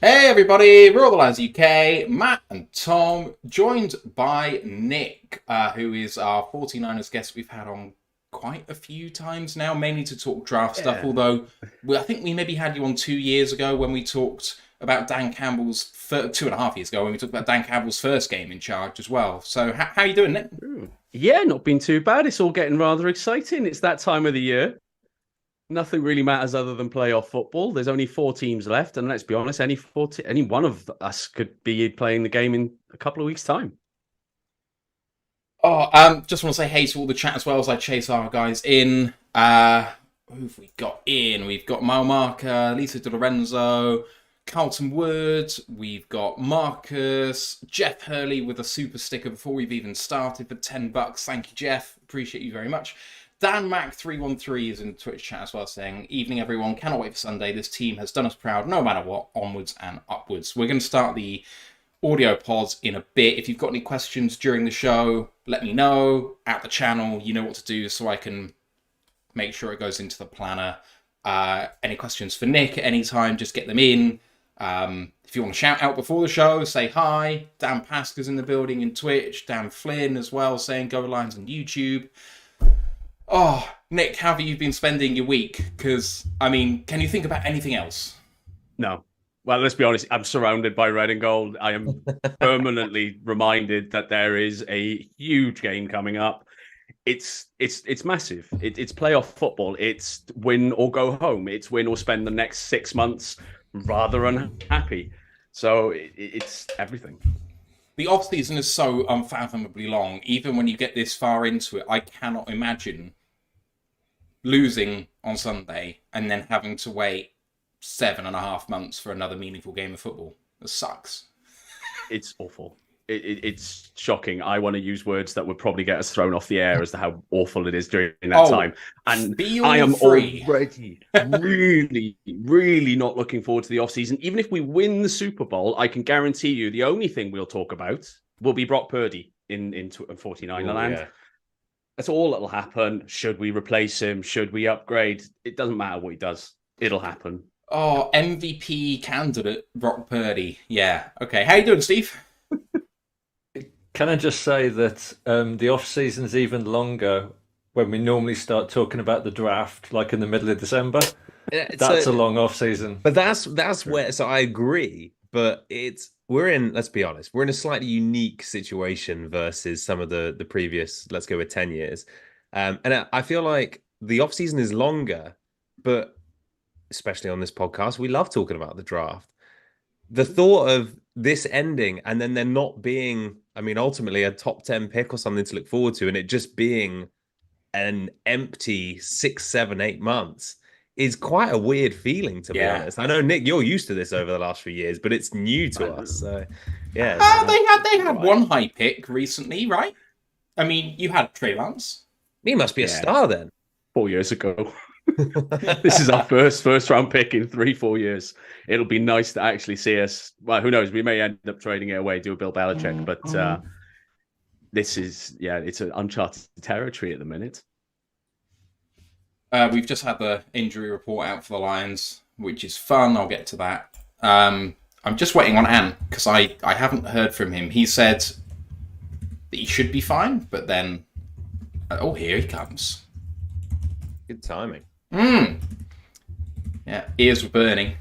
Hey everybody, we're all the lads UK, Matt and Tom, joined by Nick, who is our 49ers guest we've had on quite a few times now, mainly to talk draft stuff, Yeah. although I think we maybe had you on 2 years ago when we talked about Dan Campbell's, 2.5 years ago when we talked about Dan Campbell's first game in charge as well. So how you doing, Nick? Yeah, not been too bad. It's all getting rather exciting. It's that time of the year. Nothing really matters other than playoff football. There's only 4 teams left, and let's be honest, any one of us could be playing the game in a couple of weeks' time. Just want to say hey to all the chat as well as I chase our guys in. Who've we got in? We've got Mile Marker, Lisa De Lorenzo, Carlton Wood, we've got Marcus, Jeff Hurley with a super sticker before we've even started for $10. Thank you, Jeff. Appreciate you very much. Dan Mac 313 is in the Twitch chat as well, saying, "Evening, everyone. Cannot wait for Sunday. This team has done us proud, no matter what. Onwards and upwards." We're going to start the audio pods in a bit. If you've got any questions during the show, let me know at the channel. You know what to do, so I can make sure it goes into the planner. Any questions for Nick at any time, just get them in. If you want to shout out before the show, say hi. Dan Pasca's in the building in Twitch. Dan Flynn as well, saying go Lions on YouTube. Oh, Nick, how have you been spending your week? Because, I mean, can you think about anything else? No. Well, let's be honest. I'm surrounded by red and gold. I am permanently reminded that there is a huge game coming up. It's massive. It's playoff football. It's win or go home. It's win or spend the next 6 months rather unhappy. So it's everything. The off-season is so unfathomably long. Even when you get this far into it, I cannot imagine losing on Sunday and then having to wait 7.5 months for another meaningful game of football. It sucks. It's awful. It's shocking. I want to use words that would probably get us thrown off the air as to how awful it is during that time. And I am already really not looking forward to the off-season. Even if we win the Super Bowl, I can guarantee you the only thing we'll talk about will be Brock Purdy in 49er land. Yeah. That's all that'll happen. Should we replace him? Should we upgrade? It doesn't matter what he does. It'll happen. Oh, MVP candidate Brock Purdy. Yeah. Okay. How you doing, Steve? Can I just say that the off season's even longer when we normally start talking about the draft, like in the middle of December? That's a long off season. But that's where. So I agree. But we're in. Let's be honest. We're in a slightly unique situation versus some of the previous. Let's go with 10 years. And I feel like the off season is longer, but especially on this podcast, we love talking about the draft. The thought of this ending and then there not being, I mean, ultimately a top 10 pick or something to look forward to, and it just being an empty 6, 7, 8 months is quite a weird feeling, to be honest. I know, Nick, you're used to this over the last few years, but it's new to us. So, yeah. They had one high pick recently, right? I mean, you had Trey Lance. He must be a star then. 4 years ago. This is our first round pick in 3-4 years. It'll be nice to actually see us. Well, who knows? We may end up trading it away, do a Bill Belichick, but this is it's an uncharted territory at the minute. We've just had the injury report out for the Lions, which is fun. I'll get to that. I'm just waiting on Ant because I haven't heard from him. He said that he should be fine, but then here he comes. Good timing. Yeah, ears were burning.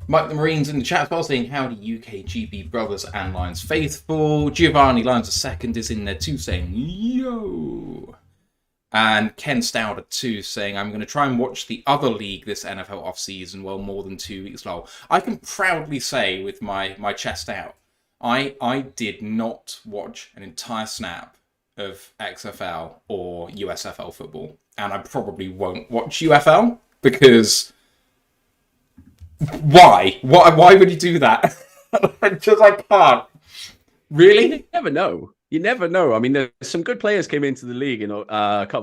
Mike the Marines in the chat as well saying, howdy UKGB brothers and Lions faithful. Giovanni Lions II is in there too saying, yo. And Ken Stouder too saying, I'm going to try and watch the other league this NFL offseason, well, more than 2 weeks long. I can proudly say with my chest out, I did not watch an entire snap of XFL or USFL football, and I probably won't watch UFL because why would you do that? I can't. Really? You never know. I mean, there's some good players came into the league in the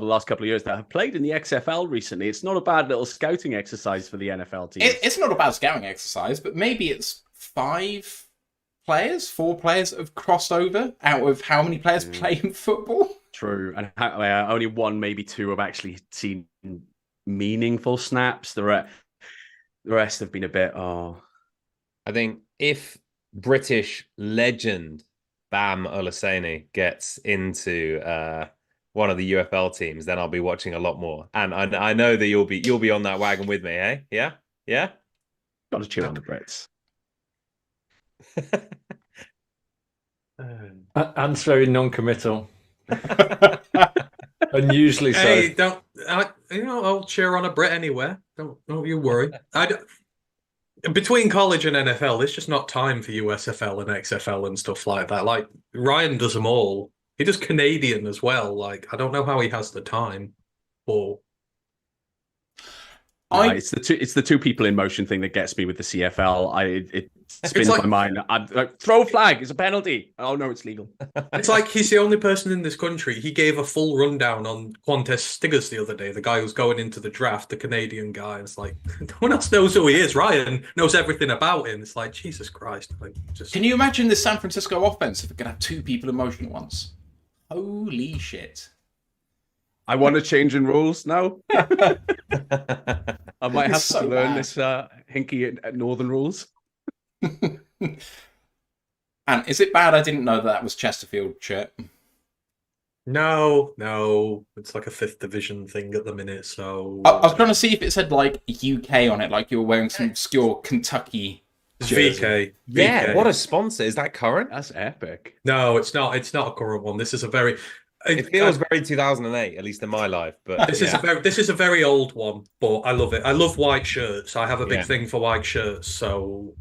last couple of years that have played in the XFL recently. It's not a bad little scouting exercise for the NFL team. It's not a bad scouting exercise, but maybe it's 4 players that have crossed over out of how many players play in football? True. And only 1, maybe 2 have actually seen meaningful snaps. The rest have been a bit. Oh, I think if British legend Bam Olaseni gets into one of the UFL teams, then I'll be watching a lot more. And I know that you'll be on that wagon with me, eh? Yeah, yeah. got to cheer on the Brits. Ant's very non-committal. Unusually so. Hey, I'll cheer on a Brit anywhere. Don't you worry. Between college and NFL, it's just not time for USFL and XFL and stuff like that. Like Ryan does them all. He does Canadian as well. Like I don't know how he has the time. Or it's the two people in motion thing that gets me with the CFL. It spins my mind. I'm like, throw a flag, it's a penalty. Oh no, it's legal. It's like he's the only person in this country. He gave a full rundown on Qantas Stiggers the other day, the guy who's going into the draft, the Canadian guy. It's like no one else knows who he is. Ryan knows everything about him. It's like Jesus Christ. Like, Can you imagine the San Francisco offense if it could have two people in motion at once? Holy shit. I want to change in rules now. I might have to learn this hinky northern rules. And is it bad I didn't know that was Chesterfield shirt? No, it's like a 5th division thing at the minute. So I was trying to see if it said like UK on it, like you were wearing some obscure Kentucky jersey. VK. Yeah, what a sponsor. Is that current? That's epic. No, it's not. It's not a current one. This is a very. It feels very 2008, at least in my life. But this is a very old one, but I love it. I love white shirts. I have a big thing for white shirts, so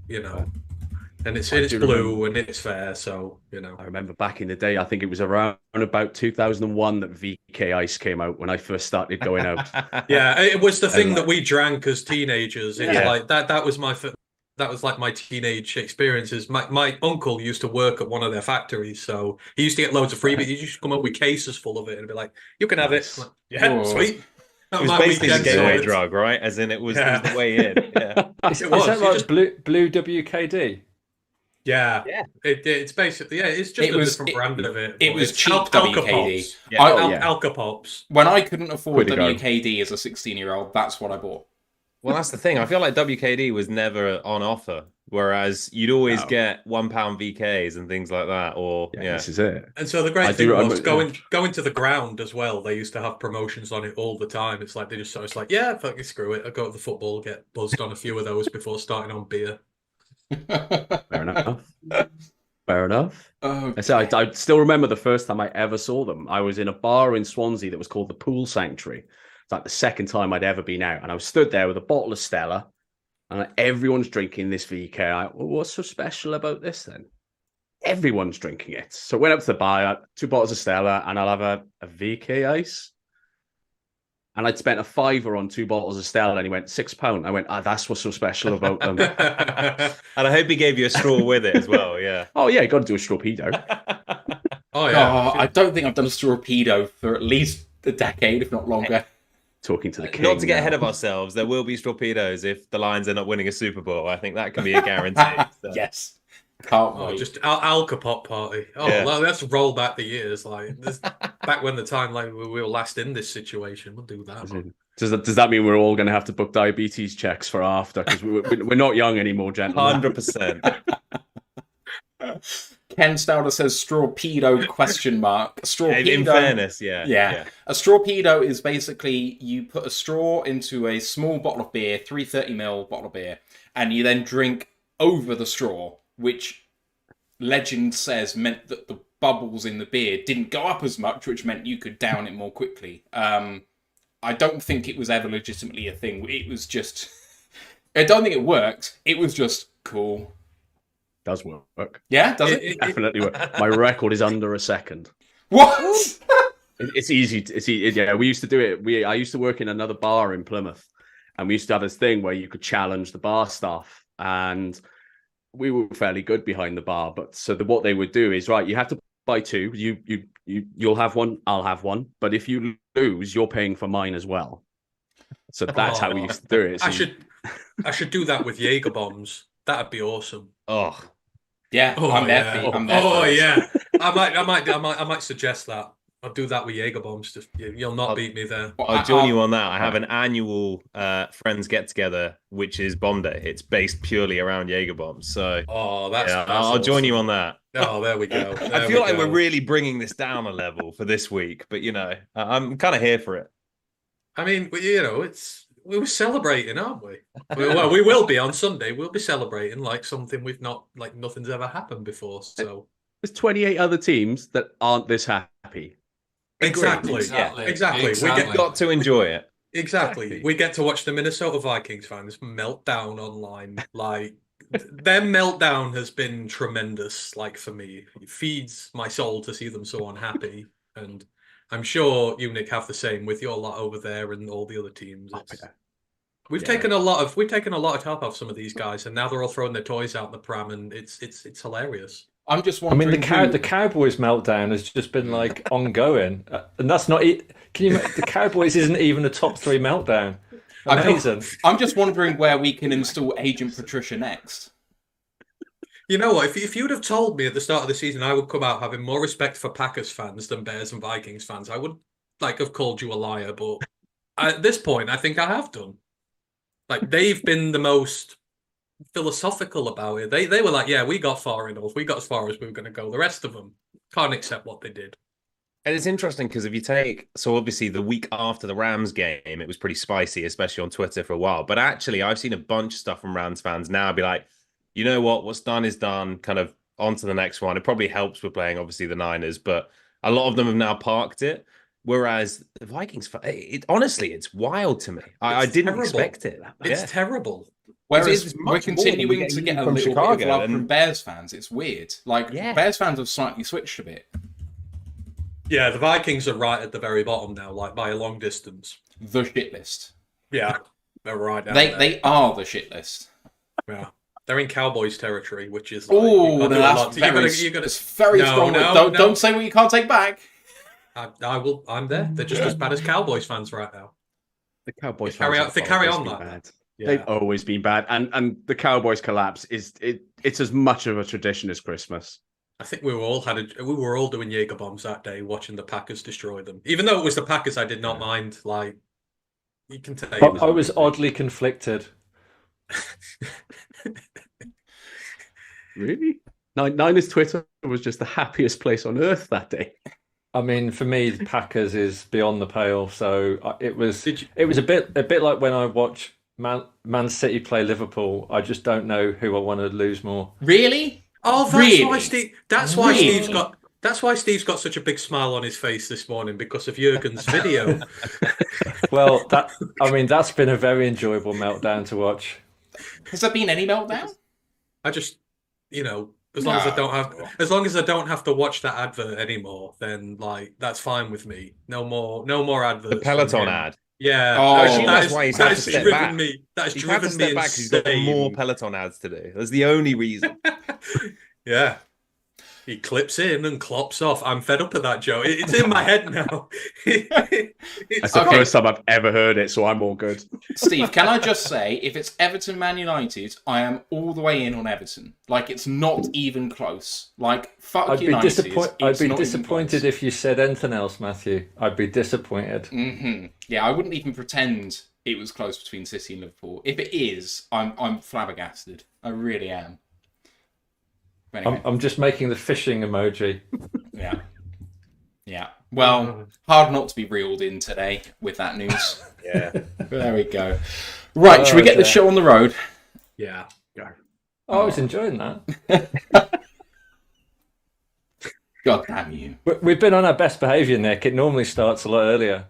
and it's blue and it's fair, so I remember back in the day. I think it was around about 2001 that VK Ice came out when I first started going out. Yeah, it was the thing that we drank as teenagers. It's like that. That was like my teenage experiences. My uncle used to work at one of their factories, so he used to get loads of freebies. He used to come up with cases full of it and be like, "You can have it." Like, yeah, sweet. It was basically the gateway drug, right? As in, it was the way in. Yeah, is that like blue WKD? Yeah. It's basically it's just a different brand of it. It was cheap WKD. Alka-Pops. When I couldn't afford WKD as a 16-year-old, that's what I bought. Well, that's the thing. I feel like WKD was never on offer, whereas you'd always get £1 VKs and things like that. Or this is it. And so the great thing was going to the ground as well. They used to have promotions on it all the time. It's like it's like fucking screw it. I go to the football, get buzzed on a few of those before starting on beer. Fair enough. Okay. I still remember the first time I ever saw them. I was in a bar in Swansea that was called the Poole Sanctuary. It's like the second time I'd ever been out, and I was stood there with a bottle of Stella, and everyone's drinking this VK. What's so special about this then? Everyone's drinking it. So I went up to the bar, 2 bottles of Stella, and I'll have a VK Ice. And I'd spent a £5 on 2 bottles of Stella, and he went £6. I went, that's what's so special about them. And I hope he gave you a straw with it as well. Yeah. Oh yeah, you got to do a strawpedo. I don't think I've done a strawpedo for at least a decade, if not longer. Talking to the king. Not to get ahead of ourselves, there will be torpedoes if the Lions end up winning a Super Bowl. I think that can be a guarantee. So. Yes. Can't wait. Just Alka-Pop party. Let's roll back the years. Like back when the time like we were last in this situation. We'll do that. Does that mean we're all going to have to book diabetes checks for after? Because we're not young anymore, gentlemen. 100%. Ken Stouder says strawpedo ? Strawpedo. In fairness, yeah. A strawpedo is basically you put a straw into a small bottle of beer, 330ml bottle of beer, and you then drink over the straw, which legend says meant that the bubbles in the beer didn't go up as much, which meant you could down it more quickly. I don't think it was ever legitimately a thing. It was just... I don't think it worked. It was just cool. Does work. Yeah, does it? Definitely work. My record is under a second. What? It's easy. Yeah, we used to do it. I used to work in another bar in Plymouth, and we used to have this thing where you could challenge the bar staff, and we were fairly good behind the bar. But what they would do is, right, you have to buy 2. You'll have one. I'll have one. But if you lose, you're paying for mine as well. So that's how we used to do it. I should do that with Jaeger bombs. That'd be awesome. Yeah, I'm there. Yeah. I might suggest that. I'll do that with Jaeger bombs. Just you'll not beat me there. I'll join you on that. I have an annual friends get together, which is bomb day. It's based purely around Jaeger bombs. So that's I'll join you on that. Oh, there we go. I feel like we're really bringing this down a level for this week, but I'm kind of here for it. I mean, we were celebrating, aren't we? Well, we will be on Sunday. We'll be celebrating like something nothing's ever happened before. So there's 28 other teams that aren't this happy. Exactly. We got to enjoy it. Exactly. We get to watch the Minnesota Vikings fans meltdown online. Like their meltdown has been tremendous. Like for me, it feeds my soul to see them so unhappy, and I'm sure you, Nick, have the same with your lot over there and all the other teams. We've taken a lot of top off some of these guys, and now they're all throwing their toys out in the pram, and it's hilarious. I'm just wondering. I mean, the Cowboys meltdown has just been like ongoing, and that's not. The Cowboys isn't even a top 3 meltdown. Amazing. I'm just wondering where we can install Agent Patricia next. You know what? If you'd have told me at the start of the season I would come out having more respect for Packers fans than Bears and Vikings fans, I would have called you a liar. But at this point, I think I have done. Like they've been the most philosophical about it. They were like, yeah, we got far enough. We got as far as we were going to go. The rest of them can't accept what they did. And it's interesting because if you take, so obviously the week after the Rams game, it was pretty spicy, especially on Twitter for a while. But actually, I've seen a bunch of stuff from Rams fans now be like, you know what, what's done is done, kind of on to the next one. It probably helps with playing, obviously, the Niners, but a lot of them have now parked it. Whereas the Vikings, honestly, it's wild to me. I didn't expect it. It's terrible. Whereas we're continuing to get a little bit of love from Bears fans. It's weird. Bears fans have slightly switched a bit. Yeah, the Vikings are right at the very bottom now, like by a long distance. The shit list. Yeah, they're right down there. They are the shit list. Yeah. They're in Cowboys territory, which is it's very strong. Don't say what you can't take back. I will. I'm there. They're just as bad as Cowboys fans right now. The Cowboys carry on like that. Yeah. They've always been bad, and the Cowboys collapse it's as much of a tradition as Christmas. I think we were all doing Jaeger bombs that day, watching the Packers destroy them. Even though it was the Packers, I did not mind. Like you can tell, I was oddly conflicted. Really? Niners Twitter was just the happiest place on earth that day. I mean, for me, the Packers is beyond the pale. So it was a bit like when I watch Man City play Liverpool. I just don't know who I want to lose more. Really? Oh, that's why Steve's got such a big smile on his face this morning because of Jurgen's video. Well, that's been a very enjoyable meltdown to watch. Has there been any meltdown? I just, as long as I don't have to watch that advert anymore, then that's fine with me. No more adverts. The Peloton ad. Yeah. That's why he's had to step back. That's driven me insane. He's got more Peloton ads to do. That's the only reason. Yeah. He clips in and clops off. I'm fed up of that, Joe. It's in my head now. That's the first time I've ever heard it, so I'm all good. Steve, can I just say, if it's Everton Man United, I am all the way in on Everton. It's not even close. Fuck United. I'd be disappointed if you said anything else, Matthew. I'd be disappointed. Mm-hmm. Yeah, I wouldn't even pretend it was close between City and Liverpool. If it is, I'm flabbergasted. I really am. Anyway. I'm just making the fishing emoji. Yeah. Well, hard not to be reeled in today with that news. Yeah. There we go. Right, should we get the show on the road? Yeah. Go. I was enjoying that. God damn you. We've been on our best behaviour, Nick. It normally starts a lot earlier.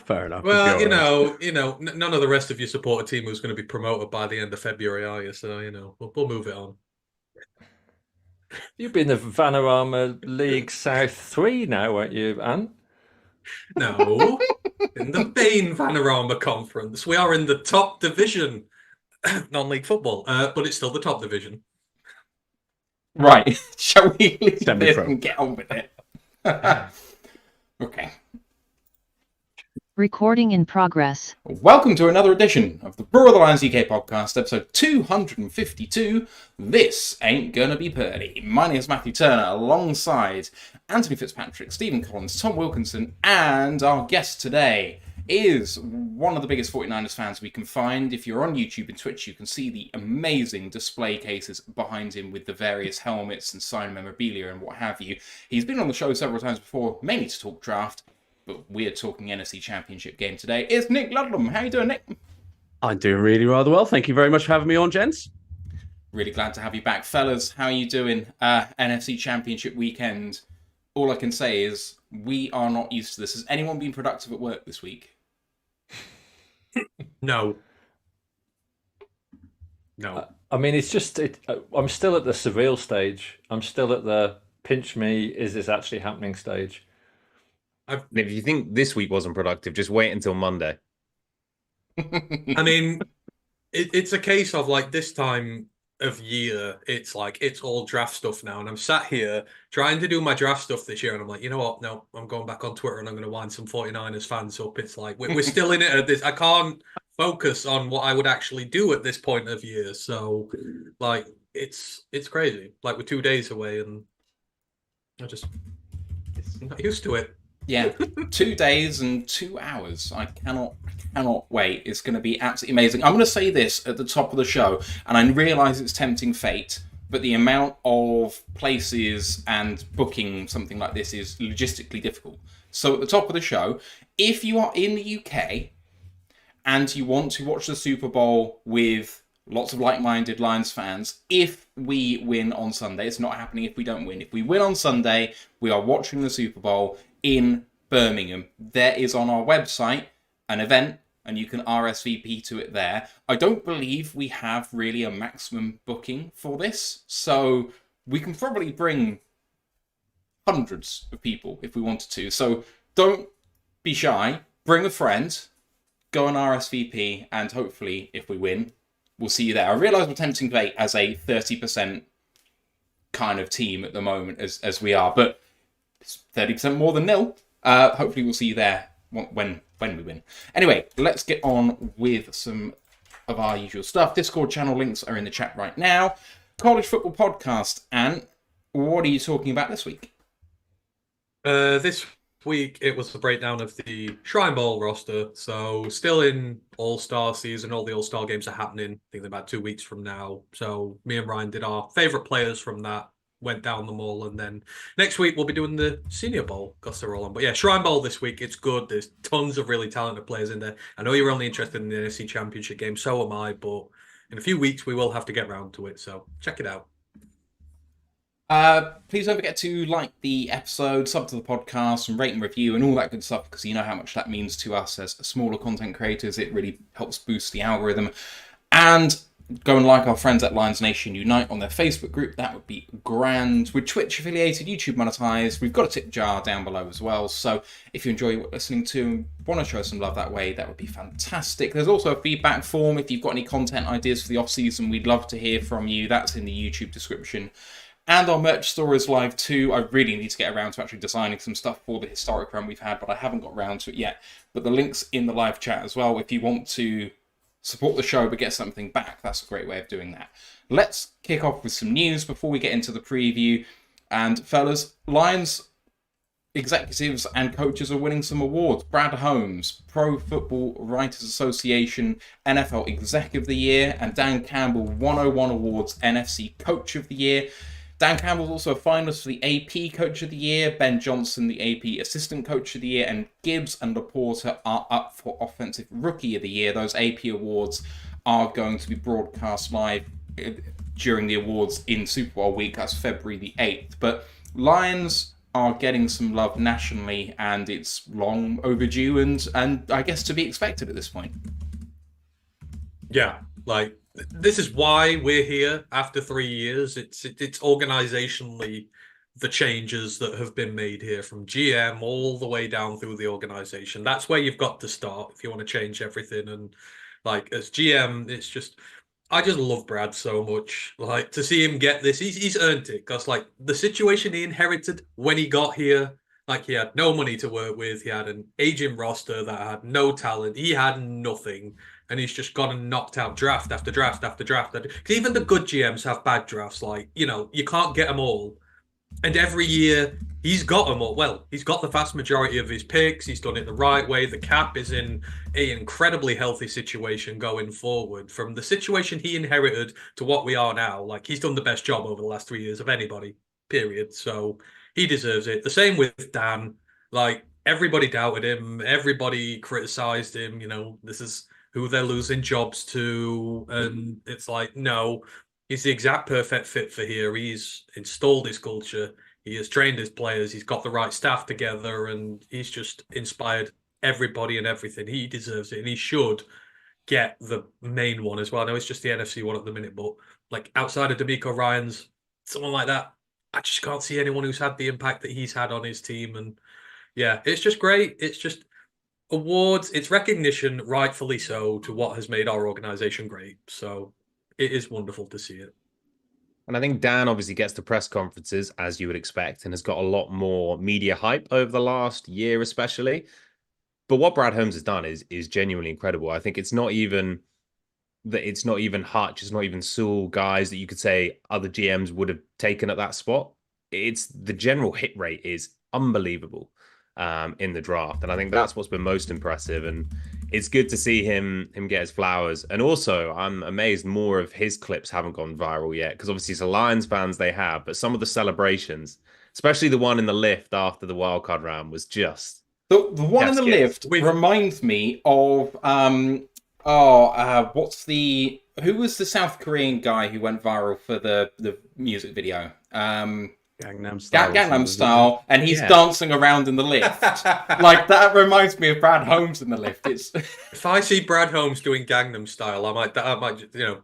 Fair enough. Well, none of the rest of your supporter team was going to be promoted by the end of February, are you? So, we'll move it on. You've been the Vanarama League South 3 now, aren't you, Anne? No, in the Bain Vanarama Conference. We are in the top division, non-league football, but it's still the top division. Right, shall we leave this and get on with it? Okay. Recording in progress. Welcome to another edition of the Brew of the Lions UK podcast, episode 252. This ain't gonna be purdy. My name is Matthew Turner, alongside Anthony Fitzpatrick, Stephen Collins, Tom Wilkinson, and our guest today is one of the biggest 49ers fans we can find. If you're on YouTube and Twitch, you can see the amazing display cases behind him with the various helmets and signed memorabilia and what have you. He's been on the show several times before, mainly to talk draft, but we're talking NFC Championship game today. It's Nick Ludlam. How you doing, Nick? I'm doing really rather well. Thank you very much for having me on, gents. Really glad to have you back. Fellas, how are you doing? NFC Championship weekend. All I can say is we are not used to this. Has anyone been productive at work this week? No. I mean, it's just, I'm still at the surreal stage. I'm still at the pinch me, is this actually happening stage. If you think this week wasn't productive, just wait until Monday. I mean, it's a case of like this time of year, it's like it's all draft stuff now. And I'm sat here trying to do my draft stuff this year. And I'm like, you know what? No, I'm going back on Twitter and I'm going to wind some 49ers fans up. It's like we're still in it at this. I can't focus on what I would actually do at this point of year. So like it's crazy. Like we're 2 days away and I'm not used to it. Yeah, 2 days and 2 hours. I cannot wait. It's going to be absolutely amazing. I'm going to say this at the top of the show, and I realise it's tempting fate, but the amount of places and booking something like this is logistically difficult. So at the top of the show, if you are in the UK and you want to watch the Super Bowl with lots of like-minded Lions fans, if we win on Sunday, it's not happening if we don't win. If we win on Sunday, we are watching the Super Bowl in Birmingham. There is on our website an event and you can RSVP to it there. I don't believe we have really a maximum booking for this, so we can probably bring hundreds of people if we wanted to. So don't be shy, bring a friend, go on RSVP, and hopefully if we win, we'll see you there. I realise we're tempting fate as a 30% kind of team at the moment as we are, but it's 30% more than nil. Hopefully we'll see you there when we win. Anyway, let's get on with some of our usual stuff. Discord channel links are in the chat right now. College Football Podcast. And what are you talking about this week? This week it was the breakdown of the Shrine Bowl roster. So still in All-Star season. All the All-Star games are happening, I think about 2 weeks from now. So me and Ryan did our favourite players from that. Went down them all, and then next week we'll be doing the Senior Bowl because they're all on. But yeah, Shrine Bowl this week, it's good. There's tons of really talented players in there. I know you're only interested in the NFC Championship game, so am I, but in a few weeks we will have to get round to it, so check it out. Please don't forget to like the episode, sub to the podcast, and rate and review and all that good stuff, because you know how much that means to us as smaller content creators. It really helps boost the algorithm. And go and like our friends at Lions Nation Unite on their Facebook group. That would be grand. We're Twitch affiliated, YouTube monetized. We've got a tip jar down below as well. So if you enjoy what you're listening to and want to show some love that way, that would be fantastic. There's also a feedback form. If you've got any content ideas for the off season, we'd love to hear from you. That's in the YouTube description. And our merch store is live too. I really need to get around to actually designing some stuff for the historic run we've had, but I haven't got around to it yet. But the link's in the live chat as well. If you want to support the show but get something back, that's a great way of doing that. Let's kick off with some news before we get into the preview. And fellas, Lions executives and coaches are winning some awards. Brad Holmes, Pro Football Writers Association NFL Exec of the Year, and Dan Campbell, 101 Awards NFC Coach of the Year. Dan Campbell's also a finalist for the AP Coach of the Year, Ben Johnson, the AP Assistant Coach of the Year, and Gibbs and Laporta are up for Offensive Rookie of the Year. Those AP awards are going to be broadcast live during the awards in Super Bowl week. That's February the 8th. But Lions are getting some love nationally, and it's long overdue and I guess to be expected at this point. Yeah, like this is why we're here after 3 years. It's organizationally the changes that have been made here from GM all the way down through the organization. That's where you've got to start if you want to change everything. And like as GM, it's just I just love Brad so much. Like to see him get this, he's earned it because like the situation he inherited when he got here Like, he had no money to work with. He had an aging roster that had no talent. He had nothing. And he's just gone and knocked out draft after draft after draft. Because even the good GMs have bad drafts. Like, you know, you can't get them all. And every year, he's got them all. Well, he's got the vast majority of his picks. He's done it the right way. The cap is in an incredibly healthy situation going forward. From the situation he inherited to what we are now, like, he's done the best job over the last 3 years of anybody, period. So he deserves it. The same with Dan. Like, everybody doubted him. Everybody criticized him. You know, this is who they're losing jobs to. And it's like, no, he's the exact perfect fit for here. He's installed his culture. He has trained his players. He's got the right staff together, and he's just inspired everybody and everything. He deserves it, and he should get the main one as well. I know it's just the NFC one at the minute, but like, outside of D'Amico Ryans, someone like that, I just can't see anyone who's had the impact that he's had on his team. And yeah, it's just great. It's just awards. It's recognition, rightfully so, to what has made our organization great. So it is wonderful to see it. And I think Dan obviously gets to press conferences, as you would expect, and has got a lot more media hype over the last year, especially. But what Brad Holmes has done is genuinely incredible. I think it's not even Hutch, it's not even Sewell, guys that you could say other GMs would have taken at that spot. It's the general hit rate is unbelievable in the draft, and I think that's what's been most impressive. And it's good to see him get his flowers. And also, I'm amazed more of his clips haven't gone viral yet, because obviously, as Lions fans, they have. But some of the celebrations, especially the one in the lift after the wildcard round, was just the one in the lift reminds me of who was the South Korean guy who went viral for the music video? Gangnam Style. Gangnam Style, and he's dancing around in the lift. Like, that reminds me of Brad Holmes in the lift. It's if I see Brad Holmes doing Gangnam Style, I might, you know,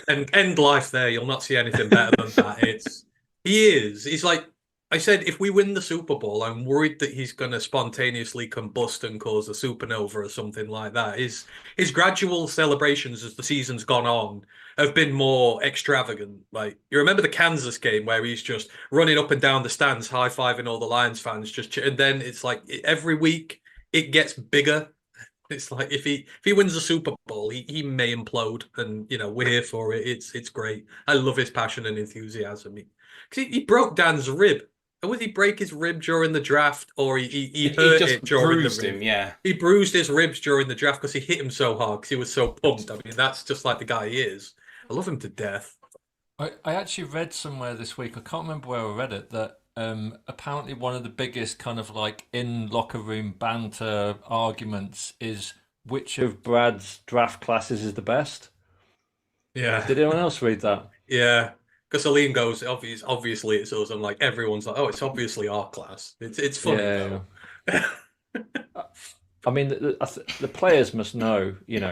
end life there. You'll not see anything better than that. He's like I said, if we win the Super Bowl, I'm worried that he's going to spontaneously combust and cause a supernova or something like that. His gradual celebrations as the season's gone on have been more extravagant. Like, you remember the Kansas game where he's just running up and down the stands, high-fiving all the Lions fans, and then it's like every week it gets bigger. It's like if he wins the Super Bowl, he may implode, and you know, we're here for it. It's great. I love his passion and enthusiasm. Because he broke Dan's rib. And would he break his rib during the draft, or he hurt it during the rib? Yeah, he bruised his ribs during the draft because he hit him so hard because he was so pumped. I mean, that's just like the guy he is. I love him to death. I actually read somewhere this week, I can't remember where I read it, that apparently one of the biggest kind of like in locker room banter arguments is which of Brad's draft classes is the best. Yeah. Did anyone else read that? Yeah. Because Aline goes, obviously it's us. I'm like, everyone's like, oh, it's obviously our class. It's funny though. I mean, the players must know, you know,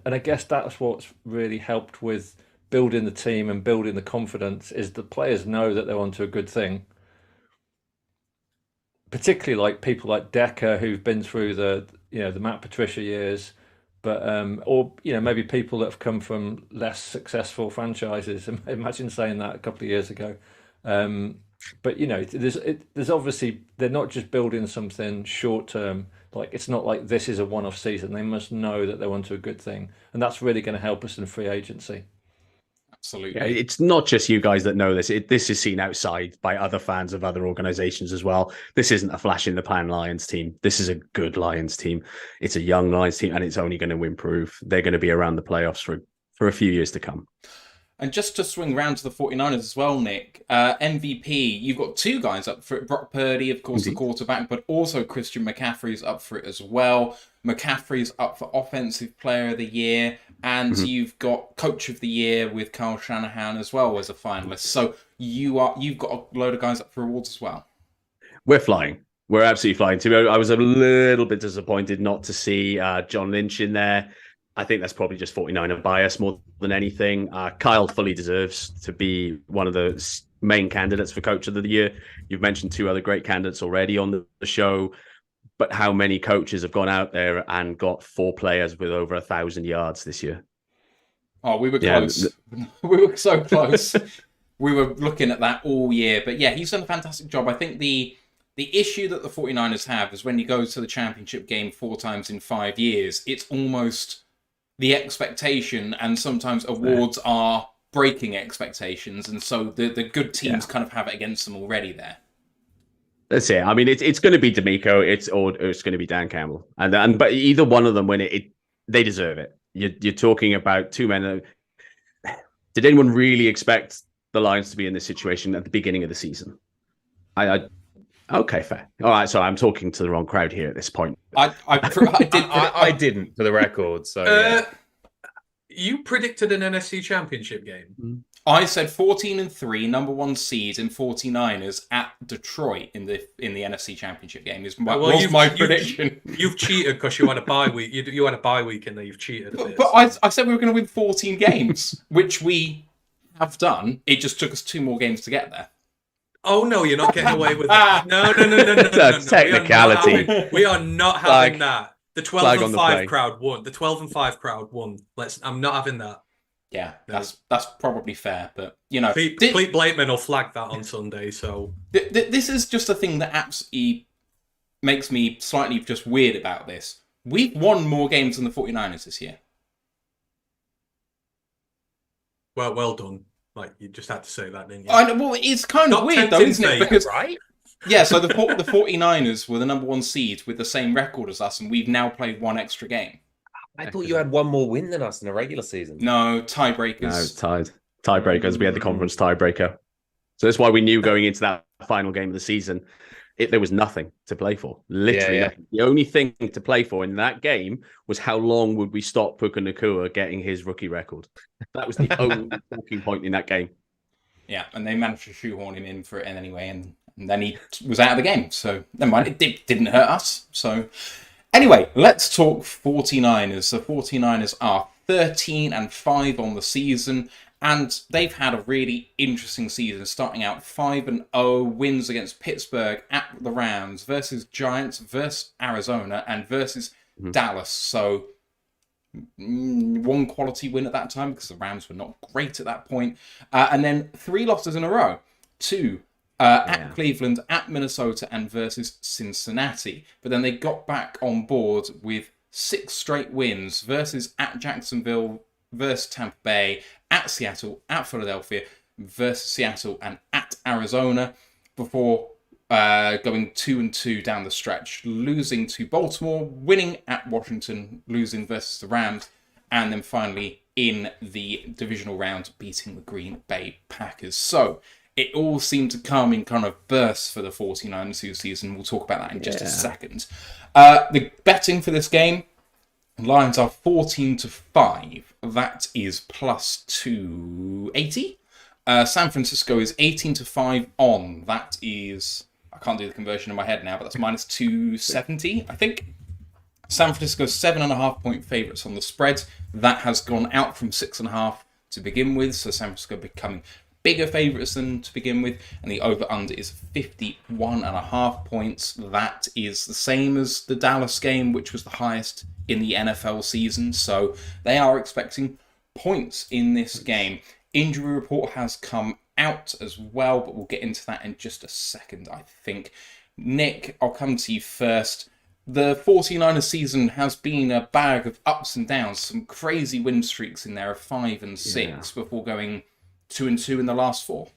and I guess that's what's really helped with building the team and building the confidence is the players know that they're onto a good thing. Particularly like people like Decker who've been through the Matt Patricia years, but or you know, maybe people that have come from less successful franchises. Imagine saying that a couple of years ago. But you know, there's obviously they're not just building something short term. Like, it's not like this is a one-off season. They must know that they're onto a good thing, and that's really going to help us in free agency. Absolutely. Yeah, it's not just you guys that know this. This is seen outside by other fans of other organizations as well. This isn't a flash in the pan Lions team. This is a good Lions team. It's a young Lions team, and it's only going to improve. They're going to be around the playoffs for a few years to come. And just to swing round to the 49ers as well, Nick, MVP, you've got two guys up for it. Brock Purdy, of course, the quarterback, but also Christian McCaffrey's up for it as well. McCaffrey's up for Offensive Player of the Year, and you've got Coach of the Year with Kyle Shanahan as well as a finalist. So you've got a load of guys up for awards as well. We're flying. We're absolutely flying. I was a little bit disappointed not to see John Lynch in there. I think that's probably just 49er bias more than anything. Kyle fully deserves to be one of the main candidates for Coach of the Year. You've mentioned two other great candidates already on the show, but how many coaches have gone out there and got 4 players with over 1,000 yards this year? Oh, we were close. We were so close. We were looking at that all year. But yeah, he's done a fantastic job. I think the The issue that the 49ers have is when you go to the championship game 4 times in 5 years, it's almost the expectation, and sometimes awards are breaking expectations, and so the good teams kind of have it against them already there. That's it. I mean, it's going to be D'Amico, or it's going to be Dan Campbell, and but either one of them win it, they deserve it. You're talking about two men. Did anyone really expect the Lions to be in this situation at the beginning of the season? Okay, fair. All right, so I'm talking to the wrong crowd here at this point. I didn't, for the record. So you predicted an NFC Championship game. I said 14-3, number 1 seed in 49ers at Detroit in the NFC Championship game. Was my prediction. You've cheated because you had a bye week. You had a bye week and then you've cheated a bit. But I said we were going to win 14 games, which we have done. It just took us 2 more games to get there. Oh no, you're not getting away with that. No. That's technicality. We are not having that. The 12 and 5 crowd won. The 12 and 5 crowd won. I'm not having that. Yeah, that's probably fair, but you know, Pete Blakeman will flag that on Sunday. So this is just a thing that absolutely makes me slightly just weird about this. We've won more games than the 49ers this year. Well done. Like, you just had to say that, didn't you? I know, well, it's kind of weird, though, isn't it? Because, right? Yeah, so the 49ers were the number 1 seed with the same record as us, and we've now played 1 extra game. I thought you had 1 more win than us in a regular season. No, tiebreakers. No, tiebreakers. We had the conference tiebreaker. So that's why we knew going into that final game of the season, there was nothing to play for. Literally nothing. The only thing to play for in that game was how long would we stop Puka Nacua getting his rookie record. That was the only talking point in that game. Yeah, and they managed to shoehorn him in for it anyway, and then he was out of the game. So never mind, it didn't hurt us. So anyway, let's talk 49ers. The 49ers are 13-5 on the season, and they've had a really interesting season, starting out 5-0, wins against Pittsburgh, at the Rams, versus Giants, versus Arizona, and versus Dallas. So 1 quality win at that time because the Rams were not great at that point. And then 3 losses in a row. 2 at Cleveland, at Minnesota, and versus Cincinnati. But then they got back on board with 6 straight wins versus at Jacksonville, versus Tampa Bay, at Seattle, at Philadelphia, versus Seattle, and at Arizona, before going 2-2 down the stretch, losing to Baltimore, winning at Washington, losing versus the Rams, and then finally in the divisional round beating the Green Bay Packers. So it all seemed to come in kind of bursts for the 49ers this season. We'll talk about that in just a second. The betting for this game, Lions are 14-5. That is plus 280. San Francisco is 18-5 on. That is, I can't do the conversion in my head now, but that's minus 270, I think. San Francisco 7.5 point favourites on the spread. That has gone out from 6.5 to begin with. So San Francisco becoming bigger favourites than to begin with. And the over-under is 51.5 points. That is the same as the Dallas game, which was the highest in the NFL season. So they are expecting points in this game. Injury report has come out as well, but we'll get into that in just a second, I think. Nick, I'll come to you first. The 49ers season has been a bag of ups and downs, some crazy win streaks in there of 5 and 6 before going 2-2 in the last 4.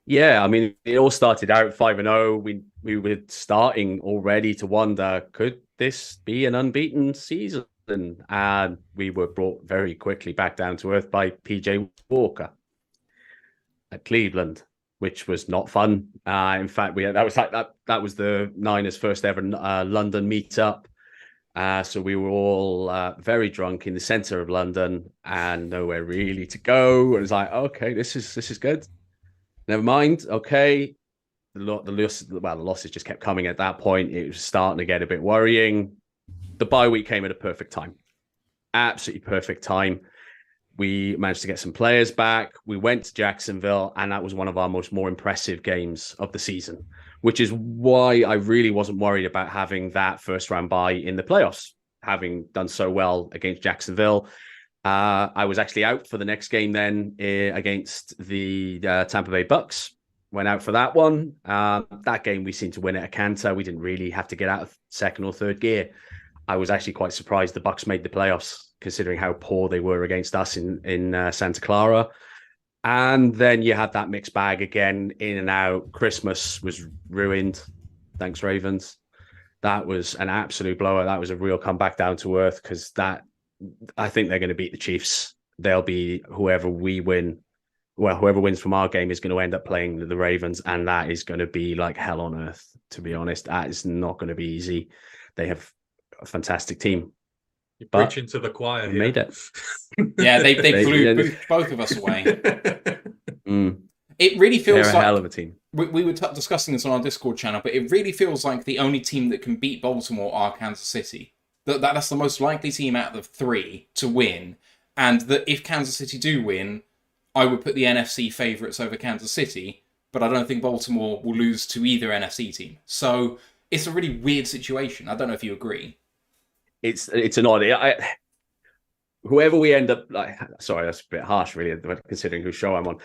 Yeah, I mean, it all started out 5-0. We were starting already to wonder, could this be an unbeaten season? And we were brought very quickly back down to earth by PJ Walker at Cleveland, which was not fun. In fact, that was the Niners' first ever London meetup. So we were all very drunk in the centre of London and nowhere really to go. It was like, okay, this is good. Never mind. Okay, the losses just kept coming at that point. It was starting to get a bit worrying. The bye week came at a perfect time. Absolutely perfect time. We managed to get some players back. We went to Jacksonville, and that was one of our more impressive games of the season, which is why I really wasn't worried about having that first round bye in the playoffs, having done so well against Jacksonville. I was actually out for the next game then against the Tampa Bay Bucks. went out for that one. That game we seemed to win at a canter. We didn't really have to get out of second or third gear. I was actually quite surprised the Bucks made the playoffs, considering how poor they were against us in Santa Clara. And then you had that mixed bag again, in and out. Christmas was ruined. Thanks, Ravens. That was an absolute blower. That was a real comeback down to earth, because I think they're going to beat the Chiefs. They'll be whoever wins from our game is going to end up playing the Ravens, and that is going to be like hell on earth, to be honest. That is not going to be easy. They have a fantastic team. You're preaching to the choir. They made it. Yeah, they blew both of us away. It really feels They're a like hell of a team. We were discussing this on our Discord channel, but it really feels like the only team that can beat Baltimore are Kansas City. That's the most likely team out of the three to win, and that if Kansas City do win, I would put the NFC favourites over Kansas City, but I don't think Baltimore will lose to either NFC team. So it's a really weird situation. I don't know if you agree. It's an odd. Whoever we end up sorry, that's a bit harsh, really, considering whose show I'm on.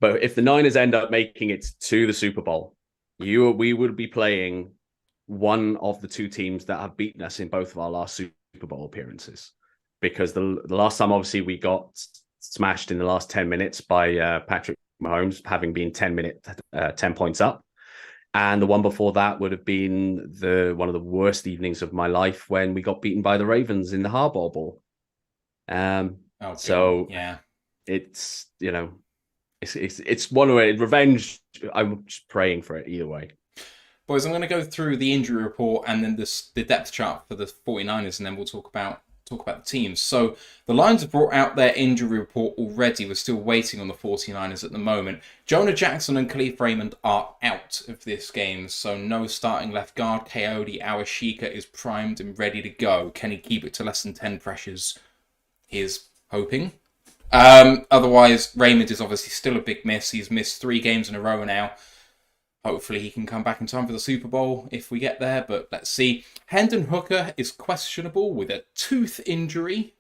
But if the Niners end up making it to the Super Bowl, we would be playing one of the two teams that have beaten us in both of our last Super Bowl appearances. Because the last time, obviously, we got smashed in the last 10 minutes by Patrick Mahomes, having been 10 points up. And the one before that would have been one of the worst evenings of my life, when we got beaten by the Ravens in the Harbaugh Bowl. So yeah, it's, it's one way. Revenge, I'm just praying for it either way. Boys, I'm going to go through the injury report and then the depth chart for the 49ers, and then we'll talk about the teams. So the Lions have brought out their injury report already. We're still waiting on the 49ers at the moment. Jonah Jackson and Khalif Raymond are out of this game, so no starting left guard. Coyote Awashika is primed and ready to go. Can he keep it to less than 10 pressures? He's hoping. Otherwise, Raymond is obviously still a big miss. He's missed 3 games in a row now. Hopefully he can come back in time for the Super Bowl if we get there, but let's see. Hendon Hooker is questionable with a tooth injury.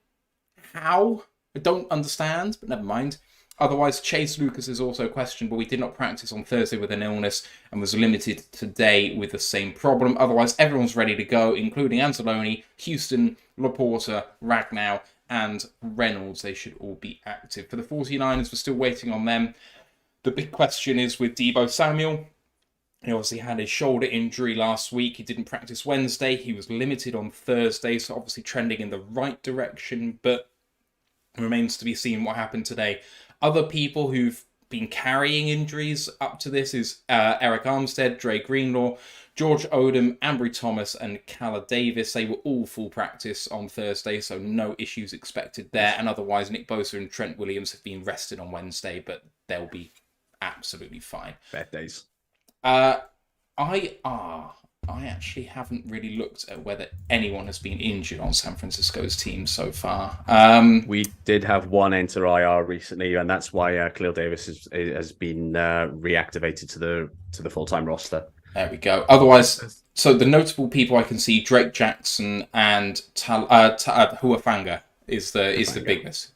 How? I don't understand, but never mind. Otherwise, Chase Lucas is also questionable. He did not practice on Thursday with an illness and was limited today with the same problem. Otherwise, everyone's ready to go, including Anzalone, Houston, Laporta, Ragnow, and Reynolds. They should all be active. For the 49ers, we're still waiting on them. The big question is with Deebo Samuel. He obviously had his shoulder injury last week. He didn't practice Wednesday. He was limited on Thursday, so obviously trending in the right direction, but it remains to be seen what happened today. Other people who've been carrying injuries up to this is Eric Armstead, Dre Greenlaw, George Odom, Ambry Thomas, and Calla Davis. They were all full practice on Thursday, so no issues expected there. And otherwise, Nick Bosa and Trent Williams have been rested on Wednesday, but they'll be absolutely fine. Bad days. I actually haven't really looked at whether anyone has been injured on San Francisco's team so far. We did have one enter IR recently, and that's why Khalil Davis has been reactivated to the full-time roster. There we go. Otherwise, so the notable people I can see: Drake Jackson and Huafanga is the biggest.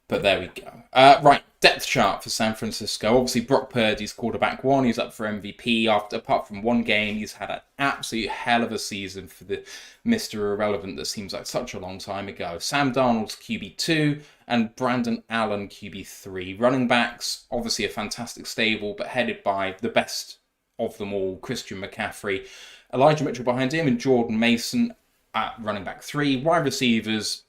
But there we go. Right, depth chart for San Francisco. Obviously, Brock Purdy's quarterback 1. He's up for MVP. Apart from one game, he's had an absolute hell of a season for the Mr. Irrelevant that seems like such a long time ago. Sam Darnold's QB2 and Brandon Allen QB3. Running backs, obviously a fantastic stable, but headed by the best of them all, Christian McCaffrey. Elijah Mitchell behind him and Jordan Mason at running back 3. Wide receivers,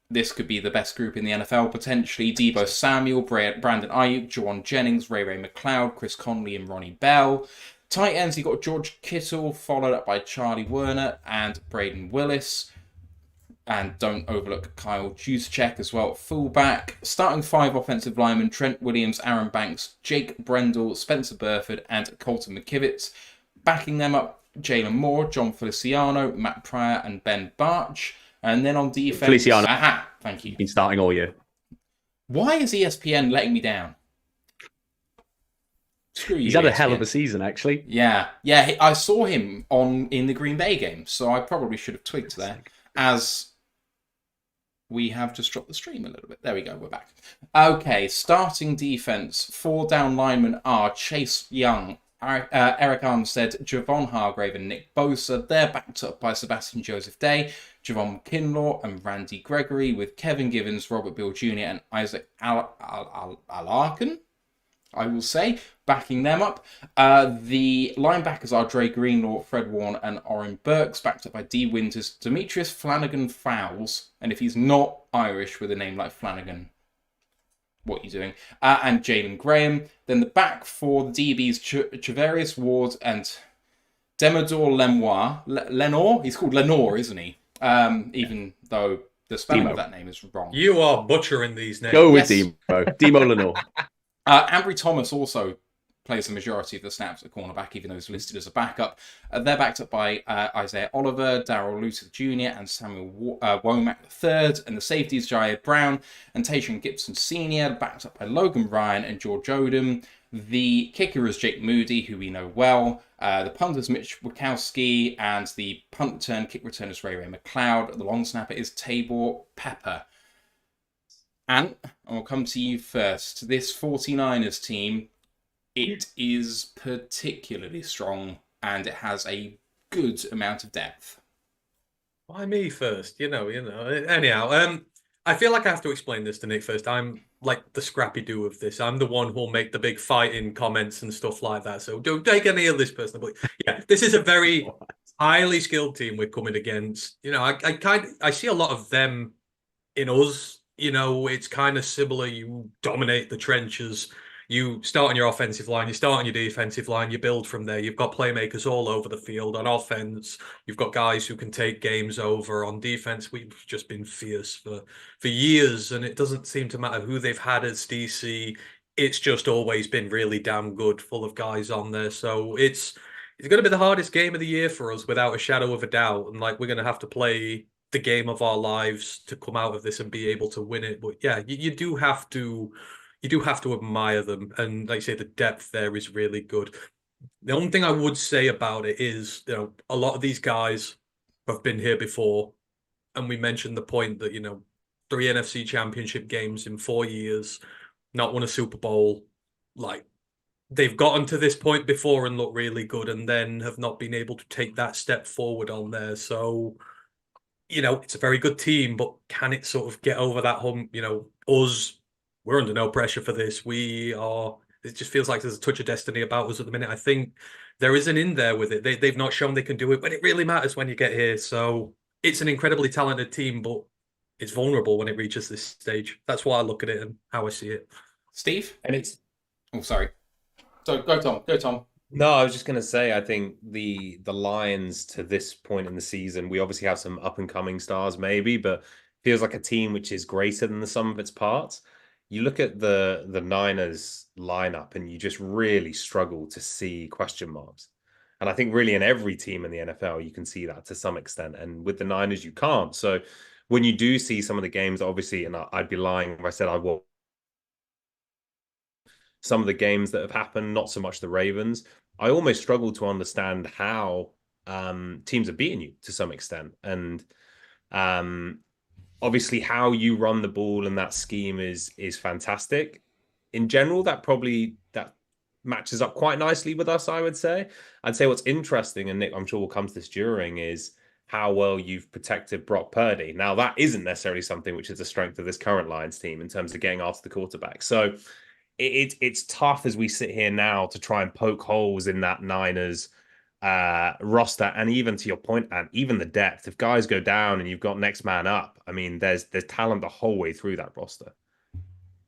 this could be the best group in the NFL, potentially. Deebo Samuel, Brandon Ayuk, Juwan Jennings, Ray McLeod, Chris Conley, and Ronnie Bell. Tight ends, you got George Kittle, followed up by Charlie Werner and Braden Willis. And don't overlook Kyle Juszczyk as well. Fullback. Starting 5 offensive linemen, Trent Williams, Aaron Banks, Jake Brendel, Spencer Burford, and Colton McKivitz. Backing them up, Jalen Moore, John Feliciano, Matt Pryor, and Ben Barch. And then on defense... Feliciano. Aha, thank you. Been starting all year. Why is ESPN letting me down? Screw you, He's had a ESPN. hell of a season, actually. Yeah, I saw him in the Green Bay game, so I probably should have twigged there. As We have just dropped the stream a little bit. There we go, we're back. Okay, starting defence. 4 down linemen are Chase Young, Eric Armstead, Javon Hargrave and Nick Bosa. They're backed up by Sebastian Joseph Day, Javon Kinlaw and Randy Gregory, with Kevin Givens, Robert Bill Jr. and Isaac Alarkin, I will say, backing them up. The linebackers are Dre Greenlaw, Fred Warren, and Oren Burks, backed up by D. Winters, Demetrius Flanagan Fowles, and if he's not Irish with a name like Flanagan, what are you doing? And Jalen Graham. Then the back for the DBs, Travarius Ward and Demodor Lenore. He's called Lenore, isn't he? Even though the spelling of that name is wrong. You are butchering these names. Go with Demo. Demo Lenore. Ambry Thomas also plays the majority of the snaps at cornerback, even though he's listed as a backup. They're backed up by Isaiah Oliver, Darrell Luther Jr., and Samuel Womack III. And the safeties, Jair Brown and Tayshaun Gibson Sr., backed up by Logan Ryan and George Odom. The kicker is Jake Moody, who we know well. The punter is Mitch Wachowski, and the punt return, kick return is Ray McLeod. The long snapper is Tabor Pepper. And I'll come to you first. This 49ers team, it is particularly strong, and it has a good amount of depth. Why me first? You know. Anyhow, I feel like I have to explain this to Nick first. I'm like the scrappy do of this. I'm the one who'll make the big fighting comments and stuff like that. So don't take any of this personally. But yeah, this is a very highly skilled team we're coming against. I see a lot of them in us. It's kind of similar. You dominate the trenches. You start on your offensive line. You start on your defensive line. You build from there. You've got playmakers all over the field. On offense, you've got guys who can take games over. On defense, we've just been fierce for years, and it doesn't seem to matter who they've had as DC. It's just always been really damn good, full of guys on there. So it's going to be the hardest game of the year for us, without a shadow of a doubt. And we're going to have to play the game of our lives to come out of this and be able to win it. But yeah, you do have to admire them, and like I say, the depth there is really good. The only thing I would say about it is, a lot of these guys have been here before, and we mentioned the point that 3 NFC championship games in 4 years, not won a Super Bowl. They've gotten to this point before and looked really good, and then have not been able to take that step forward on there. So it's a very good team, but can it sort of get over that hump? We're under no pressure for this. It just feels like there's a touch of destiny about us at the minute. I think there is an in there with it. They've not shown they can do it, but it really matters when you get here. So it's an incredibly talented team, but it's vulnerable when it reaches this stage. That's why I look at it and how I see it. Steve? And it's... Oh, sorry. So go, Tom. Go, Tom. No, I was just going to say, I think the Lions to this point in the season, we obviously have some up-and-coming stars maybe, but feels like a team which is greater than the sum of its parts. You look at the Niners lineup and you just really struggle to see question marks. And I think really in every team in the NFL, you can see that to some extent. And with the Niners, you can't. So when you do see some of the games, obviously, and I'd be lying if I said I will. Some of the games that have happened, not so much the Ravens, I almost struggle to understand how teams are beating you to some extent. And obviously how you run the ball and that scheme is fantastic. In general, that matches up quite nicely with us, I would say. I'd say what's interesting, and Nick, I'm sure we'll come to this during, is how well you've protected Brock Purdy. Now, that isn't necessarily something which is a strength of this current Lions team in terms of getting after the quarterback. So it's tough as we sit here now to try and poke holes in that Niners roster, and even to your point, and even the depth. If guys go down and you've got next man up, I mean, there's talent the whole way through that roster.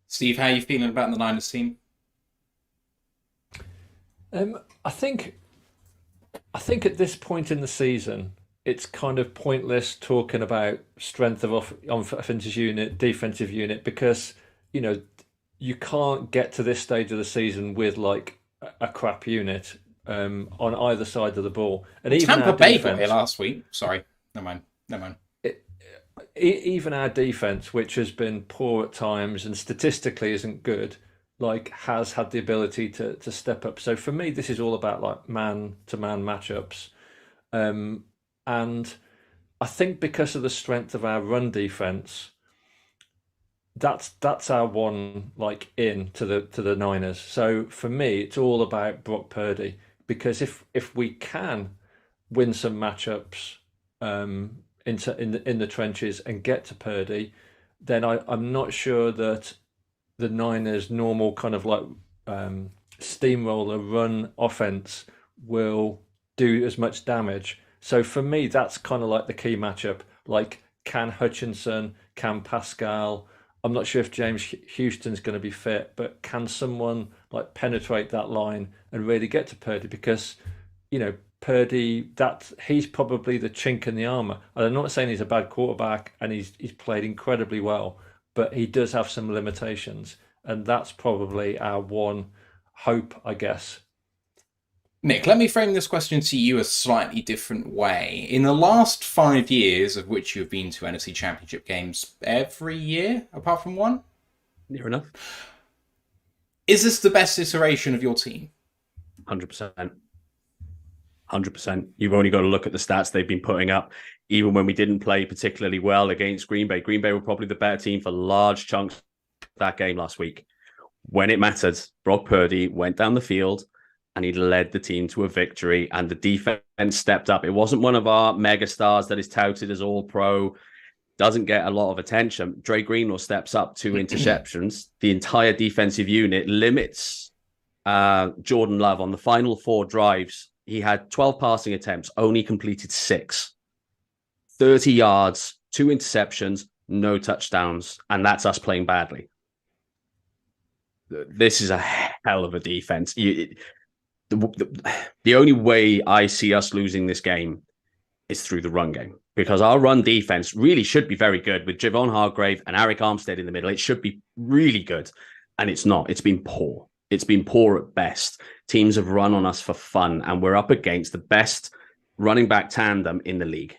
Steve, how are you feeling about the Niners team? I think at this point in the season, it's kind of pointless talking about strength of offensive unit, defensive unit, because you can't get to this stage of the season with like a crap unit on either side of the ball. And even Tampa Bay got here last week. Sorry, never mind. Even our defense, which has been poor at times and statistically isn't good, has had the ability to step up. So for me, this is all about man-to-man matchups. And I think because of the strength of our run defense, that's our one like in to the Niners. So for me, it's all about Brock Purdy, because if we can win some matchups in the trenches and get to Purdy, then I'm not sure that the Niners' normal kind of like steamroller run offense will do as much damage. So for me, that's kind of like the key matchup. Like, can Hutchinson, can Pascal? I'm not sure if James Houston's going to be fit, but can someone like penetrate that line and really get to Purdy? Because, Purdy, he's probably the chink in the armor. And I'm not saying he's a bad quarterback, and he's played incredibly well, but he does have some limitations, and that's probably our one hope, I guess. Nick, let me frame this question to you a slightly different way. In the last 5 years, of which you've been to NFC Championship games every year, apart from one? Near enough. Is this the best iteration of your team? 100%. 100%. You've only got to look at the stats they've been putting up. Even when we didn't play particularly well against Green Bay, Green Bay were probably the better team for large chunks of that game last week. When it mattered, Brock Purdy went down the field and he led the team to a victory, and the defense stepped up. It wasn't one of our mega stars that is touted as all pro, doesn't get a lot of attention. Dre Greenlaw steps up 2 interceptions. The entire defensive unit limits Jordan Love on the final 4 drives. He had 12 passing attempts, only completed 6. 30 yards, 2 interceptions, no touchdowns, and that's us playing badly. This is a hell of a defense. The only way I see us losing this game is through the run game, because our run defense really should be very good with Javon Hargrave and Arik Armstead in the middle. It should be really good, and it's not. It's been poor. It's been poor at best. Teams have run on us for fun, and we're up against the best running back tandem in the league.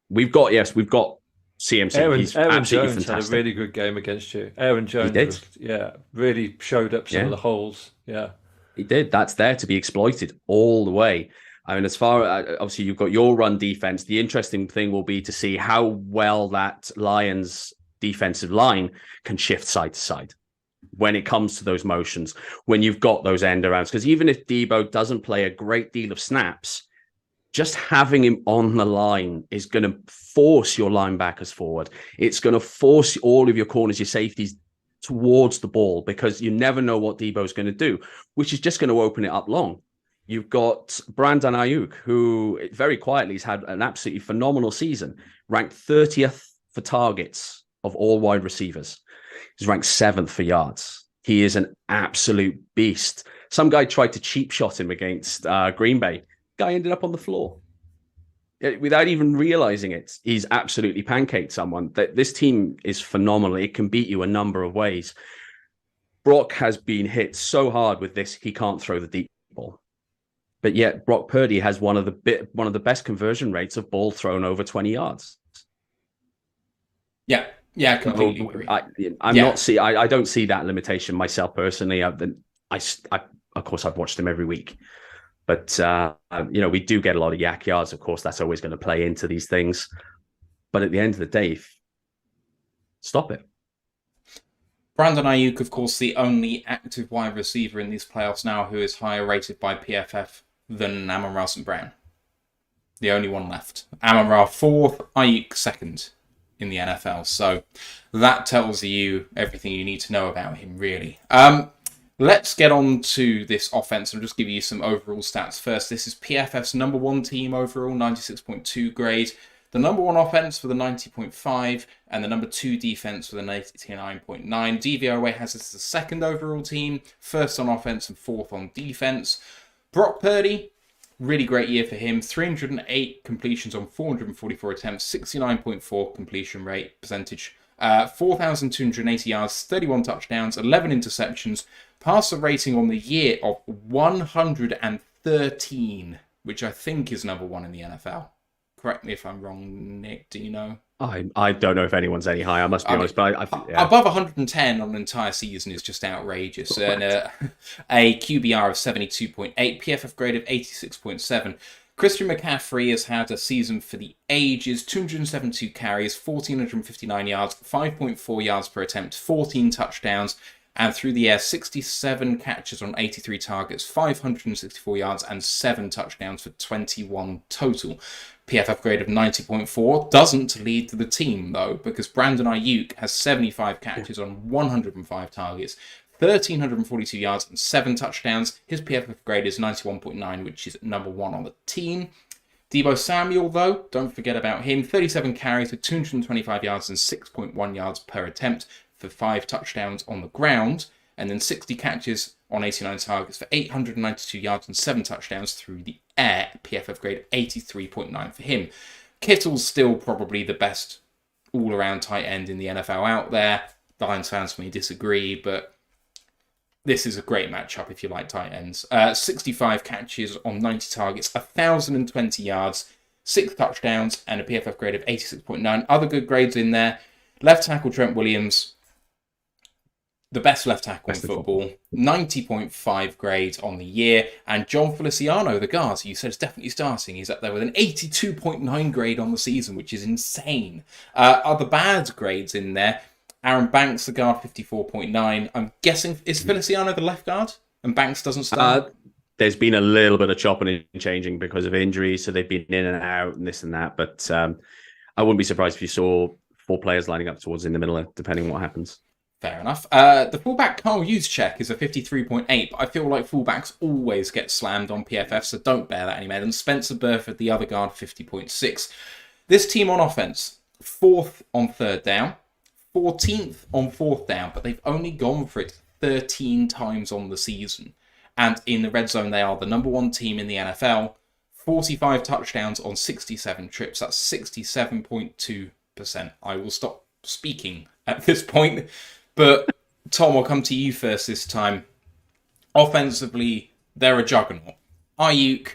We've got CMC. He's Aaron absolutely Jones fantastic. had a really good game against you. Aaron Jones, really showed up some of the holes. Yeah. He did. That's there to be exploited all the way. I mean, as far as obviously you've got your run defense, the interesting thing will be to see how well that Lions defensive line can shift side to side when it comes to those motions, when you've got those end arounds. Because even if Debo doesn't play a great deal of snaps, just having him on the line is going to force your linebackers forward. It's going to force all of your corners, your safeties towards the ball, because you never know what Debo's going to do, which is just going to open it up long. You've got Brandon Ayuk, who very quietly has had an absolutely phenomenal season, ranked 30th for targets of all wide receivers. He's ranked 7th for yards. He is an absolute beast. Some guy tried to cheap shot him against Green Bay. Guy ended up on the floor without even realizing it. He's absolutely pancaked someone. This team is phenomenal. It can beat you a number of ways. Brock has been hit so hard with this, he can't throw the deep ball. But yet Brock Purdy has one of the best conversion rates of ball thrown over 20 yards. Yeah, I completely agree. I don't see that limitation myself personally. Of course, I've watched him every week. But, we do get a lot of yak yards. Of course, that's always going to play into these things. But at the end of the day, stop it. Brandon Ayuk, of course, the only active wide receiver in these playoffs now who is higher rated by PFF than Amon-Ra St. Brown. The only one left. Amon-Ra 4th, Ayuk 2nd in the NFL. So that tells you everything you need to know about him, really. Let's get on to this offense and just give you some overall stats first. This is PFF's number 1 team overall, 96.2 grade. The number 1 offense for the 90.5 and the number 2 defense for the 89.9. DVOA has this as the 2nd overall team, 1st on offense and 4th on defense. Brock Purdy, really great year for him. 308 completions on 444 attempts, 69.4 completion rate percentage. 4,280 yards, 31 touchdowns, 11 interceptions, passer rating on the year of 113, which I think is number 1 in the NFL. Correct me if I'm wrong, Nick. Do you know? I don't know if anyone's any higher. I must be honest, but above 110 on an entire season is just outrageous. And a QBR of 72.8, PFF grade of 86.7. Christian McCaffrey has had a season for the ages, 272 carries, 1,459 yards, 5.4 yards per attempt, 14 touchdowns, and through the air, 67 catches on 83 targets, 564 yards, and 7 touchdowns for 21 total. PFF grade of 90.4 doesn't lead to the team, though, because Brandon Ayuk has 75 catches on 105 targets, 1,342 yards, and 7 touchdowns. His PFF grade is 91.9, which is number 1 on the team. Deebo Samuel, though, don't forget about him. 37 carries with 225 yards and 6.1 yards per attempt for 5 touchdowns on the ground, and then 60 catches on 89 targets for 892 yards and 7 touchdowns through the air. PFF grade 83.9 for him. Kittle's still probably the best all-around tight end in the NFL out there. Lions fans may disagree, but this is a great matchup if you like tight ends. 65 catches on 90 targets, 1,020 yards, 6 touchdowns, and a PFF grade of 86.9. Other good grades in there. Left tackle Trent Williams, the best left tackle in football, 90.5 grade on the year. And John Feliciano, the guard, you said is definitely starting. He's up there with an 82.9 grade on the season, which is insane. Other bad grades in there. Aaron Banks, the guard, 54.9. I'm guessing, is Feliciano the left guard? And Banks doesn't start? There's been a little bit of chopping and changing because of injuries, so they've been in and out and this and that. But I wouldn't be surprised if you saw 4 players lining up towards in the middle, depending on what happens. Fair enough. The fullback Carl Juszczyk is a 53.8, but I feel like fullbacks always get slammed on PFF, so don't bear that any more. And Spencer Burford, the other guard, 50.6. This team on offense, 4th on 3rd down, 14th on 4th down, but they've only gone for it 13 times on the season. And in the red zone, they are the number 1 team in the NFL, 45 touchdowns on 67 trips. That's 67.2%. I will stop speaking at this point. But Tom, I'll come to you first this time. Offensively, they're a juggernaut. Ayuk,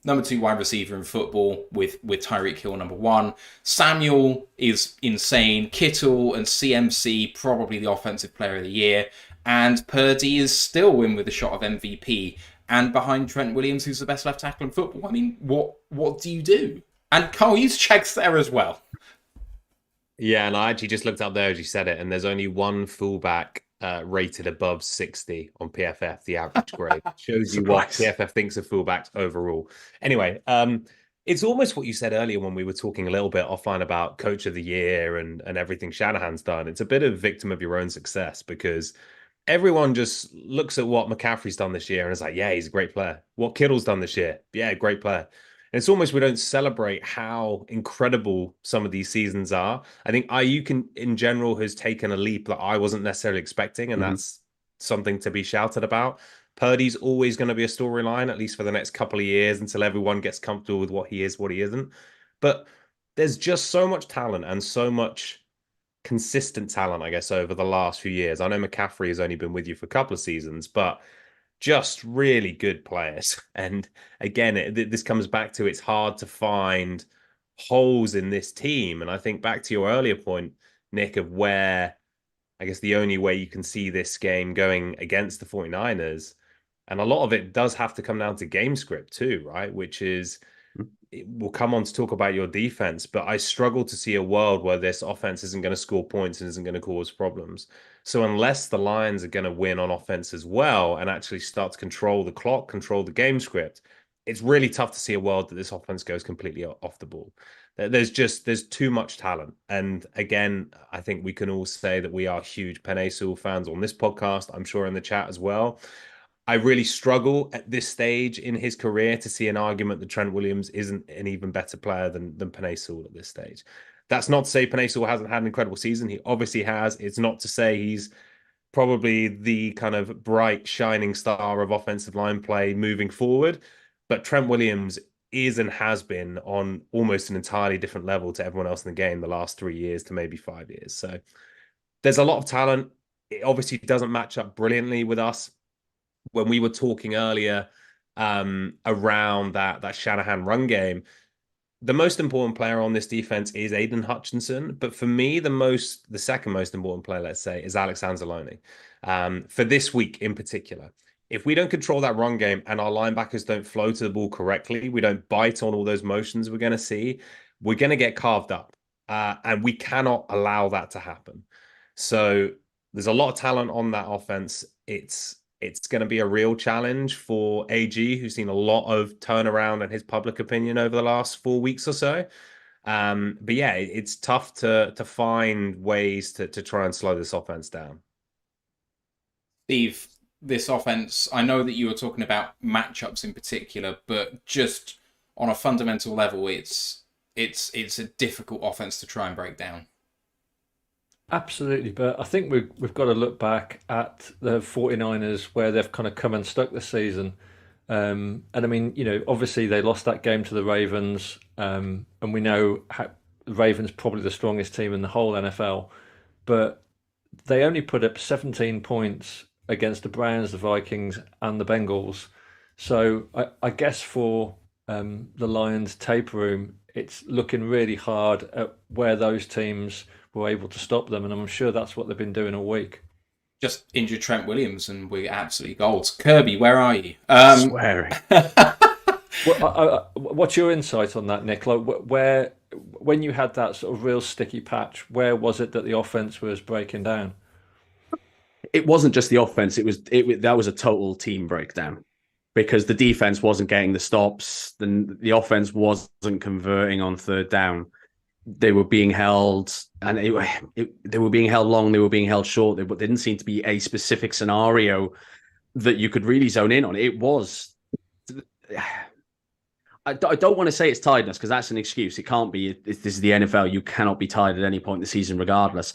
number 2 wide receiver in football with Tyreek Hill number 1. Samuel is insane. Kittle and CMC, probably the offensive player of the year. And Purdy is still in with a shot of MVP. And behind Trent Williams, who's the best left tackle in football. I mean, what do you do? And Carl Juszczyk's there as well. Yeah, and I actually just looked up there as you said it, and there's only one fullback rated above 60 on PFF, the average grade. Shows you what PFF thinks of fullbacks overall. Anyway, it's almost what you said earlier when we were talking a little bit offline about coach of the year and everything Shanahan's done. It's a bit of victim of your own success because everyone just looks at what McCaffrey's done this year and is like, yeah, he's a great player. What Kittle's done this year, yeah, great player. And it's almost we don't celebrate how incredible some of these seasons are. I think Ayuk in general has taken a leap that I wasn't necessarily expecting, and that's something to be shouted about. Purdy's always going to be a storyline, at least for the next couple of years, until everyone gets comfortable with what he is, what he isn't. But there's just so much talent and so much consistent talent, I guess, over the last few years. I know McCaffrey has only been with you for a couple of seasons, but just really good players. And again, this comes back to it's hard to find holes in this team. And I think back to your earlier point, Nick, of where I guess the only way you can see this game going against the 49ers, and a lot of it does have to come down to game script too, right? Which is, we'll come on to talk about your defense, but I struggle to see a world where this offense isn't going to score points and isn't going to cause problems. So unless the Lions are going to win on offense as well and actually start to control the clock, control the game script, it's really tough to see a world that this offense goes completely off the ball. There's too much talent. And again, I think we can all say that we are huge Penei Sewell fans on this podcast. I'm sure in the chat as well. I really struggle at this stage in his career to see an argument that Trent Williams isn't an even better player than Penei Sewell at this stage. That's not to say Penei Sewell hasn't had an incredible season. He obviously has. It's not to say he's probably the kind of bright, shining star of offensive line play moving forward. But Trent Williams is and has been on almost an entirely different level to everyone else in the game the last 3 years to maybe 5 years. So there's a lot of talent. It obviously doesn't match up brilliantly with us. When we were talking earlier around that Shanahan run game, the most important player on this defense is Aiden Hutchinson. But for me, the second most important player, let's say, is Alex Anzalone for this week in particular. if we don't control that run game and our linebackers don't flow to the ball correctly, we don't bite on all those motions we're going to see, we're going to get carved up. And we cannot allow that to happen. So there's a lot of talent on that offense. It's going to be a real challenge for AG, who's seen a lot of turnaround in his public opinion over the last 4 weeks or so. But yeah, it's tough to find ways to try and slow this offense down. Steve, this offense, I know that you were talking about matchups in particular, but just on a fundamental level, it's a difficult offense to try and break down. Absolutely, but I think we've got to look back at the 49ers where they've kind of come unstuck this season. And I mean, obviously they lost that game to the Ravens, and we know the Ravens probably the strongest team in the whole NFL, but they only put up 17 points against the Browns, the Vikings, and the Bengals. So I guess for the Lions tape room, it's looking really hard at where those teams were able to stop them, and I'm sure that's what they've been doing all week. Just injured Trent Williams, and we're absolutely gold. Kirby, where are you? Swearing. What's your insight on that, Nick? Like, when you had that sort of real sticky patch, where was it that the offense was breaking down? It wasn't just the offense. That was a total team breakdown because the defense wasn't getting the stops. The offense wasn't converting on third down. They were being held, and they were being held long. They were being held short. There didn't seem to be a specific scenario that you could really zone in on. It was. I don't want to say it's tiredness because that's an excuse. It can't be. This is the NFL. You cannot be tired at any point in the season, regardless.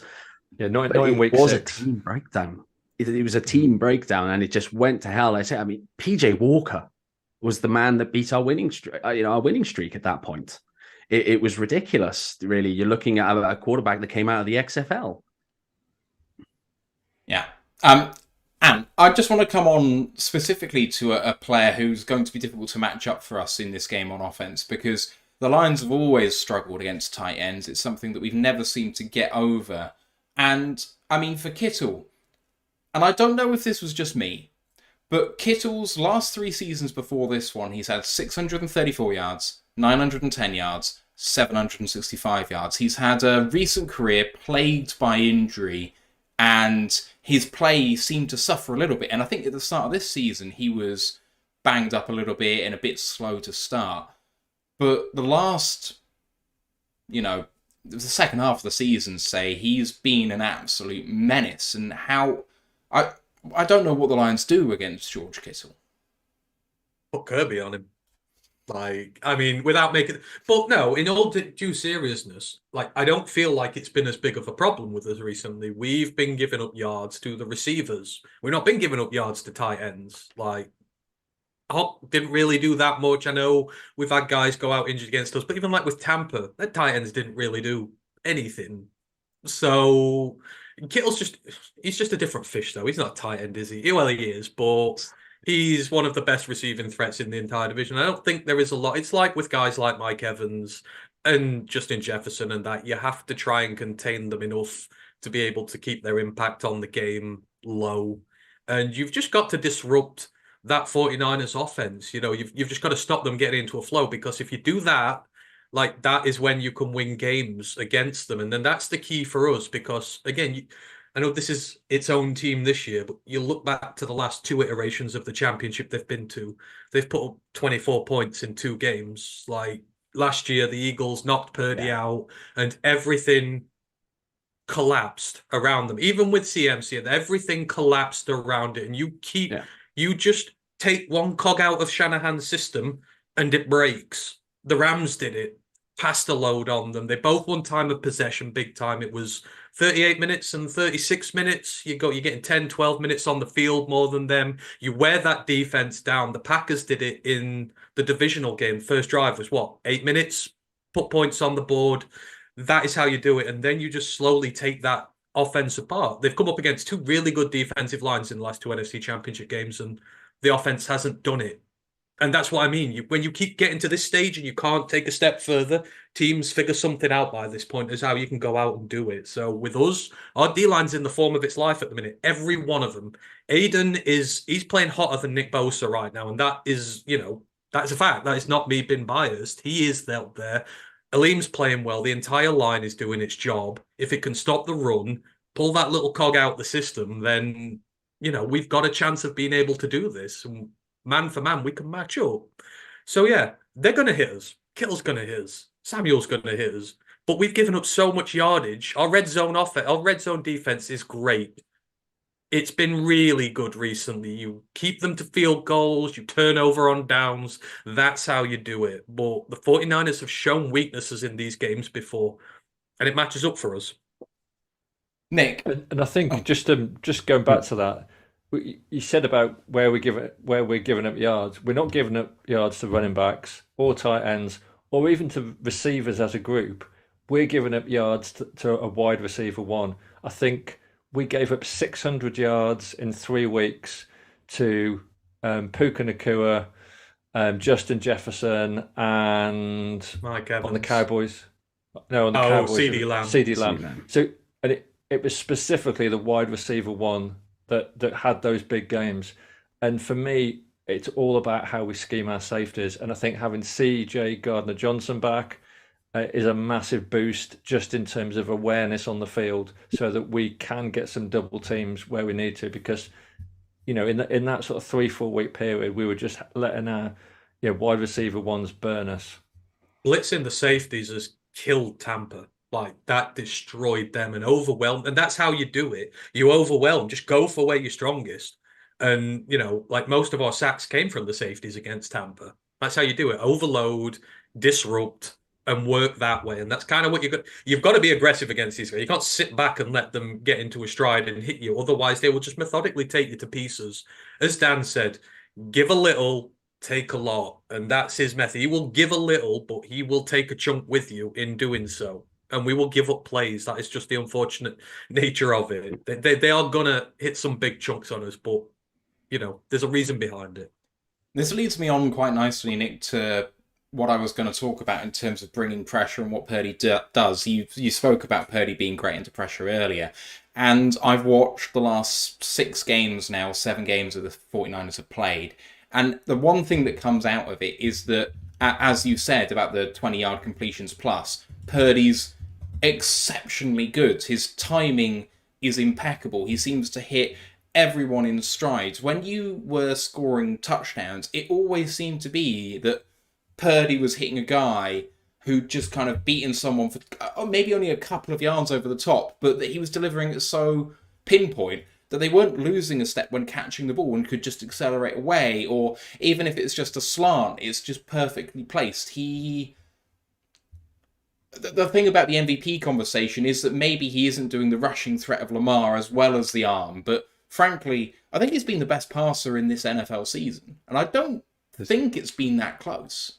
Yeah, not in week 6. It was a team breakdown. It was a team breakdown, and it just went to hell. I mean, PJ Walker was the man that beat our winning streak. Our winning streak at that point. It was ridiculous, really. You're looking at a quarterback that came out of the XFL. Yeah. And I just want to come on specifically to a player who's going to be difficult to match up for us in this game on offense, because the Lions have always struggled against tight ends. It's something that we've never seemed to get over. And, I mean, for Kittle, and I don't know if this was just me, but Kittle's last 3 seasons before this one, he's had 634 yards, 910 yards, 765 yards. He's had a recent career plagued by injury, and his play seemed to suffer a little bit. And I think at the start of this season, he was banged up a little bit and a bit slow to start. But the the second half of the season, say, he's been an absolute menace. And how... I don't know what the Lions do against George Kittle. Put Kirby on him. Without making... But no, in all due seriousness, I don't feel like it's been as big of a problem with us recently. We've been giving up yards to the receivers. We've not been giving up yards to tight ends. Hawk didn't really do that much. I know we've had guys go out injured against us, but even with Tampa, their tight ends didn't really do anything. So Kittle's he's just a different fish, though. He's not a tight end, is he? Well, he is, but... He's one of the best receiving threats in the entire division. I don't think there is a lot. It's like with guys like Mike Evans and Justin Jefferson and that, you have to try and contain them enough to be able to keep their impact on the game low. And you've just got to disrupt that 49ers offense. You've just got to stop them getting into a flow, because if you do that, that is when you can win games against them. And then that's the key for us, because, again, I know this is its own team this year, but you look back to the last 2 iterations of the championship they've been to. They've put up 24 points in 2 games. Last year, the Eagles knocked Purdy out, and everything collapsed around them. Even with CMC, everything collapsed around it. And you just take one cog out of Shanahan's system, and it breaks. The Rams did it. Passed a load on them. They both won time of possession big time. It was 38 minutes and 36 minutes. You're getting 10, 12 minutes on the field more than them. You wear that defense down. The Packers did it in the divisional game. First drive was 8 minutes? Put points on the board. That is how you do it. And then you just slowly take that offense apart. They've come up against 2 really good defensive lines in the last 2 NFC championship games, and the offense hasn't done it. And that's what I mean. When you keep getting to this stage and you can't take a step further, teams figure something out by this point as how you can go out and do it. So with us, our D-line's in the form of its life at the minute. Every one of them. Aiden he's playing hotter than Nick Bosa right now. And that is, that's a fact. That is not me being biased. He is out there. Aleem's playing well. The entire line is doing its job. If it can stop the run, pull that little cog out the system, then, we've got a chance of being able to do this. And man for man, we can match up. So yeah, they're going to hit us. Kittle's going to hit us. Samuel's going to hit us. But we've given up so much yardage. Our red zone defense is great. It's been really good recently. You keep them to field goals, you turn over on downs. That's how you do it. But the 49ers have shown weaknesses in these games before, and it matches up for us. Nick, and I think just going back to that, you said about where we're giving up yards. We're not giving up yards to running backs or tight ends or even to receivers as a group. We're giving up yards to a wide receiver one. I think we gave up 600 yards in 3 weeks to Puka Nacua, Justin Jefferson, and Mike Evans. On the Cowboys. No, on the Cowboys. CD Lamb. CD Lamb. So, and it was specifically the wide receiver one that had those big games. And for me, it's all about how we scheme our safeties. And I think having CJ Gardner-Johnson back is a massive boost just in terms of awareness on the field, so that we can get some double teams where we need to, because in that sort of 3-4 week period we were just letting our wide receiver ones burn us. Blitzing the safeties has killed Tampa. Like, that destroyed them and overwhelmed. And that's how you do it. You overwhelm. Just go for where you're strongest. And, like most of our sacks came from the safeties against Tampa. That's how you do it. Overload, disrupt, and work that way. And that's kind of what you've got to be aggressive against these guys. You can't sit back and let them get into a stride and hit you. Otherwise, they will just methodically take you to pieces. As Dan said, give a little, take a lot. And that's his method. He will give a little, but he will take a chunk with you in doing so. And we will give up plays. That is just the unfortunate nature of it. They are going to hit some big chunks on us, but, there's a reason behind it. This leads me on quite nicely, Nick, to what I was going to talk about in terms of bringing pressure and what Purdy does. You spoke about Purdy being great into pressure earlier, and I've watched the last 6 games now, 7 games that the 49ers have played, and the one thing that comes out of it is that, as you said about the 20-yard completions plus, Purdy's exceptionally good. His timing is impeccable. He seems to hit everyone in strides. When you were scoring touchdowns, it always seemed to be that Purdy was hitting a guy who'd just kind of beaten someone for maybe only a couple of yards over the top, but that he was delivering it so pinpoint that they weren't losing a step when catching the ball and could just accelerate away, or even if it's just a slant, it's just perfectly placed. The thing about the MVP conversation is that maybe he isn't doing the rushing threat of Lamar as well as the arm, but frankly, I think he's been the best passer in this NFL season, and I don't think it's been that close.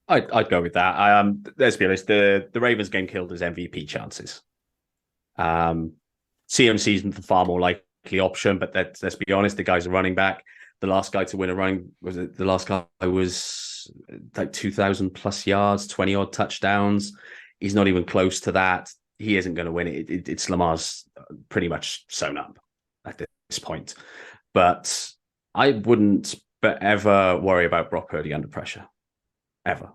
I'd go with that. Let's be honest, the Ravens game killed his MVP chances. CMC's the far more likely option, but let's be honest, the guy's a running back. The last guy to win a running the last guy was like 2,000 plus yards, 20 odd touchdowns. He's not even close to that. He isn't going to win it. It's Lamar's pretty much sewn up at this point. But I wouldn't ever worry about Brock Purdy under pressure. Ever.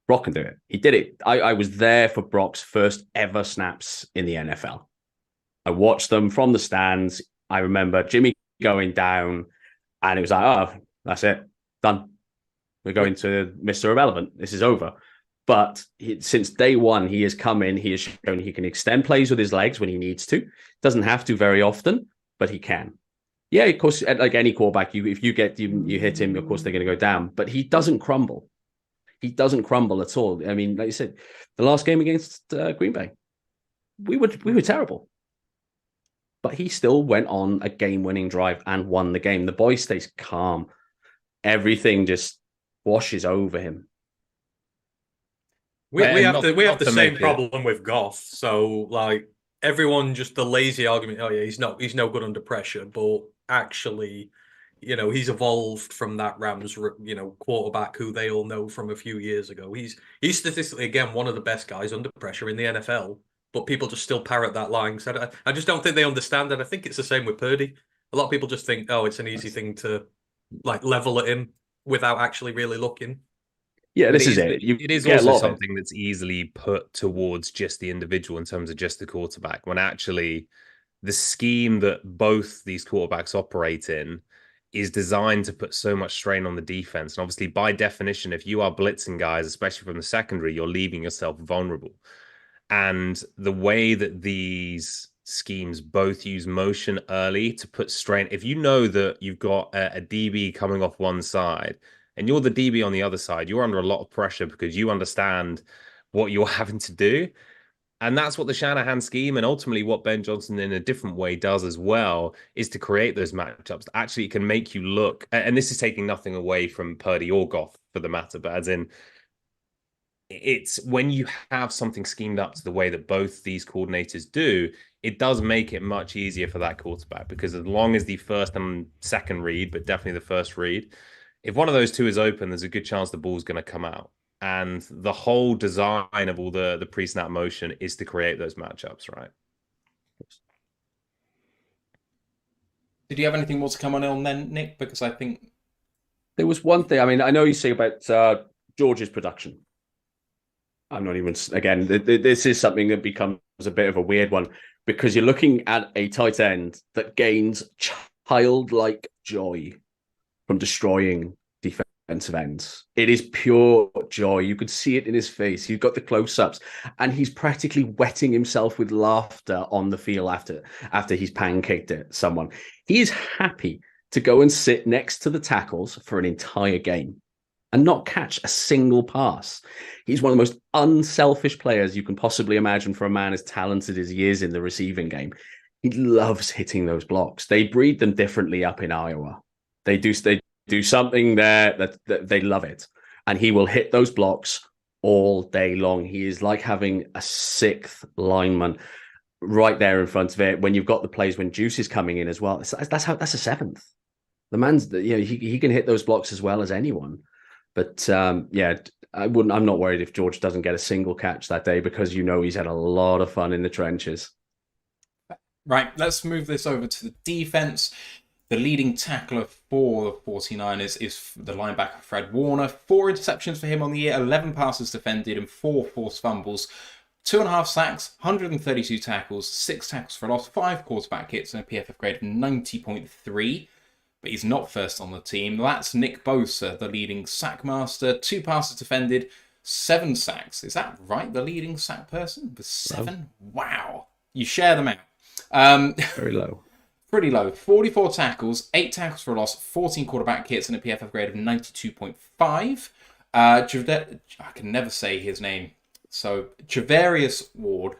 Brock can do it. He did it. I was there for Brock's first ever snaps in the NFL. I watched them from the stands. I remember Jimmy going down, and it was like, oh, that's it. Done. We're going to Mr. Irrelevant. This is over. But since day one, he has come in. He has shown he can extend plays with his legs when he needs to. Doesn't have to very often, but he can. Yeah, of course, like any quarterback, if you hit him, of course, they're going to go down. But he doesn't crumble. He doesn't crumble at all. I mean, like you said, the last game against Green Bay, we were terrible. But he still went on a game-winning drive and won the game. The boy stays calm. Everything just washes over him. We have the same problem with Goff. So, like, everyone just the lazy argument, oh yeah, he's no good under pressure, but actually he's evolved from that Rams, quarterback who they all know from a few years ago. He's statistically, again, one of the best guys under pressure in the NFL, but people just still parrot that line. So I just don't think they understand, and I think it's the same with Purdy. A lot of people just think, oh, it's an easy thing to like level at him without actually really looking. Yeah, this is it. It is also something that's easily put towards just the individual in terms of just the quarterback, when actually the scheme that both these quarterbacks operate in is designed to put so much strain on the defense. And obviously, by definition, if you are blitzing guys, especially from the secondary, you're leaving yourself vulnerable. And the way that these schemes both use motion early to put strain, if you know that you've got a DB coming off one side and you're the DB on the other side, you're under a lot of pressure because you understand what you're having to do. And that's what the Shanahan scheme and ultimately what Ben Johnson in a different way does as well, is to create those matchups. Actually, it can make you look, and this is taking nothing away from Purdy or Goff for the matter, but as in, it's when you have something schemed up to the way that both these coordinators do, it does make it much easier for that quarterback, because as long as the first and second read, but definitely the first read, if one of those two is open, there's a good chance the ball's going to come out. And the whole design of all the pre-snap motion is to create those matchups, right? Did you have anything more to come on then, Nick? Because I think there was one thing. I mean, I know you say about George's production. I'm not even, again, this is something that becomes a bit of a weird one, because you're looking at a tight end that gains childlike joy from destroying defensive ends. It is pure joy. You could see it in his face. You've got the close-ups, and he's practically wetting himself with laughter on the field after he's pancaked at someone. He is happy to go and sit next to the tackles for an entire game and not catch a single pass. He's one of the most unselfish players you can possibly imagine for a man as talented as he is in the receiving game. He loves hitting those blocks. They breed them differently up in Iowa. They do something there that they love it. And he will hit those blocks all day long. He is like having a sixth lineman right there in front of it. When you've got the plays when Juice is coming in as well, that's a seventh. The man's, he can hit those blocks as well as anyone. But I'm not worried if George doesn't get a single catch that day, because he's had a lot of fun in the trenches. Right, let's move this over to the defense. The leading tackler for the 49ers is the linebacker Fred Warner. 4 interceptions for him on the year, 11 passes defended and 4 forced fumbles. 2.5 sacks, 132 tackles, 6 tackles for loss, 5 quarterback hits, and a PFF grade of 90.3. But he's not first on the team. That's Nick Bosa, the leading sack master. 2 passes defended, 7 sacks. Is that right? The leading sack person with 7? Wow. You share them out. Very low. Pretty low. 44 tackles, 8 tackles for a loss, 14 quarterback hits, and a PFF grade of 92.5. I can never say his name. So, Javarius Ward.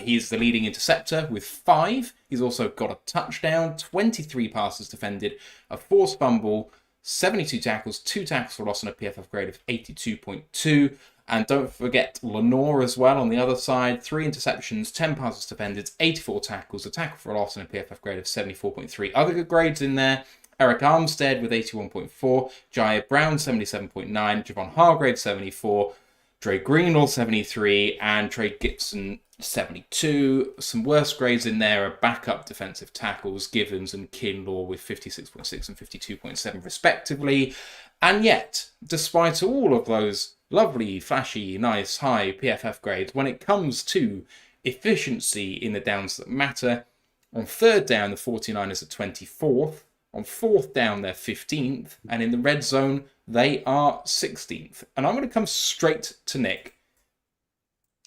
He's the leading interceptor with 5. He's also got a touchdown, 23 passes defended, a forced fumble, 72 tackles, 2 tackles for loss, and a PFF grade of 82.2. And don't forget Lenore as well on the other side. 3 interceptions, 10 passes defended, 84 tackles, a tackle for loss, and a PFF grade of 74.3. Other good grades in there. Eric Armstead with 81.4, Jair Brown 77.9, Javon Hargrave 74, Dre Greenlaw 73, and Trey Gibson 72. Some worse grades in there are backup defensive tackles, Givens and Kinlaw with 56.6 and 52.7 respectively. And yet, despite all of those lovely, flashy, nice, high PFF grades, when it comes to efficiency in the downs that matter, on 3rd down, the 49ers are 24th. On 4th down, they're 15th. And in the red zone, they are 16th. And I'm going to come straight to Nick.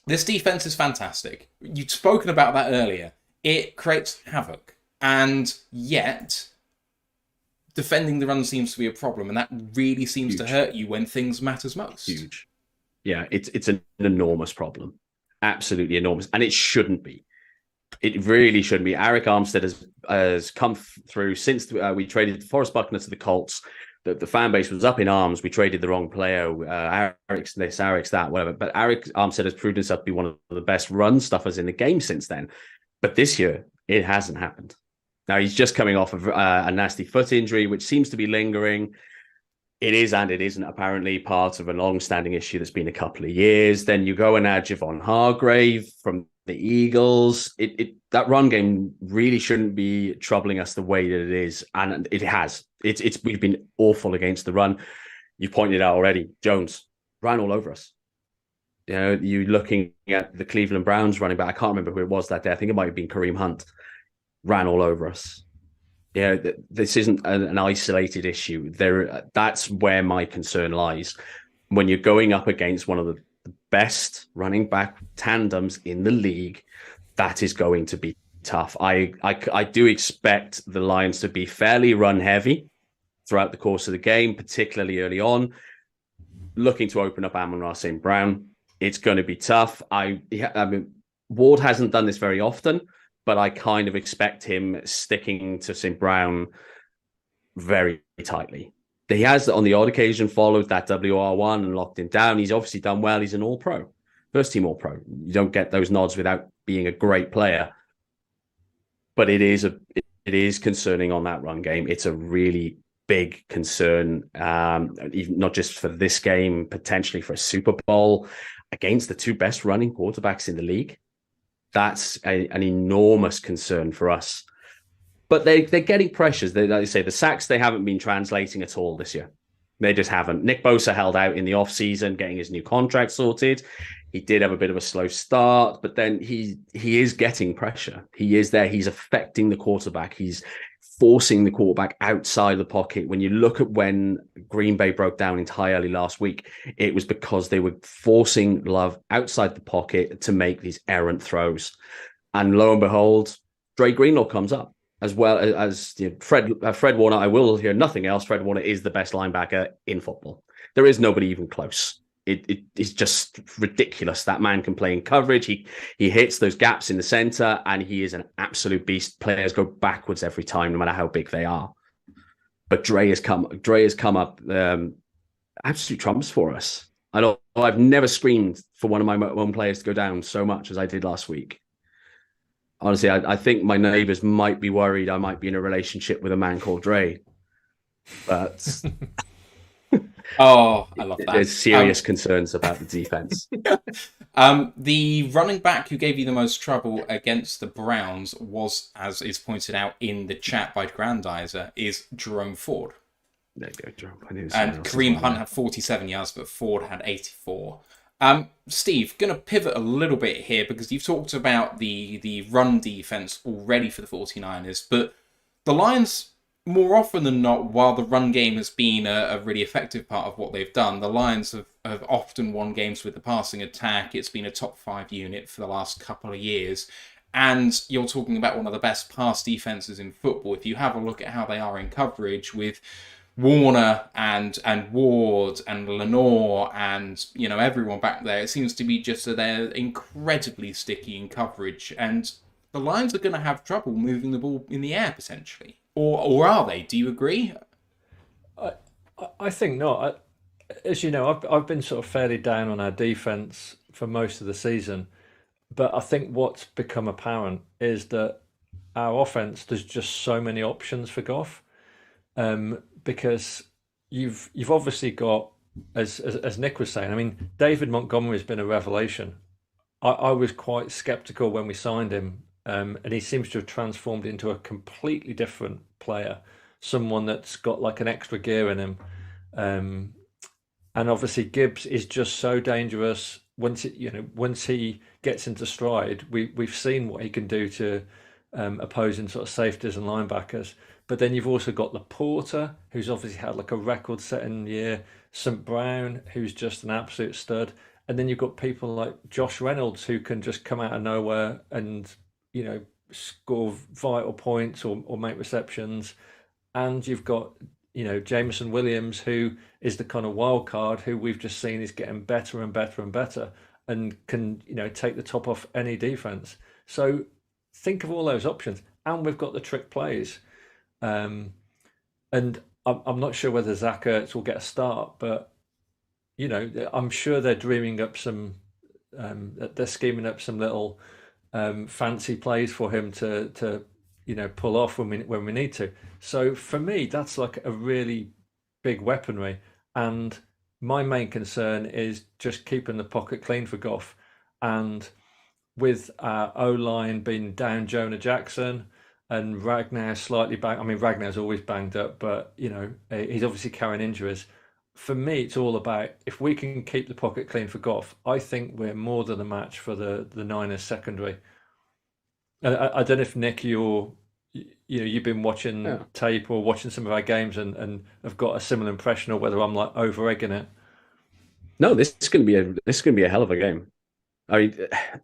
This defense is fantastic. You'd spoken about that earlier. It creates havoc. And yet, defending the run seems to be a problem. And that really seems to hurt you when things matters most. Huge. Yeah, it's an enormous problem. Absolutely enormous. And it shouldn't be. It really shouldn't be. Eric Armstead has come through since we traded Forrest Buckner to the Colts. The fan base was up in arms. We traded the wrong player. Eric's this, Eric's that, whatever. But Eric Armstead has proved himself to be one of the best run stuffers in the game since then. But this year, it hasn't happened. Now, he's just coming off of a nasty foot injury, which seems to be lingering. It is and it isn't apparently part of a long-standing issue that's been a couple of years. Then you go and add Javon Hargrave from the Eagles. That run game really shouldn't be troubling us the way that it is, and it has. We've been awful against the run. You pointed out already, Jones ran all over us. You know, you looking at the Cleveland Browns running back. I can't remember who it was that day. I think it might have been Kareem Hunt. Ran all over us. Yeah, this isn't an isolated issue. That's where my concern lies. When you're going up against one of the best running back tandems in the league, that is going to be tough. I do expect the Lions to be fairly run heavy throughout the course of the game, particularly early on. Looking to open up Amon-Ra St. Brown, it's going to be tough. I mean, Ward hasn't done this very often, but I kind of expect him sticking to St. Brown very tightly. He has, on the odd occasion, followed that WR1 and locked him down. He's obviously done well. He's an all-pro, first-team all-pro. You don't get those nods without being a great player. But it is concerning on that run game. It's a really big concern, even not just for this game, potentially for a Super Bowl against the two best running quarterbacks in the league. That's an enormous concern for us. But they're getting pressures. Like I say, the sacks, they haven't been translating at all this year. They just haven't. Nick Bosa held out in the offseason, getting his new contract sorted. He did have a bit of a slow start, but then he is getting pressure. He is there. He's affecting the quarterback. He's forcing the quarterback outside the pocket. When you look at when Green Bay broke down entirely last week, it was because they were forcing Love outside the pocket to make these errant throws. And lo and behold, Dre Greenlaw comes up, as well as Fred Warner. I will hear nothing else. Fred Warner is the best linebacker in football. There is nobody even close. It is just ridiculous. That man can play in coverage. He hits those gaps in the center, and he is an absolute beast. Players go backwards every time, no matter how big they are. But Dre has come up absolute trumps for us. I've never screamed for one of my own players to go down so much as I did last week. Honestly, I think my neighbors might be worried I might be in a relationship with a man called Dre. But oh, I love that. There's serious concerns about the defense. The running back who gave you the most trouble against the Browns was, as is pointed out in the chat by Grandizer, is Jerome Ford. There you go, Jerome. And Kareem Hunt had 47 yards, but Ford had 84. Steve, going to pivot a little bit here because you've talked about the run defense already for the 49ers, but the Lions, more often than not, while the run game has been a really effective part of what they've done, the Lions have often won games with the passing attack. It's been a top 5 unit for the last couple of years. And you're talking about one of the best pass defenses in football. If you have a look at how they are in coverage with Warner and Ward and Lenore and everyone back there, it seems to be just that they're incredibly sticky in coverage, and the Lions are going to have trouble moving the ball in the air potentially, or are they? Do you agree? I think not. As you know, I've been sort of fairly down on our defense for most of the season, but I think what's become apparent is that our offense, there's just so many options for Goff. Because you've obviously got, as Nick was saying, I mean, David Montgomery has been a revelation. I was quite skeptical when we signed him, and he seems to have transformed into a completely different player, someone that's got like an extra gear in him. And obviously Gibbs is just so dangerous. Once he gets into stride, we've seen what he can do to opposing sort of safeties and linebackers. But then you've also got Laporta, who's obviously had like a record-setting year. St. Brown, who's just an absolute stud. And then you've got people like Josh Reynolds, who can just come out of nowhere and, score vital points or make receptions. And you've got, Jameson Williams, who is the kind of wild card who we've just seen is getting better and better and better and can, take the top off any defense. So think of all those options. And we've got the trick plays. And I'm not sure whether Zach Ertz will get a start, but I'm sure they're dreaming up some, they're scheming up some little fancy plays for him to pull off when we need to. So for me, that's like a really big weaponry. And my main concern is just keeping the pocket clean for Goff. And with O-line being down Jonah Jackson and Ragnar slightly banged. I mean, Ragnar's always banged up, but he's obviously carrying injuries. For me, it's all about if we can keep the pocket clean for Goff, I think we're more than a match for the Niners secondary. I don't know if Nick, you've been watching tape or watching some of our games and have got a similar impression, or whether I'm like over egging it. No, this is going to be a hell of a game. I mean,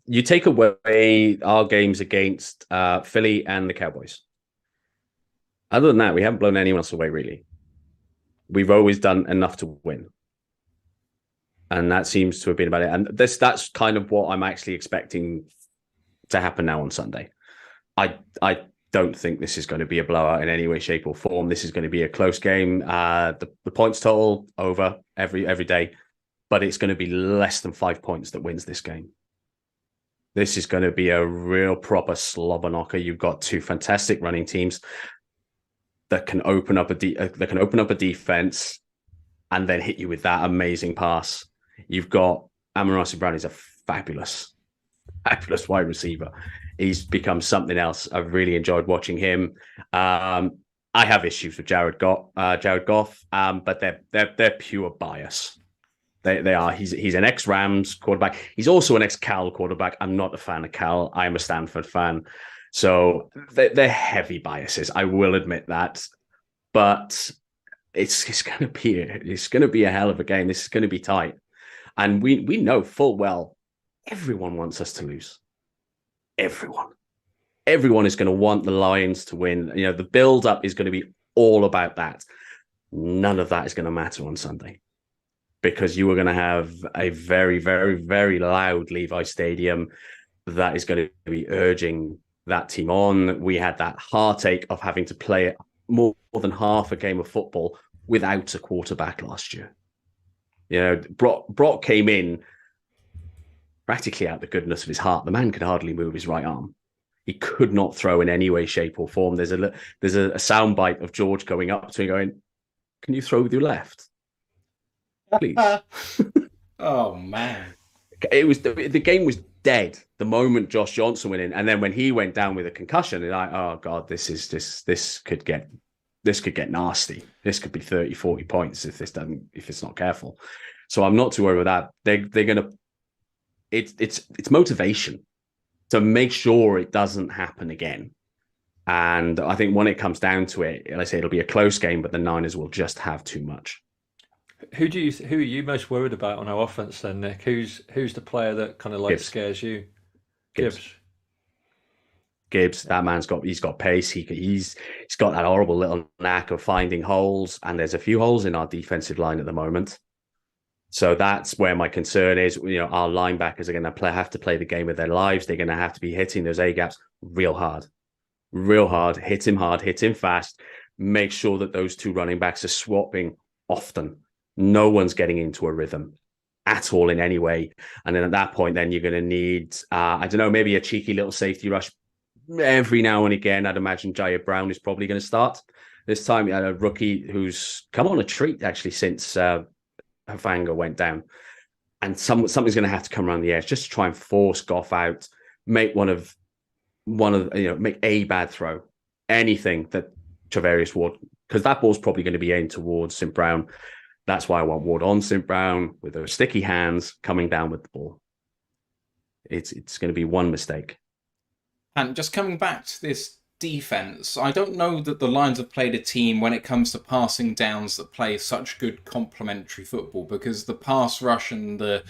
you take away our games against Philly and the Cowboys. Other than that, we haven't blown anyone else away, really. We've always done enough to win. And that seems to have been about it. And that's kind of what I'm actually expecting to happen now on Sunday. I don't think this is going to be a blowout in any way, shape, or form. This is going to be a close game. The points total over every day. But it's going to be less than 5 points that wins this game. This is going to be a real proper slobber knocker. You've got two fantastic running teams that can open up a defense and then hit you with that amazing pass. You've got Amon-Ra St. Brown is a fabulous wide receiver. He's become something else. I've really enjoyed watching him. I have issues with Jared Goff, but they're pure bias. They are. He's an ex-Rams quarterback. He's also an ex-Cal quarterback. I'm not a fan of Cal. I am a Stanford fan. So they're heavy biases. I will admit that. But it's going to be a hell of a game. This is going to be tight. And we know full well everyone wants us to lose. Everyone is going to want the Lions to win. The build-up is going to be all about that. None of that is going to matter on Sunday, because you are going to have a very, very, very loud Levi Stadium that is going to be urging that team on. We had that heartache of having to play more than half a game of football without a quarterback last year. Brock came in practically out the goodness of his heart. The man could hardly move his right arm. He could not throw in any way, shape, or form. There's a soundbite of George going up to him going, "Can you throw with your left, please?" Oh man, the game was dead the moment Josh Johnson went in, and then when he went down with a concussion, they're like, "Oh god, this could get nasty. This could be 30, 40 points if it's not careful." So I'm not too worried about that. They're gonna. It's motivation to make sure it doesn't happen again. And I think when it comes down to it, like I say, it'll be a close game, but the Niners will just have too much. Who are you most worried about on our offense then, Nick? Who's the player that kind of like Gibbs. scares you? Gibbs, that man's got pace. He's got that horrible little knack of finding holes, and there's a few holes in our defensive line at the moment. So that's where my concern is. Our linebackers are going to have to play the game of their lives. They're going to have to be hitting those A gaps real hard. Hit him fast. Make sure that those two running backs are swapping often. No one's getting into a rhythm at all in any way. And then at that point, then you're going to need, maybe a cheeky little safety rush every now and again. I'd imagine Jair Brown is probably going to start. This time, a rookie who's come on a treat, actually, since Hufanga went down. And something's going to have to come around the edge just to try and force Goff out, make make a bad throw, anything that Travarius Ward, because that ball's probably going to be aimed towards St. Brown. That's why I want Ward on St. Brown with those sticky hands coming down with the ball. It's going to be one mistake. And just coming back to this defense, I don't know that the Lions have played a team when it comes to passing downs that play such good complementary football, because the pass rush and the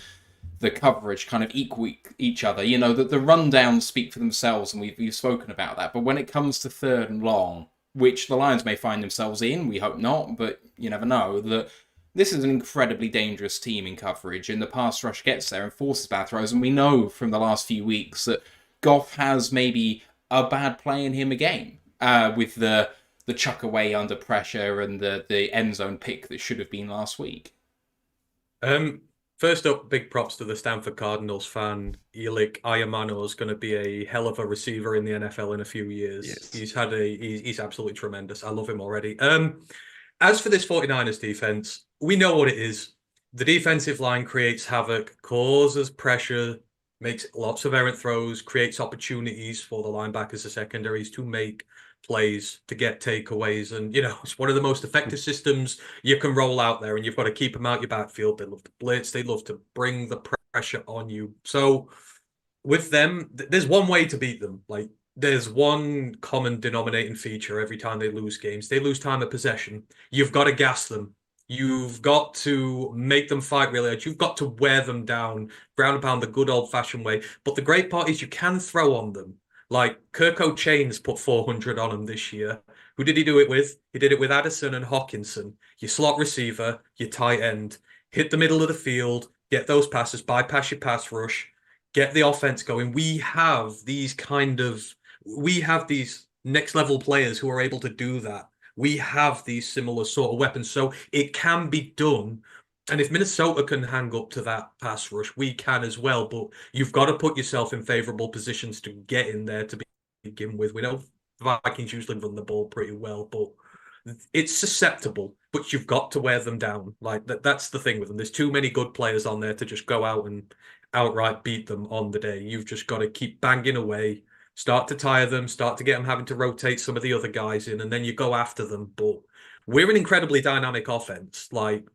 coverage kind of equal each other. The rundowns speak for themselves, and we've spoken about that. But when it comes to third and long, which the Lions may find themselves in, we hope not, but you never know, that this is an incredibly dangerous team in coverage, and the pass rush gets there and forces bad throws. And we know from the last few weeks that Goff has maybe a bad play in him a game, with the chuck away under pressure and the end zone pick that should have been last week. First up, big props to the Stanford Cardinals fan. Yelich Ayamano is going to be a hell of a receiver in the NFL in a few years. Yes. He's absolutely tremendous. I love him already. As for this 49ers defense, we know what it is. The defensive line creates havoc, causes pressure, makes lots of errant throws, creates opportunities for the linebackers and secondaries to make plays, to get takeaways. And, it's one of the most effective systems you can roll out there, and you've got to keep them out your backfield. They love to blitz. They love to bring the pressure on you. So with them, there's one way to beat them. Like, there's one common denominating feature every time they lose games. They lose time of possession. You've got to gas them. You've got to make them fight really hard. You've got to wear them down, ground and pound the good old-fashioned way. But the great part is you can throw on them. Like, Kirko Chain's put 400 on him this year. Who did he do it with? He did it with Addison and Hawkinson. Your slot receiver, your tight end. Hit the middle of the field, get those passes, bypass your pass rush, get the offense going. We have these next-level players who are able to do that. We have these similar sort of weapons, so it can be done. And if Minnesota can hang up to that pass rush, we can as well. But you've got to put yourself in favorable positions to get in there to begin with. We know the Vikings usually run the ball pretty well, but it's susceptible. But you've got to wear them down. Like that's the thing with them. There's too many good players on there to just go out and outright beat them on the day. You've just got to keep banging away, start to tire them, start to get them having to rotate some of the other guys in, and then you go after them. But we're an incredibly dynamic offense. Like,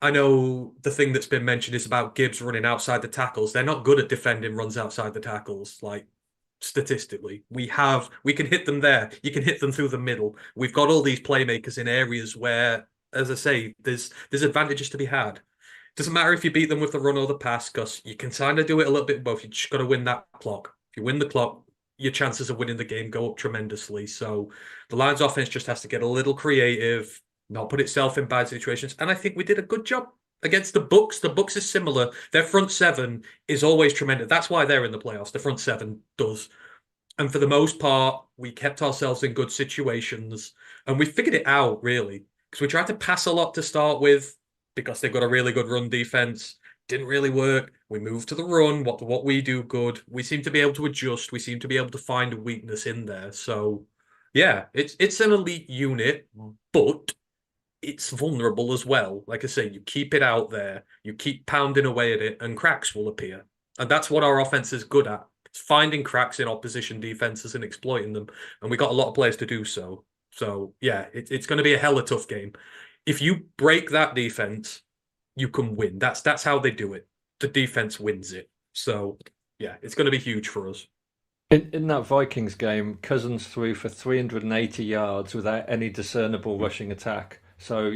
I know the thing that's been mentioned is about Gibbs running outside the tackles. They're not good at defending runs outside the tackles. Like, statistically, we can hit them there. You can hit them through the middle. We've got all these playmakers in areas where, as I say, there's advantages to be had. Doesn't matter if you beat them with the run or the pass, because you can kind of do it a little bit both. You just got to win that clock. If you win the clock, your chances of winning the game go up tremendously. So the Lions offense just has to get a little creative, not put itself in bad situations. And I think we did a good job against the Bucs. The Bucs is similar. Their front seven is always tremendous. That's why they're in the playoffs. The front seven does. And for the most part, we kept ourselves in good situations. And we figured it out, really. Because we tried to pass a lot to start with, because they've got a really good run defense. Didn't really work. We moved to the run. What we do good. We seem to be able to adjust. We seem to be able to find a weakness in there. So, yeah, it's an elite unit, but it's vulnerable as well. Like I say, you keep it out there, you keep pounding away at it, and cracks will appear. And that's what our offense is good at. It's finding cracks in opposition defenses and exploiting them. And we got a lot of players to do so. So, yeah, it's going to be a hella tough game. If you break that defense, you can win. That's how they do it. The defense wins it. So, yeah, it's going to be huge for us. In that Vikings game, Cousins threw for 380 yards without any discernible rushing attack. So,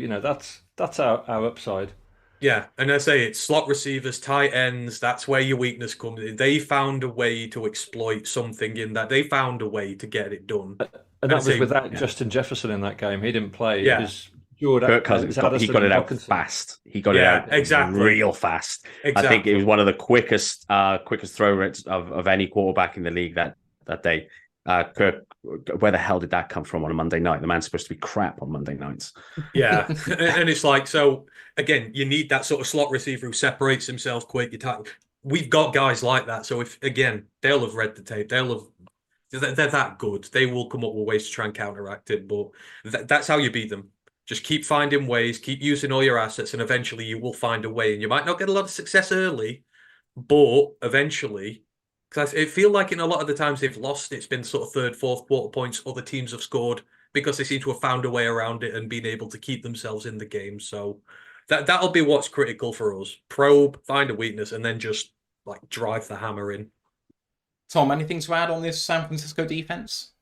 that's our upside. Yeah, and I say it's slot receivers, tight ends, that's where your weakness comes in. They found a way to exploit something in that. They found a way to get it done. And that was without Justin Jefferson in that game. He didn't play. Yeah. It was Jordan, Kirk Cousins, he got it out fast. He got it out real fast. Exactly. I think it was one of the quickest throw rates of any quarterback in the league that day. Kirk, where the hell did that come from on a Monday night? The man's supposed to be crap on Monday nights. Yeah, and it's like, so again, you need that sort of slot receiver who separates himself quick. We've got guys like that. So if, again, they'll have read the tape. They're that good. They will come up with ways to try and counteract it. But that's how you beat them. Just keep finding ways, keep using all your assets, and eventually you will find a way. And you might not get a lot of success early, but eventually, because I feel like in a lot of the times they've lost, it's been sort of third, fourth quarter points other teams have scored because they seem to have found a way around it and been able to keep themselves in the game. So that'll be what's critical for us. Probe, find a weakness, and then just like drive the hammer in. Tom, anything to add on this San Francisco defense?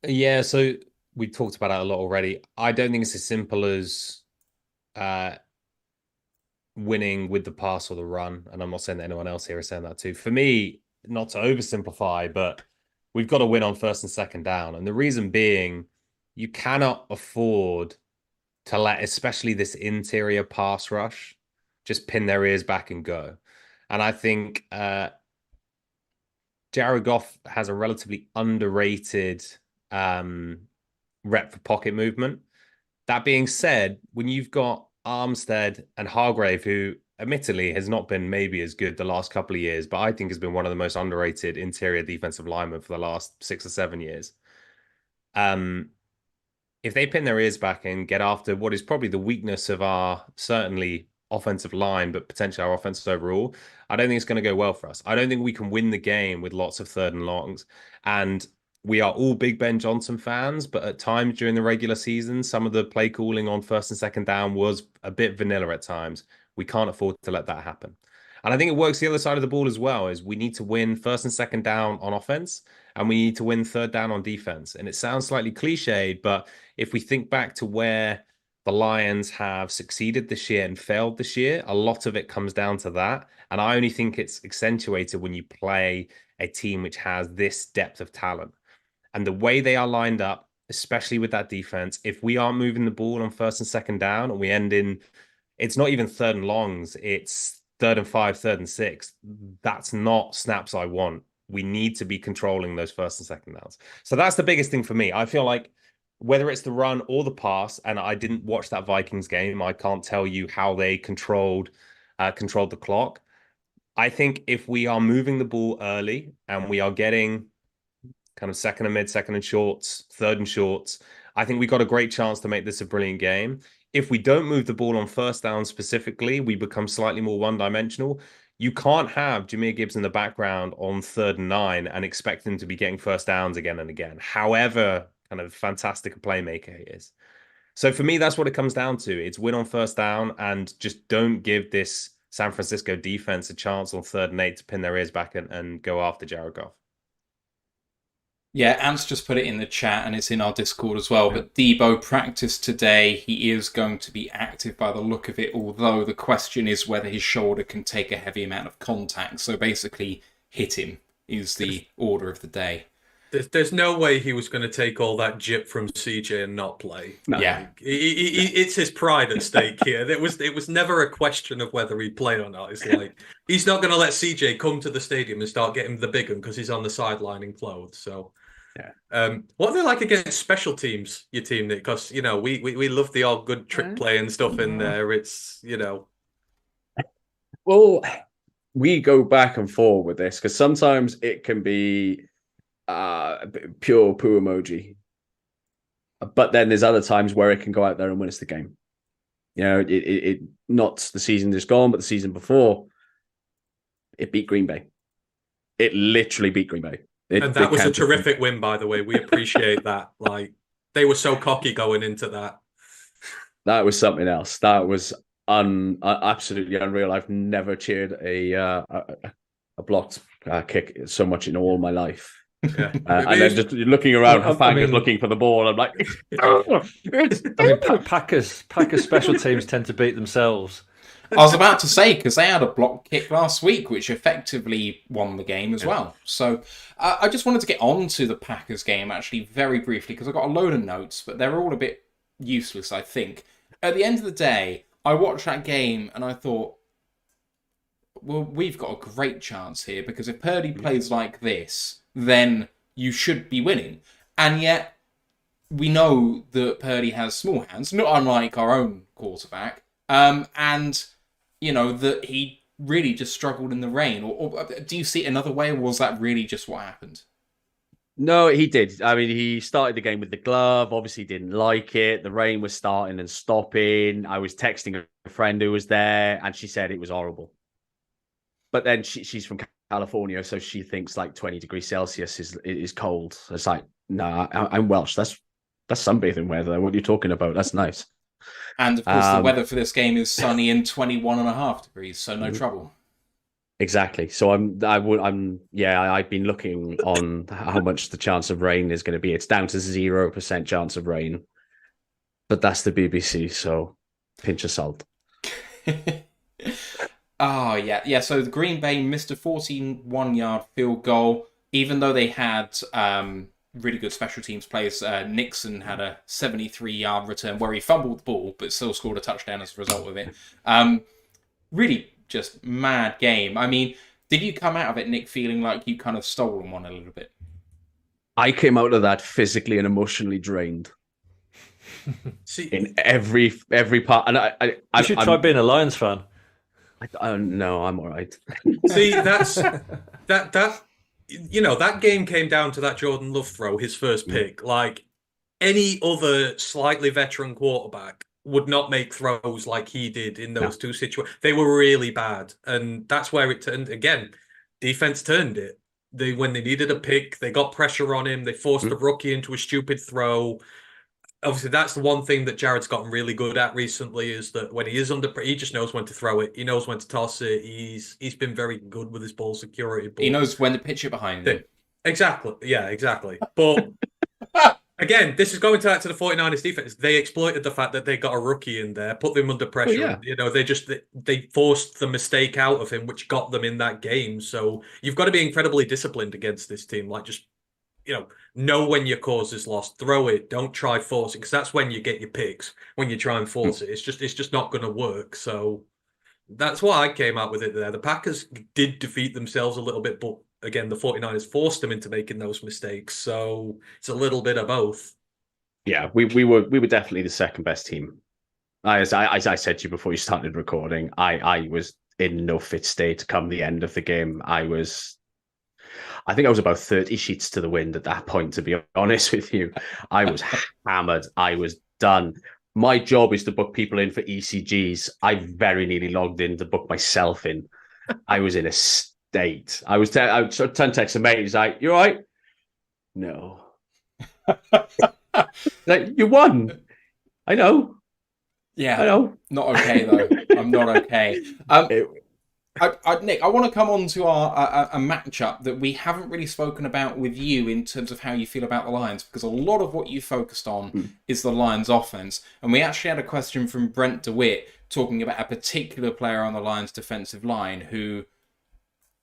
Yeah, so we talked about it a lot already. I don't think it's as simple as winning with the pass or the run. And I'm not saying that anyone else here is saying that too. For me, not to oversimplify, but we've got to win on first and second down. And the reason being, you cannot afford to let, especially this interior pass rush, just pin their ears back and go. And I think Jared Goff has a relatively underrated rep for pocket movement. That being said, when you've got Armstead and Hargrave, who admittedly has not been maybe as good the last couple of years, but I think has been one of the most underrated interior defensive linemen for the last 6 or 7 years. If they pin their ears back and get after what is probably the weakness of our certainly offensive line, but potentially our offense overall, I don't think it's going to go well for us. I don't think we can win the game with lots of third and longs. And we are all big Ben Johnson fans, but at times during the regular season, some of the play calling on first and second down was a bit vanilla at times. We can't afford to let that happen. And I think it works the other side of the ball as well, is we need to win first and second down on offense, and we need to win third down on defense. And it sounds slightly cliched, but if we think back to where the Lions have succeeded this year and failed this year, a lot of it comes down to that. And I only think it's accentuated when you play a team which has this depth of talent. And the way they are lined up, especially with that defense, if we aren't moving the ball on first and second down and we end in, it's not even third and longs, it's 3rd and 5, 3rd and 6. That's not snaps I want. We need to be controlling those first and second downs. So that's the biggest thing for me. I feel like whether it's the run or the pass, and I didn't watch that Vikings game, I can't tell you how they controlled the clock. I think if we are moving the ball early and we are getting kind of second and mid, second and shorts, third and shorts, I think we got a great chance to make this a brilliant game. If we don't move the ball on first down specifically, we become slightly more one-dimensional. You can't have Jahmyr Gibbs in the background on 3rd and 9 and expect him to be getting first downs again and again, however kind of fantastic a playmaker he is. So for me, that's what it comes down to. It's win on first down and just don't give this San Francisco defense a chance on 3rd and 8 to pin their ears back and go after Jared Goff. Yeah, Ant's just put it in the chat and it's in our Discord as well. But Debo practiced today. He is going to be active by the look of it, although the question is whether his shoulder can take a heavy amount of contact. So basically, hit him is the order of the day. There's no way he was going to take all that jip from CJ and not play. No. Yeah, like, it's his pride at stake here. It was never a question of whether he'd play or not. It's like he's not going to let CJ come to the stadium and start getting the big one because he's on the sideline in clothes. So, yeah. What are they like against special teams? Your team, Nick? Because we love the all good trick play and stuff in there. It's Well, we go back and forth with this because sometimes it can be pure poo emoji, but then there's other times where it can go out there and win us the game. It not the season just gone, but the season before, it beat Green Bay. It literally beat Green Bay. And that was a terrific win, by the way. We appreciate that. Like, they were so cocky going into that. That was something else. That was absolutely unreal. I've never cheered a blocked kick so much in all my life. Yeah. And then just looking around, Hafagas looking for the ball. I'm like, Packers special teams tend to beat themselves. I was about to say, because they had a block kick last week, which effectively won the game as well. So I just wanted to get on to the Packers game, actually, very briefly, because I've got a load of notes, but they're all a bit useless, I think. At the end of the day, I watched that game and I thought, well, we've got a great chance here, because if Purdy plays like this, then you should be winning. And yet, we know that Purdy has small hands, not unlike our own quarterback. And, that he really just struggled in the rain. Or do you see it another way, or was that really just what happened? No, he did. I mean, he started the game with the glove, obviously didn't like it. The rain was starting and stopping. I was texting a friend who was there, and she said it was horrible. But then she's from California, so she thinks like 20 degrees Celsius is cold. It's like, no, I'm Welsh. That's sunbathing weather. What are you talking about? That's nice. And of course, the weather for this game is sunny and 21.5 degrees, so no trouble. Exactly. So I've been looking on how much the chance of rain is going to be. It's down to 0% chance of rain, but that's the BBC, so pinch of salt. Yeah. So the Green Bay missed a 41-yard field goal, even though they had really good special teams players. Nixon had a 73-yard return where he fumbled the ball, but still scored a touchdown as a result of it. Really just mad game. I mean, did you come out of it, Nick, feeling like you kind of stolen one a little bit? I came out of that physically and emotionally drained. In every part. And you should try being a Lions fan. No, I'm all right. See, that that game came down to that Jordan Love throw, his first pick. Like any other slightly veteran quarterback would not make throws like he did in those two situations. They were really bad, and that's where it turned. Again, defense turned it. When they needed a pick, they got pressure on him. They forced the rookie into a stupid throw. Obviously, that's the one thing that Jared's gotten really good at recently is that when he is under, he just knows when to throw it. He knows when to toss it. He's been very good with his ball security. He knows when to pitch it behind him. Exactly. Yeah, exactly. But again, this is going back to the 49ers defense. They exploited the fact that they got a rookie in there, put them under pressure. They forced the mistake out of him, which got them in that game. So you've got to be incredibly disciplined against this team. Like just know when your cause is lost, throw it, don't try force it, because that's when you get your picks. When you try and force it, it's just not going to work. So that's why I came out with it there. The Packers did defeat themselves a little bit, but again, the 49ers forced them into making those mistakes. So it's a little bit of both. Yeah, we were definitely the second best team. As I said to you before you started recording, I was in no fit state come the end of the game. I think I was about 30 sheets to the wind at that point, to be honest with you. I was hammered. I was done. My job is to book people in for ECGs. I very nearly logged in to book myself in. I was in a state. I was sort of text a mate. He's like, "You all right?" No. Like, you won. I know. Yeah. I know. Not okay, though. I'm not okay. Nick, I want to come on to a matchup that we haven't really spoken about with you in terms of how you feel about the Lions, because a lot of what you focused on is the Lions offense. And we actually had a question from Brent DeWitt talking about a particular player on the Lions defensive line who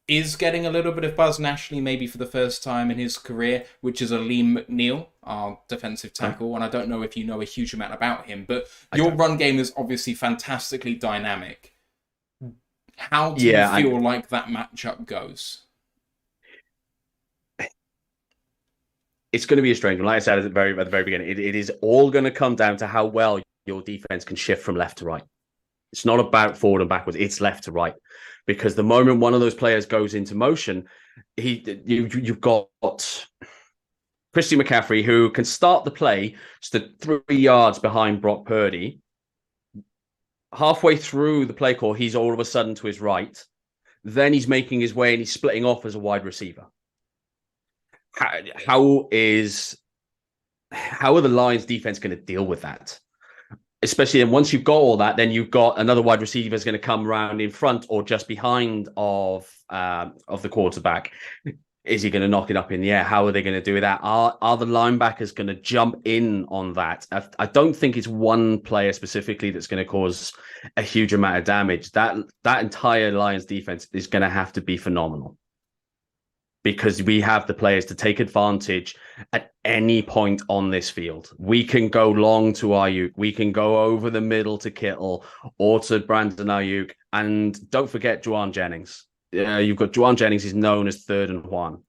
is getting a little bit of buzz nationally, maybe for the first time in his career, which is Aleem McNeil, our defensive tackle. And I don't know if you know a huge amount about him, but your run game is obviously fantastically dynamic. How do you feel like that matchup goes? It's going to be a strange one. Like I said at the very beginning, it is all going to come down to how well your defense can shift from left to right. It's not about forward and backwards. It's left to right. Because the moment one of those players goes into motion, you've got Christian McCaffrey, who can start the play just 3 yards behind Brock Purdy. Halfway through the play call, he's all of a sudden to his right. Then he's making his way and he's splitting off as a wide receiver. How are the Lions defense going to deal with that? Especially once you've got all that, then you've got another wide receiver is going to come around in front or just behind of the quarterback. Is he going to knock it up in the air? How are they going to do that? Are the linebackers going to jump in on that? I don't think it's one player specifically that's going to cause a huge amount of damage. That entire Lions defense is going to have to be phenomenal because we have the players to take advantage at any point on this field. We can go long to Ayuk. We can go over the middle to Kittle or to Brandon Ayuk. And don't forget Juwan Jennings. You've got Juwan Jennings is known as 3rd and 1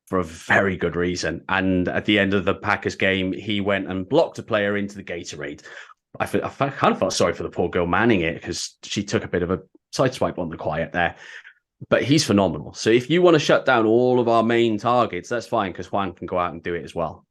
for a very good reason. And at the end of the Packers game, he went and blocked a player into the Gatorade. I kind of felt sorry for the poor girl manning it because she took a bit of a sideswipe on the quiet there. But he's phenomenal. So if you want to shut down all of our main targets, that's fine because Juan can go out and do it as well.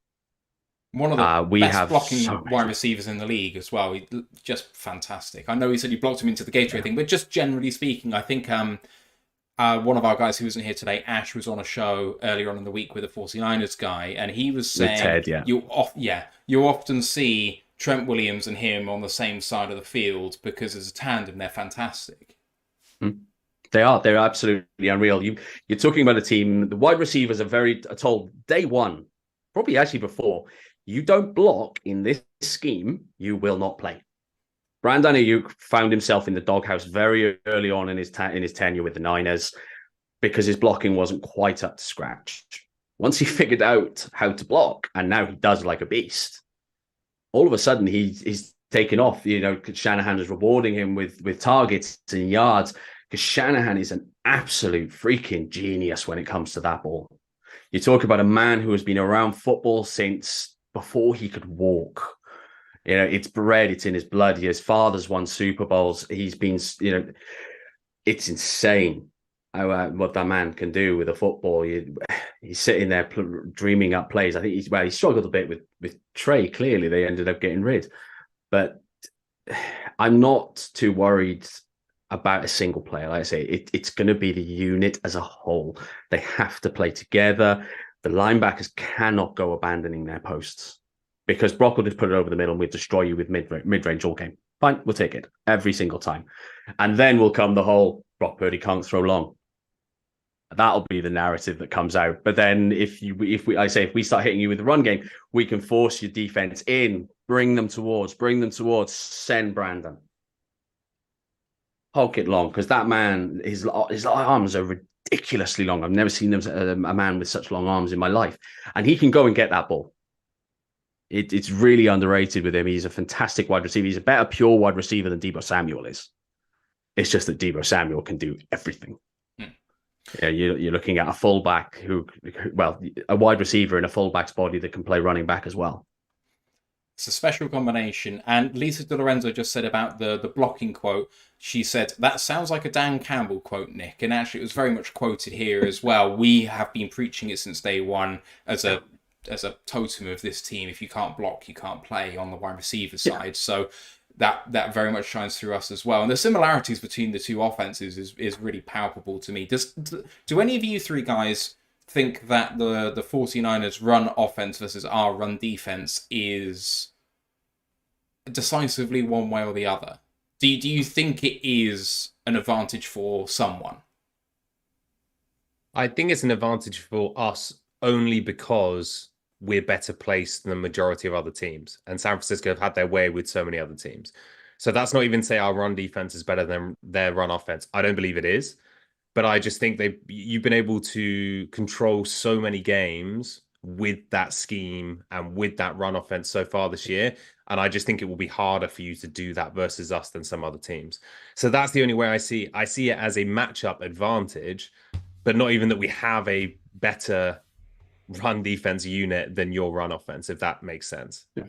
One of the best blocking wide receivers in the league as well. He's just fantastic. I know he said he blocked him into the Gatorade thing, but just generally speaking, I think one of our guys who wasn't here today, Ash, was on a show earlier on in the week with a 49ers guy, and he was saying Ted, you often see Trent Williams and him on the same side of the field because as a tandem, they're fantastic. They are. They're absolutely unreal. You're talking about a team, the wide receivers are told day one, probably actually before, you don't block in this scheme, you will not play. Brandon Ayuk found himself in the doghouse very early on in his tenure with the Niners because his blocking wasn't quite up to scratch. Once he figured out how to block, and now he does like a beast, all of a sudden he's taken off. Shanahan is rewarding him with targets and yards because Shanahan is an absolute freaking genius when it comes to that ball. You talk about a man who has been around football since before he could walk. It's bred, it's in his blood. His father's won Super Bowls. He's been, it's insane what that man can do with a football. He's sitting there dreaming up plays. I think he struggled a bit with Trey. Clearly, they ended up getting rid, but I'm not too worried about a single player. Like I say, it's going to be the unit as a whole. They have to play together. The linebackers cannot go abandoning their posts, because Brock will just put it over the middle and we'll destroy you with mid-range all game. Fine, we'll take it every single time. And then will come the whole Brock Purdy can't throw long. That'll be the narrative that comes out. But then if we start hitting you with the run game, we can force your defense in, bring them towards, send Brandon. Hulk it long, because that man, his arms are ridiculously long. I've never seen a man with such long arms in my life. And he can go and get that ball. It's really underrated with him. He's a fantastic wide receiver. He's a better pure wide receiver than Deebo Samuel is. It's just that Deebo Samuel can do everything. Yeah, you're looking at a fullback a wide receiver in a fullback's body that can play running back as well. It's a special combination. And Lisa Di Lorenzo just said about the blocking quote. She said, that sounds like a Dan Campbell quote, Nick. And actually, it was very much quoted here as well. We have been preaching it since day one as a totem of this team. If you can't block, you can't play on the wide receiver side. Yeah. So that very much shines through us as well. And the similarities between the two offenses is really palpable to me. Do any of you three guys think that the 49ers run offense versus our run defense is decisively one way or the other? Do you think it is an advantage for someone? I think it's an advantage for us only because we're better placed than the majority of other teams. And San Francisco have had their way with so many other teams. So that's not even say our run defense is better than their run offense. I don't believe it is. But I just think you've been able to control so many games with that scheme and with that run offense so far this year. And I just think it will be harder for you to do that versus us than some other teams. So that's the only way I see it as a matchup advantage, but not even that we have a better run defense unit than your run offense, if that makes sense. Yeah.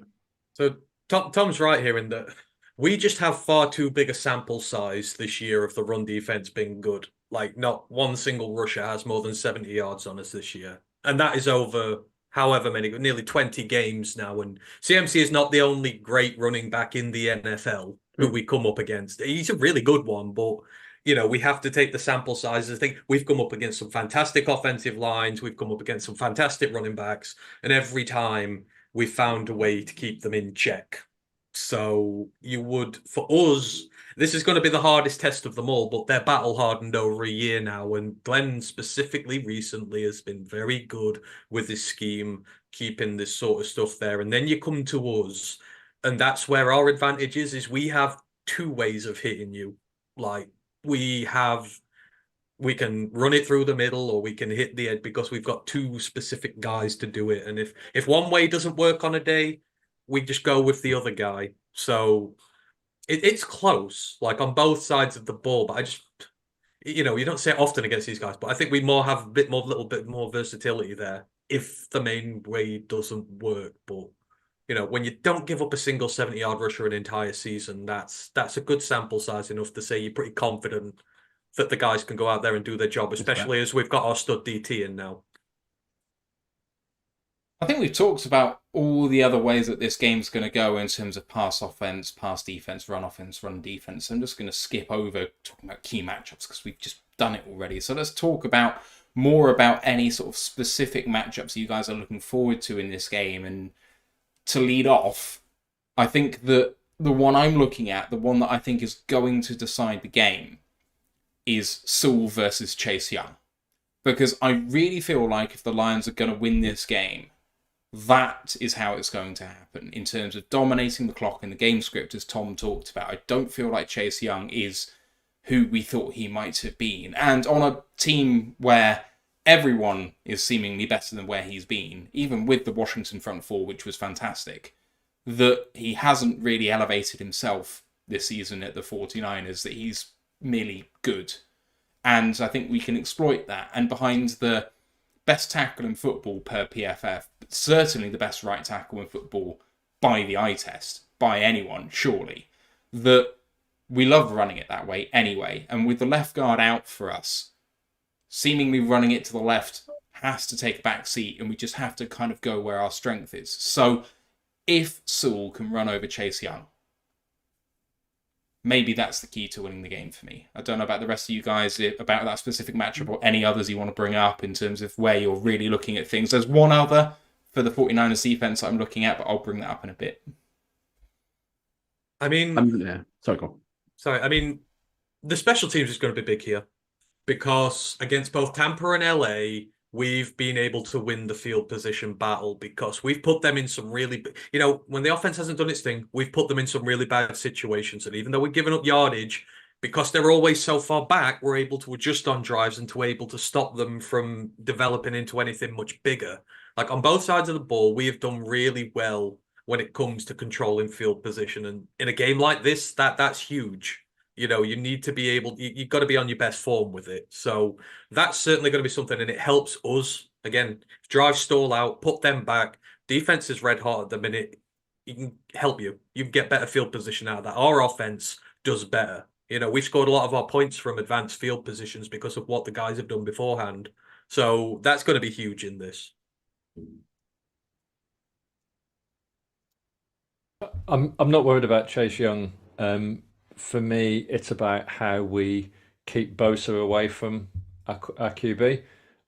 So Tom's right here in that we just have far too big a sample size this year of the run defense being good. Like, not one single rusher has more than 70 yards on us this year. And that is over however many, nearly 20 games now. And CMC is not the only great running back in the NFL who we come up against. He's a really good one, but we have to take the sample sizes. I think we've come up against some fantastic offensive lines. We've come up against some fantastic running backs. And every time we've found a way to keep them in check. So for us, this is going to be the hardest test of them all, but they're battle hardened over a year now. And Glenn specifically recently has been very good with his scheme, keeping this sort of stuff there. And then you come to us, and that's where our advantage is we have two ways of hitting you. Like, we can run it through the middle, or we can hit the edge, because we've got two specific guys to do it. And if one way doesn't work on a day, we just go with the other guy. So it's close, like on both sides of the ball. But I just, you don't say it often against these guys, but I think we have a little bit more versatility there if the main way doesn't work. But when you don't give up a single 70-yard rusher an entire season, that's a good sample size enough to say you're pretty confident that the guys can go out there and do their job, especially as we've got our stud DT in now. I think we've talked about all the other ways that this game's going to go in terms of pass offense, pass defense, run defense. I'm just going to skip over talking about key matchups because we've just done it already. So let's talk more about any sort of specific matchups you guys are looking forward to in this game. And to lead off, I think that the one I'm looking at, the one that I think is going to decide the game, is Sewell versus Chase Young. Because I really feel like if the Lions are going to win this game, that is how it's going to happen in terms of dominating the clock in the game script, as Tom talked about. I don't feel like Chase Young is who we thought he might have been. And on a team where everyone is seemingly better than where he's been, even with the Washington front four, which was fantastic, that he hasn't really elevated himself this season at the 49ers, that he's merely good. And I think we can exploit that. And behind the best tackle in football per PFF, but certainly the best right tackle in football by the eye test, by anyone, surely, that we love running it that way anyway. And with the left guard out for us, seemingly running it to the left has to take a back seat, and we just have to kind of go where our strength is. So if Sewell can run over Chase Young, maybe that's the key to winning the game for me. I don't know about the rest of you guys, about that specific matchup or any others you want to bring up in terms of where you're really looking at things. There's one other for the 49ers defense I'm looking at, but I'll bring that up in a bit. I mean, Sorry, go on. Sorry, I mean, the special teams is going to be big here because against both Tampa and LA, we've been able to win the field position battle because we've put them in some really, when the offense hasn't done its thing, we've put them in some really bad situations. And even though we've given up yardage, because they're always so far back, we're able to adjust on drives and to able to stop them from developing into anything much bigger. Like on both sides of the ball, we have done really well when it comes to controlling field position. And in a game like this, that's huge. You need to be able, you've got to be on your best form with it. So that's certainly going to be something, and it helps us. Again, drive stall out, put them back. Defense is red hot at the minute. You can help you. You can get better field position out of that. Our offense does better. We scored a lot of our points from advanced field positions because of what the guys have done beforehand. So that's going to be huge in this. I'm not worried about Chase Young. For me, it's about how we keep Bosa away from our QB.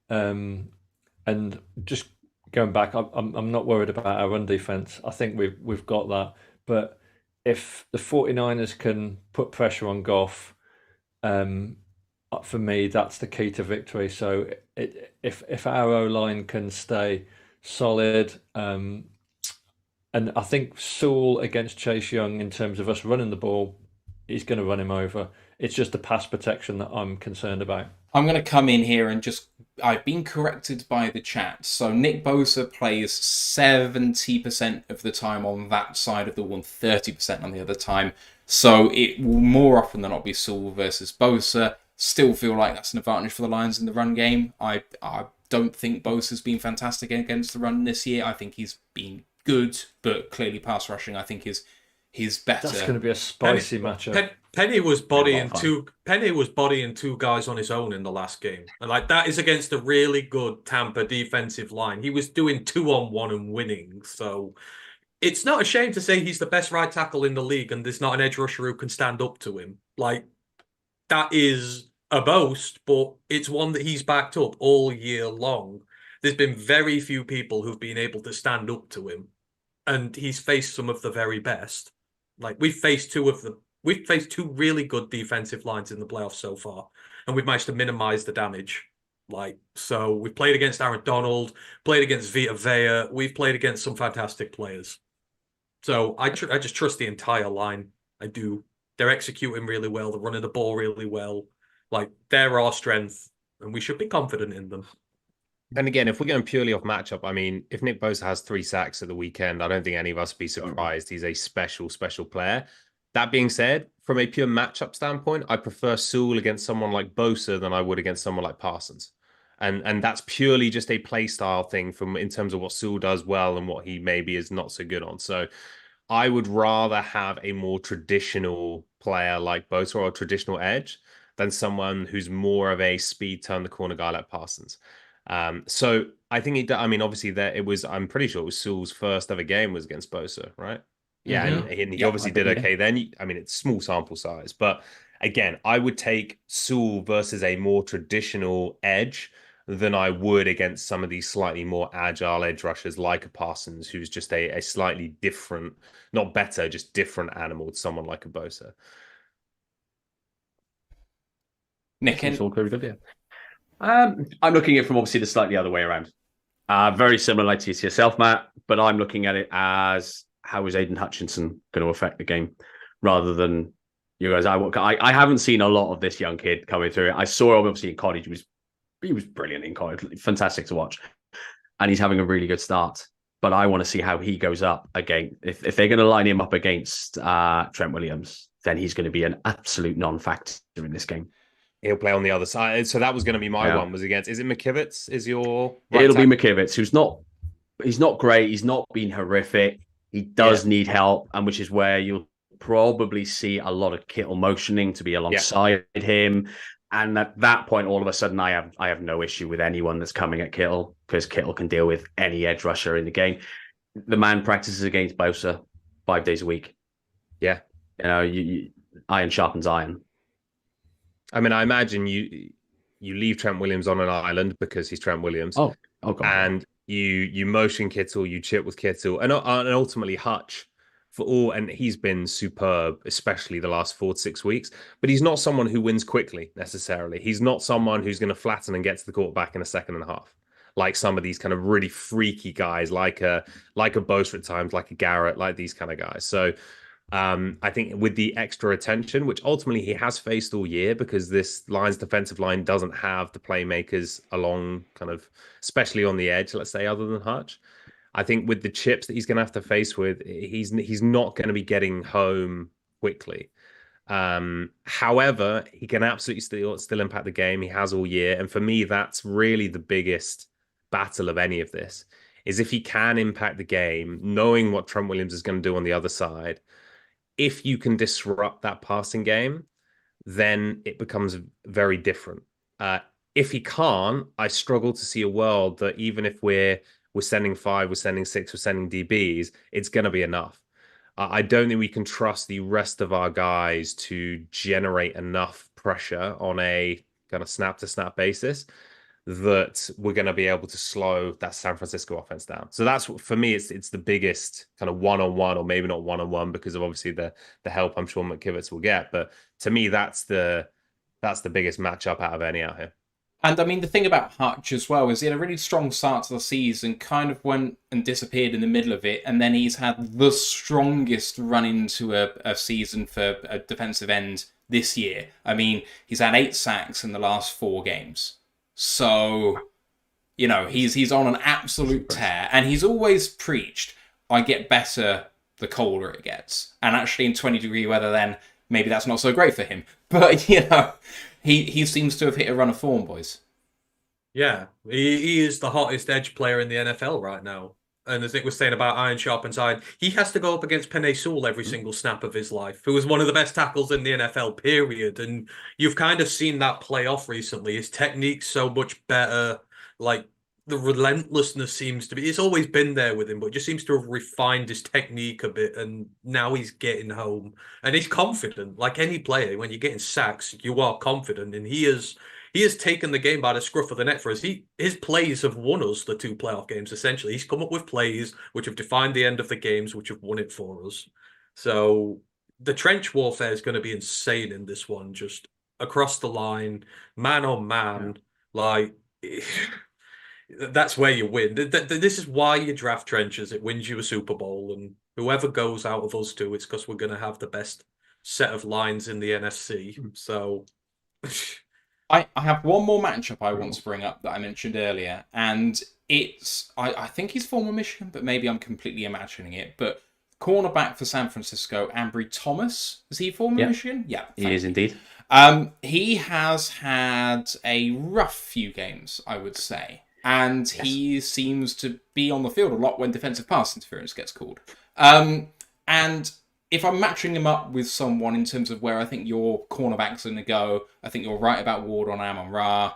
And just going back, I'm not worried about our run defense. I think we've got that. But if the 49ers can put pressure on Goff, for me, that's the key to victory. So if our O-line can stay solid, and I think Sewell against Chase Young, in terms of us running the ball, he's going to run him over. It's just the pass protection that I'm concerned about. I'm going to come in here and I've been corrected by the chat. So Nick Bosa plays 70% of the time on that side of the wall, 30% on the other time. So it will more often than not be Sewell versus Bosa. Still feel like that's an advantage for the Lions in the run game. I don't think Bosa's been fantastic against the run this year. I think he's been good, but clearly pass rushing I think is better. That's going to be a spicy matchup. Penny was bodying two guys on his own in the last game, and that is against a really good Tampa defensive line. He was doing 2-on-1 and winning, so it's not a shame to say he's the best right tackle in the league, and there's not an edge rusher who can stand up to him. That is a boast, but it's one that he's backed up all year long. There's been very few people who've been able to stand up to him, and he's faced some of the very best. We've faced two really good defensive lines in the playoffs so far, and we've managed to minimize the damage. So we've played against Aaron Donald, played against Vita Vea, we've played against some fantastic players. So I just trust the entire line. I do. They're executing really well. They're running the ball really well. They're our strength, and we should be confident in them. And again, if we're going purely off matchup, I mean, if Nick Bosa has 3 sacks at the weekend, I don't think any of us would be surprised. He's a special player. That being said, from a pure matchup standpoint, I prefer Sewell against someone like Bosa than I would against someone like Parsons. And that's purely just a play style thing in terms of what Sewell does well and what he maybe is not so good on. So I would rather have a more traditional player like Bosa or a traditional edge than someone who's more of a speed turn the corner guy like Parsons. So I think obviously I'm pretty sure it was Sewell's first ever game was against Bosa, right? Yeah. Mm-hmm. And he obviously did okay then. It's small sample size, but again, I would take Sewell versus a more traditional edge than I would against some of these slightly more agile edge rushers like a Parsons, who's just a slightly different, not better, just different animal to someone like a Bosa. Nick, it's all very good, yeah. I'm looking at it from obviously the slightly other way around. Very similar to yourself, Matt, but I'm looking at it as how is Aiden Hutchinson going to affect the game rather than you guys. I haven't seen a lot of this young kid coming through. I saw him obviously in college. He was brilliant in college, fantastic to watch, and he's having a really good start. But I want to see how he goes up again. If they're going to line him up against Trent Williams, then he's going to be an absolute non-factor in this game. He'll play on the other side. So that was going to be my one. Was against. Is it McKivitz? Is your? It'll be McKivitz, who's not. He's not great. He's not been horrific. He does need help, and which is where you'll probably see a lot of Kittle motioning to be alongside him. And at that point, all of a sudden, I have no issue with anyone that's coming at Kittle, because Kittle can deal with any edge rusher in the game. The man practices against Bosa 5 days a week. Yeah. You iron sharpens iron. I mean, I imagine you leave Trent Williams on an island because he's Trent Williams. Oh God. And you motion Kittle, you chip with Kittle, and ultimately Hutch for all. And he's been superb, especially the last 4 to 6 weeks. But he's not someone who wins quickly necessarily. He's not someone who's going to flatten and get to the quarterback in a second and a half, like some of these kind of really freaky guys, like a Bosa at times, like a Garrett, like these kind of guys. So I think with the extra attention, which ultimately he has faced all year, because this Lions defensive line doesn't have the playmakers along kind of, especially on the edge, let's say, other than Hutch. I think with the chips that he's going to have to face with, he's not going to be getting home quickly. However, he can absolutely still impact the game. He has all year. And for me, that's really the biggest battle of any of this, is if he can impact the game, knowing what Trent Williams is going to do on the other side. If you can disrupt that passing game, then it becomes very different. If he can't, I struggle to see a world that even if we're sending 5, we're sending 6, we're sending DBs, it's going to be enough. I don't think we can trust the rest of our guys to generate enough pressure on a kind of snap-to-snap basis that we're going to be able to slow that San Francisco offense down. So that's, for me, it's the biggest kind of one-on-one, or maybe not one-on-one because of obviously the help I'm sure McKivitz will get. But to me, that's the biggest matchup out of any out here. And I mean, the thing about Hutch as well is he had a really strong start to the season, kind of went and disappeared in the middle of it, and then he's had the strongest run into a season for a defensive end this year. I mean, he's had 8 sacks in the last 4 games. So, he's on an absolute tear, and he's always preached, I get better the colder it gets. And actually in 20-degree weather, then maybe that's not so great for him. But, he seems to have hit a run of form, boys. Yeah, he is the hottest edge player in the NFL right now. And as Nick was saying about iron sharpens iron, he has to go up against Penei Sewell every single snap of his life, who was one of the best tackles in the NFL, period. And you've kind of seen that play off recently. His technique's so much better. Like, the relentlessness seems to be... It's always been there with him, but it just seems to have refined his technique a bit, and now he's getting home. And he's confident. Like any player, when you're getting sacks, you are confident, and he has taken the game by the scruff of the neck for us. His plays have won us the 2 playoff games, essentially. He's come up with plays which have defined the end of the games, which have won it for us. So the trench warfare is going to be insane in this one, just across the line, man on man. Like, that's where you win. This is why you draft trenches. It wins you a Super Bowl, and whoever goes out of us 2, it's because we're going to have the best set of lines in the NFC. So... I have one more matchup I want to bring up that I mentioned earlier, and it's, I think he's former Michigan, but maybe I'm completely imagining it, but cornerback for San Francisco, Ambry Thomas, is he former Michigan? Yeah. He is indeed. He has had a rough few games, I would say, and he seems to be on the field a lot when defensive pass interference gets called. And if I'm matching him up with someone in terms of where I think your cornerbacks are going to go, I think you're right about Ward on Amon-Ra.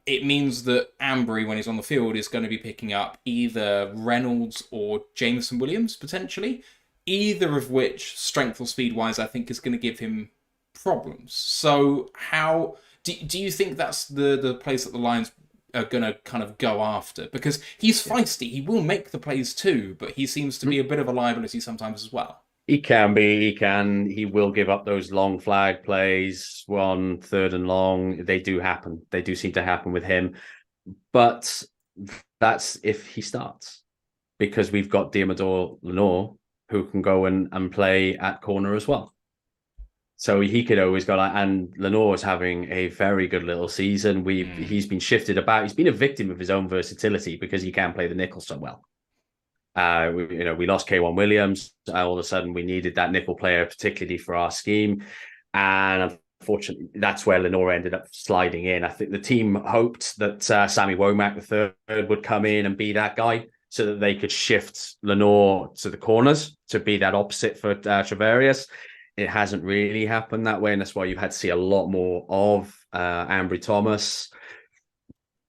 It means that Ambry, when he's on the field, is going to be picking up either Reynolds or Jameson Williams, potentially. Either of which, strength or speed-wise, I think is going to give him problems. So how... Do you think that's the place that the Lions are going to kind of go after? Because he's feisty. He will make the plays too, but he seems to be a bit of a liability sometimes as well. He can be. He will give up those long flag plays, 1 3rd and long. They do happen. They do seem to happen with him. But that's if he starts. Because we've got Diamador Lenore, who can go and play at corner as well. So he could always go like, and Lenore's having a very good little season. He's been shifted about. He's been a victim of his own versatility because he can play the nickel so well. We lost K1 Williams. All of a sudden, we needed that nickel player, particularly for our scheme. And unfortunately, that's where Lenore ended up sliding in. I think the team hoped that Sammy Womack III would come in and be that guy. so that they could shift Lenore to the corners to be that opposite for Travarius. It hasn't really happened that way, and that's why you've had to see a lot more of Ambry Thomas.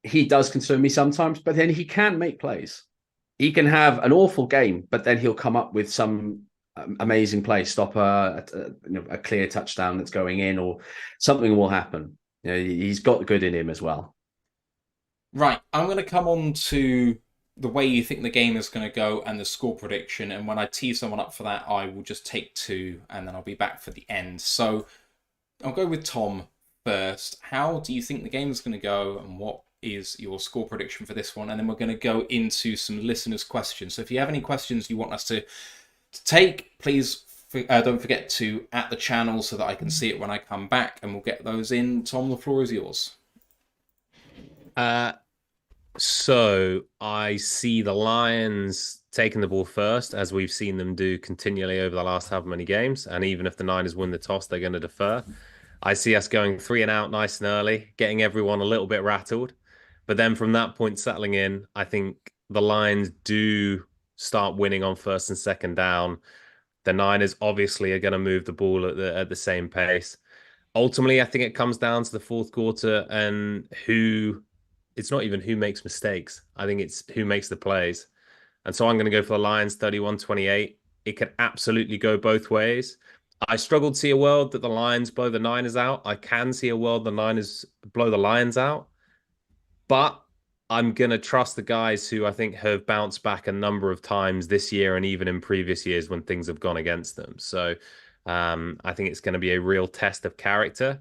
He does concern me sometimes, but then he can make plays. He can have an awful game, but then he'll come up with some amazing play, stop a clear touchdown that's going in, or something will happen. He's got good in him as well. Right, I'm going to come on to the way you think the game is going to go and the score prediction. And when I tee someone up for that, I will just take two and then I'll be back for the end. So I'll go with Tom first. How do you think the game is going to go and what is your score prediction for this one? And then we're going to go into some listeners' questions. So if you have any questions you want us to take, please don't forget to @ the channel so that I can see it when I come back, and we'll get those in. Tom, the floor is yours. So I see the Lions taking the ball first, as we've seen them do continually over the last however many games. And even if the Niners win the toss, they're going to defer. I see us going 3 and out nice and early, getting everyone a little bit rattled. But then from that point settling in, I think the Lions do start winning on first and second down. The Niners obviously are going to move the ball at the same pace. Ultimately, I think it comes down to the fourth quarter and it's not even who makes mistakes. I think it's who makes the plays. And so I'm going to go for the Lions 31-28. It could absolutely go both ways. I struggle to see a world that the Lions blow the Niners out. I can see a world the Niners blow the Lions out. But I'm going to trust the guys who I think have bounced back a number of times this year and even in previous years when things have gone against them. So I think it's going to be a real test of character.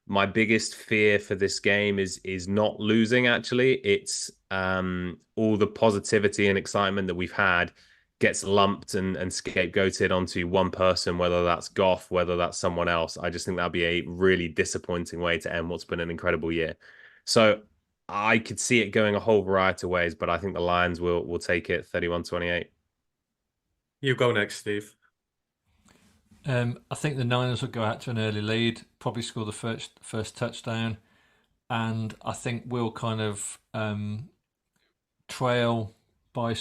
My biggest fear for this game is not losing, actually. It's all the positivity and excitement that we've had gets lumped and scapegoated onto one person, whether that's Goff, whether that's someone else. I just think that'd be a really disappointing way to end what's been an incredible year. So I could see it going a whole variety of ways, but I think the Lions will take it 31-28. You go next, Steve. I think the Niners will go out to an early lead, probably score the first touchdown, and I think we'll kind of trail by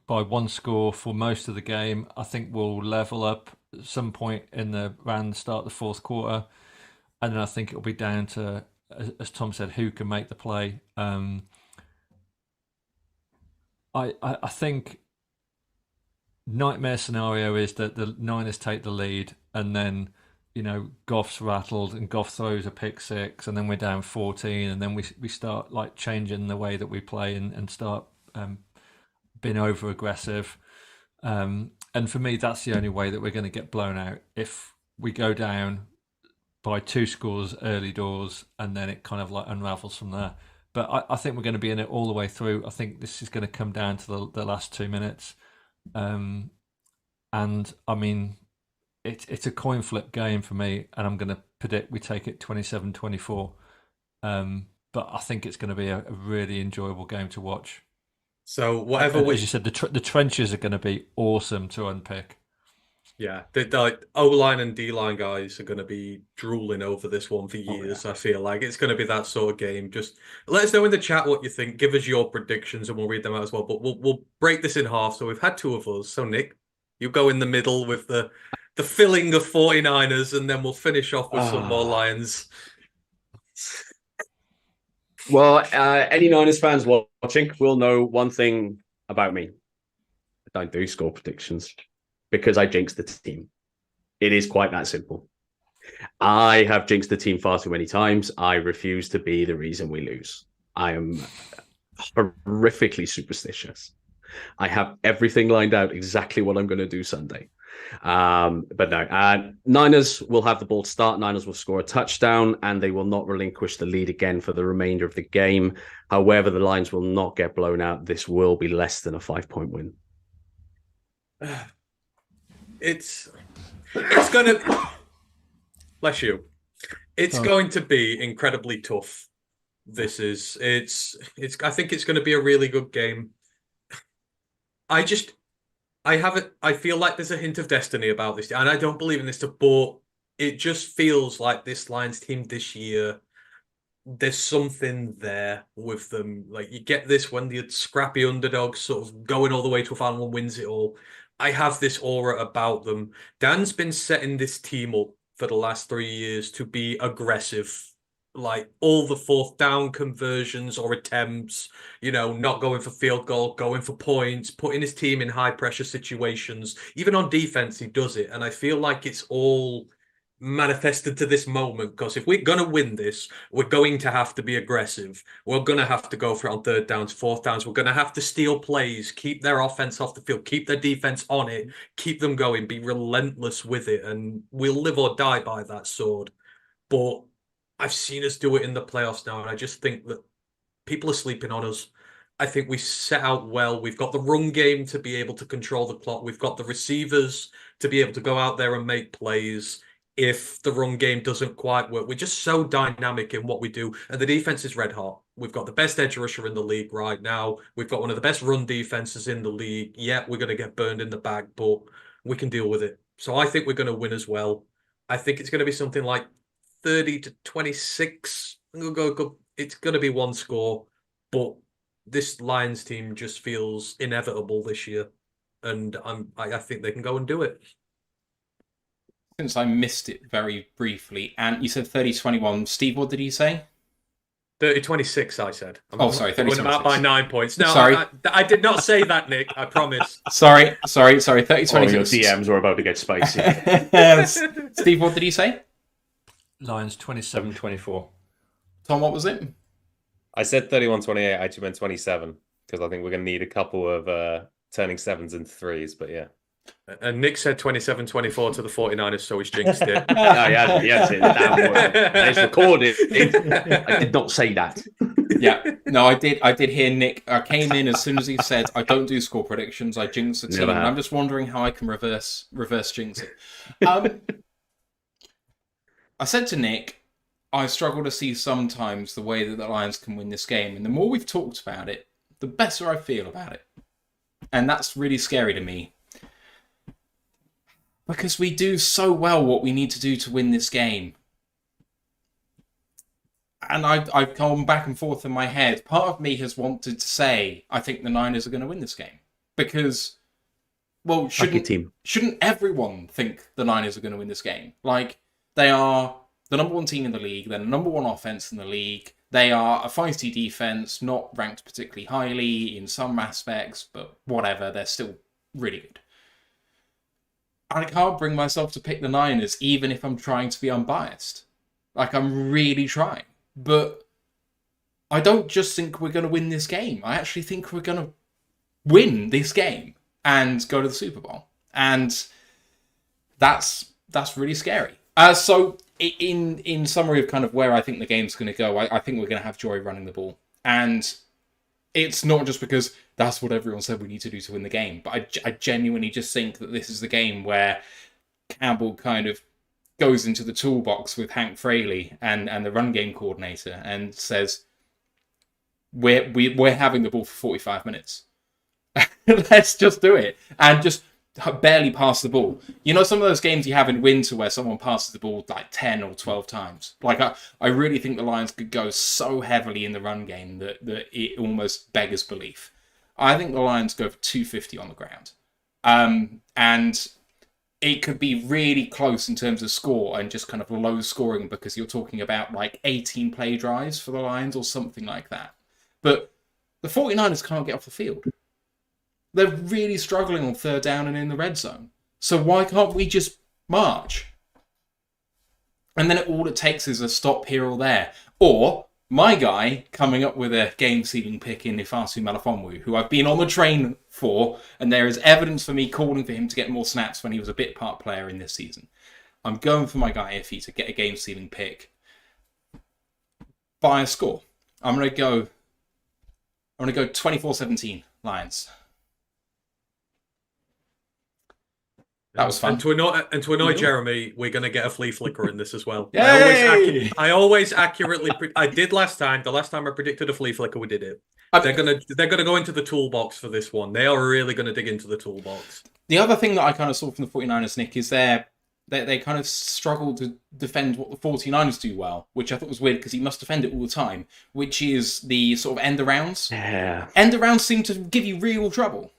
by one score for most of the game. I think we'll level up at some point around the start of the fourth quarter, and then I think it'll be down to, as Tom said, who can make the play. I think nightmare scenario is that the Niners take the lead and then Goff's rattled and Goff throws a pick six and then we're down 14 and then we start like changing the way that we play and start being over aggressive. And for me, that's the only way that we're going to get blown out. If we go down by 2 scores early doors and then it kind of like unravels from there. But I think we're going to be in it all the way through. I think this is going to come down to the last 2 minutes. And I mean, it's a coin flip game for me, and I'm going to predict we take it 27-24. But I think it's going to be a really enjoyable game to watch. So whatever as you said, the trenches are going to be awesome to unpick. Yeah, the O-line and D-line guys are going to be drooling over this one for years. I feel like it's going to be that sort of game. Just let us know in the chat what you think. Give us your predictions and we'll read them out as well. But we'll break this in half. So we've had 2 of us. So Nick, you go in the middle with the filling of 49ers, and then we'll finish off with some more Lions. Well, any Niners fans watching will know one thing about me. I don't do score predictions because I jinxed the team. It is quite that simple. I have jinxed the team far too many times. I refuse to be the reason we lose. I am horrifically superstitious. I have everything lined out exactly what I'm going to do Sunday. But no, Niners will have the ball to start. Niners will score a touchdown and they will not relinquish the lead again for the remainder of the game. However, the Lions will not get blown out. This will be less than a 5-point win. It's going to... Bless you. It's going to be incredibly tough. I think it's going to be a really good game. I feel like there's a hint of destiny about this, and I don't believe in this, but it just feels like this Lions team this year there's something there with them. Like, you get this when the scrappy underdogs sort of going all the way to a final and wins it all. I have this aura about them. Dan's been setting this team up for the last 3 years to be aggressive. Like, all the fourth down conversions or attempts, not going for field goal, going for points, putting his team in high pressure situations. Even on defense, he does it. And I feel like it's all manifested to this moment, because if we're going to win this, we're going to have to be aggressive. We're going to have to go for it on third downs, fourth downs. We're going to have to steal plays, keep their offense off the field, keep their defense on it, keep them going, be relentless with it. And we'll live or die by that sword. But I've seen us do it in the playoffs now, and I just think that people are sleeping on us. I think we set out well. We've got the run game to be able to control the clock. We've got the receivers to be able to go out there and make plays. If the run game doesn't quite work, we're just so dynamic in what we do. And the defense is red hot. We've got the best edge rusher in the league right now. We've got one of the best run defenses in the league. Yeah, we're going to get burned in the bag, but we can deal with it. So I think we're going to win as well. I think it's going to be something like 30-26. It's going to be one score, but this Lions team just feels inevitable this year. And I think they can go and do it. Since I missed it very briefly, and you said 30-21. Steve, what did you say? 30-26, I said. Sorry, 30-26. I'm out by 9 points. No, sorry. I did not say that, Nick. I promise. Sorry. 30-26. Oh, your DMs are about to get spicy. Steve, what did you say? Lions 27-24. Tom, what was it? I said 31-28. I actually meant 27 because I think we're going to need a couple of turning sevens into threes. But yeah. And Nick said 27-24 to the 49ers, so he's jinxed it. No, he has it. It's recorded. I did not say that. Yeah, no, I did hear Nick. I came in as soon as he said, I don't do score predictions, I jinx the team. And I'm just wondering how I can reverse jinx it. I said to Nick, I struggle to see sometimes the way that the Lions can win this game. And the more we've talked about it, the better I feel about it. And that's really scary to me. Because we do so well what we need to do to win this game. And I've gone back and forth in my head. Part of me has wanted to say, I think the Niners are going to win this game. Because, well, shouldn't everyone think the Niners are going to win this game? Like, they are the number one team in the league. They're the number one offense in the league. They are a feisty defense, not ranked particularly highly in some aspects, but whatever, they're still really good. I can't bring myself to pick the Niners, even if I'm trying to be unbiased. Like, I'm really trying. But I don't just think we're going to win this game. I actually think we're going to win this game and go to the Super Bowl. And that's really scary. So in summary of kind of where I think the game's going to go, I think we're going to have Joy running the ball. And it's not just because that's what everyone said we need to do to win the game, but I genuinely just think that this is the game where Campbell kind of goes into the toolbox with Hank Fraley and the run game coordinator and says, we're having the ball for 45 minutes. Let's just do it. And just barely pass the ball. You know, some of those games you have in winter where someone passes the ball like 10 or 12 times. Like, I really think the Lions could go so heavily in the run game that it almost beggars belief. I think the Lions go for 250 on the ground. And it could be really close in terms of score and just kind of low scoring because you're talking about like 18 play drives for the Lions or something like that. But the 49ers can't get off the field. They're really struggling on third down and in the red zone. So why can't we just march? And then all it takes is a stop here or there. Or my guy coming up with a game-sealing pick in Ifasu Melifonwu, who I've been on the train for, and there is evidence for me calling for him to get more snaps when he was a bit part player in this season. I'm going for my guy Iffy to get a game-sealing pick by a score. I'm going to go 24-17 Lions. That was fun. And to annoy Jeremy, we're going to get a flea flicker in this as well. Yay! I always accurately. I did last time. The last time I predicted a flea flicker, we did it. They're gonna go into the toolbox for this one. They are really going to dig into the toolbox. The other thing that I kind of saw from the 49ers, Nick, is they're They kind of struggle to defend what the 49ers do well, which I thought was weird because he must defend it all the time, which is the sort of end arounds. Yeah. End arounds seem to give you real trouble.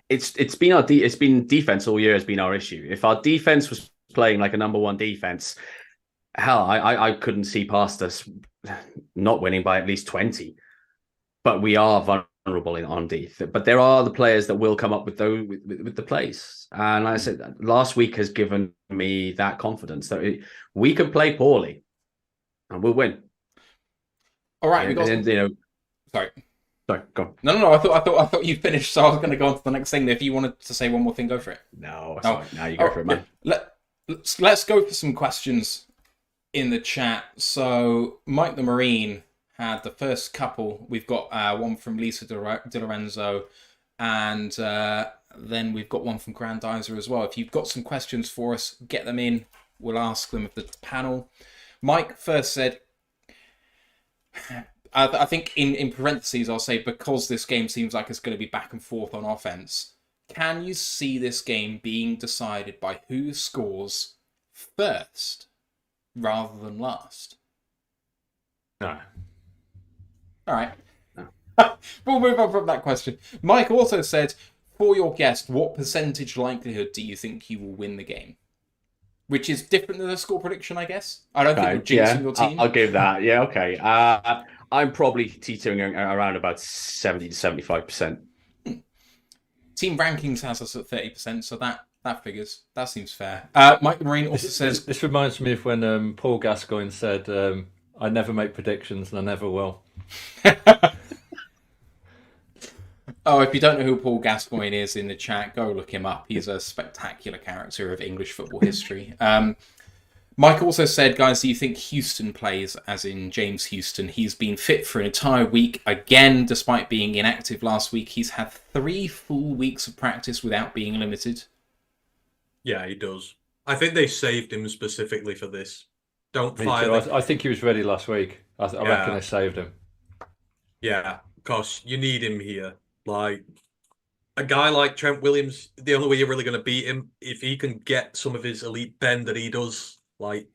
It's been defense all year has been our issue. If our defense was playing like a number one defense, hell, I couldn't see past us not winning by at least 20. But we are vulnerable on D. But there are the players that will come up with those with the plays. And like I said, last week has given me that confidence that we can play poorly and we'll win. All right, Sorry, go on. No. I thought you finished, so I was going to go on to the next thing. If you wanted to say one more thing, go for it. No, sorry. Now you go for it, man. Let's go for some questions in the chat. So Mike the Marine had the first couple. We've got one from Lisa Di Lorenzo, and then we've got one from Grandizer as well. If you've got some questions for us, get them in. We'll ask them of the panel. Mike first said, I think in parentheses I'll say, because this game seems like it's going to be back and forth on offense, can you see this game being decided by who scores first rather than last? No. All right. We'll move on from that question. Mike also said, for your guest, what percentage likelihood do you think you will win the game? Which is different than a score prediction, I guess. I don't think you're jinxing your team. I'll give that. Yeah, okay. I'm probably teetering around about 70 to 75%. Team rankings has us at 30%, so that figures. That seems fair. Mike Marine also says... This reminds me of when Paul Gascoigne said, I never make predictions and I never will. Oh, if you don't know who Paul Gascoigne is in the chat, go look him up. He's a spectacular character of English football history. Mike also said, guys, do you think Houston plays, as in James Houston? He's been fit for an entire week. Again, despite being inactive last week, he's had 3 full weeks of practice without being limited. Yeah, he does. I think they saved him specifically for this. Don't Me fire too. I think he was ready last week. I reckon they saved him. Yeah, because you need him here. Like, a guy like Trent Williams, the only way you're really going to beat him, if he can get some of his elite bend that he does, like,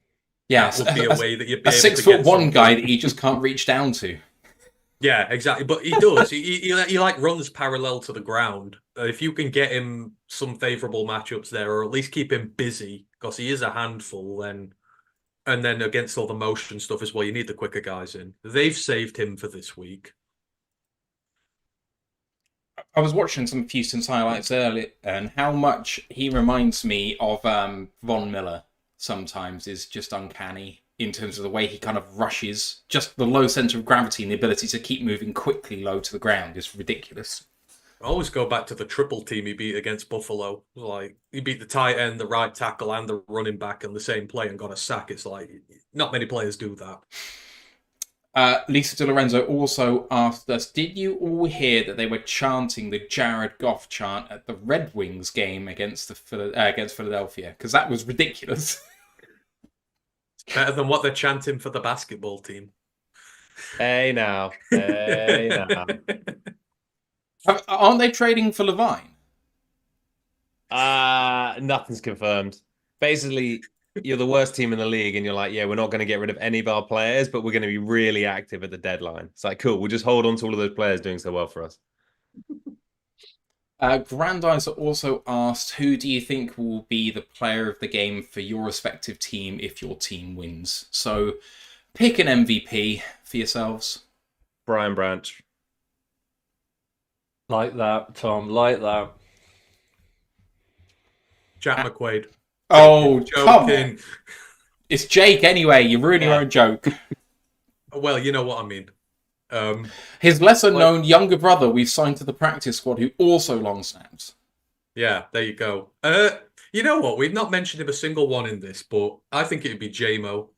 yeah, that would be a way that you'd be a able to 6'1" guy that you just can't reach down to. Yeah, exactly. But he does. he like runs parallel to the ground. If you can get him some favourable matchups there, or at least keep him busy, because he is a handful, then, and then against all the motion stuff as well, you need the quicker guys in. They've saved him for this week. I was watching some of Houston's highlights earlier, and how much he reminds me of Von Miller sometimes is just uncanny in terms of the way he kind of rushes. Just the low centre of gravity and the ability to keep moving quickly low to the ground is ridiculous. I always go back to the triple team he beat against Buffalo. Like, he beat the tight end, the right tackle, and the running back in the same play and got a sack. It's like, not many players do that. Lisa Di Lorenzo also asked us, did you all hear that they were chanting the Jared Goff chant at the Red Wings game against Philadelphia? Because that was ridiculous. It's better than what they're chanting for the basketball team. Hey now. Hey now. Aren't they trading for Levine? Nothing's confirmed. Basically, you're the worst team in the league, and you're like, yeah, we're not going to get rid of any of our players, but we're going to be really active at the deadline. It's like, cool, we'll just hold on to all of those players doing so well for us. Grandizer also asked, who do you think will be the player of the game for your respective team if your team wins? So pick an MVP for yourselves. Brian Branch. Like that, Tom, like that. Jack McQuaid. Oh, joking. Come on. It's Jake anyway. You're ruining your own joke. Well, you know what I mean. His lesser-known younger brother we've signed to the practice squad who also long snaps. Yeah, there you go. You know what? We've not mentioned him a single one in this, but I think it'd be J-Mo.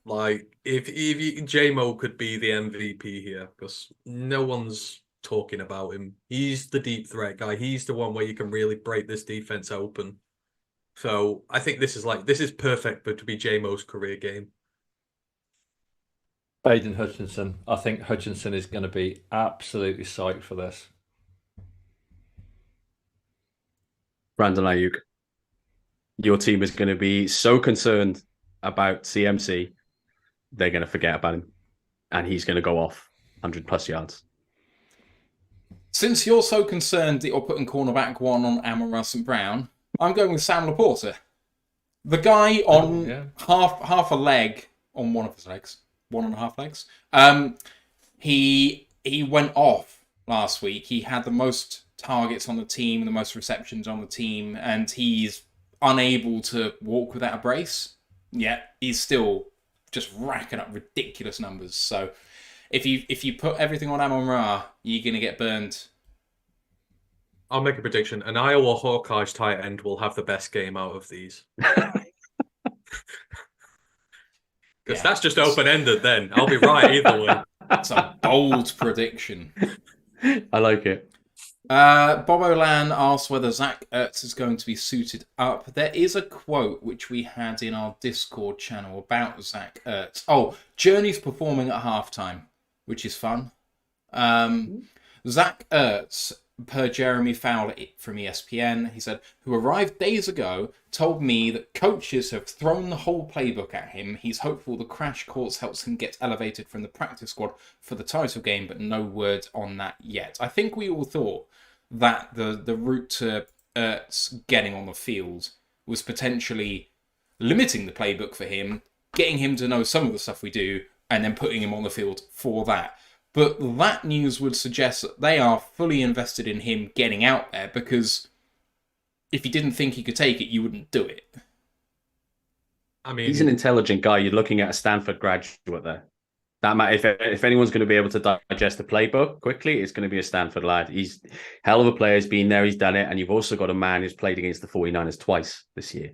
Like, if J-Mo could be the MVP here, because no one's talking about him. He's the deep threat guy. He's the one where you can really break this defense open. So I think this is perfect for to be J-Mo's career game. Aiden Hutchinson. I think Hutchinson is going to be absolutely psyched for this. Brandon Ayuk. your team is going to be so concerned about CMC, they're going to forget about him, and he's going to go off 100+ yards. Since you're so concerned that you're putting cornerback 1 on Amon-Ra St. Brown, I'm going with Sam Laporta. The guy on half a leg, on one of his legs, 1.5 legs. He went off last week. He had the most targets on the team, the most receptions on the team, and he's unable to walk without a brace. Yet he's still just racking up ridiculous numbers. So if you put everything on Amon-Ra, you're gonna get burned. I'll make a prediction. An Iowa Hawkeyes tight end will have the best game out of these. Because that's just open-ended then. I'll be right either way. That's a bold prediction. I like it. Bob Olan asked whether Zach Ertz is going to be suited up. There is a quote which we had in our Discord channel about Zach Ertz. Oh, Journey's performing at halftime, which is fun. Zach Ertz, per Jeremy Fowler from ESPN, he said, who arrived days ago, told me that coaches have thrown the whole playbook at him. He's hopeful the crash course helps him get elevated from the practice squad for the title game, but no word on that yet. I think we all thought that the route to Ertz getting on the field was potentially limiting the playbook for him, getting him to know some of the stuff we do, and then putting him on the field for that. But that news would suggest that they are fully invested in him getting out there, because if you didn't think he could take it, you wouldn't do it. I mean, He's an intelligent guy. You're looking at a Stanford graduate there. That might, if anyone's going to be able to digest the playbook quickly, it's going to be a Stanford lad. He's hell of a player. He's been there. He's done it. And you've also got a man who's played against the 49ers twice this year.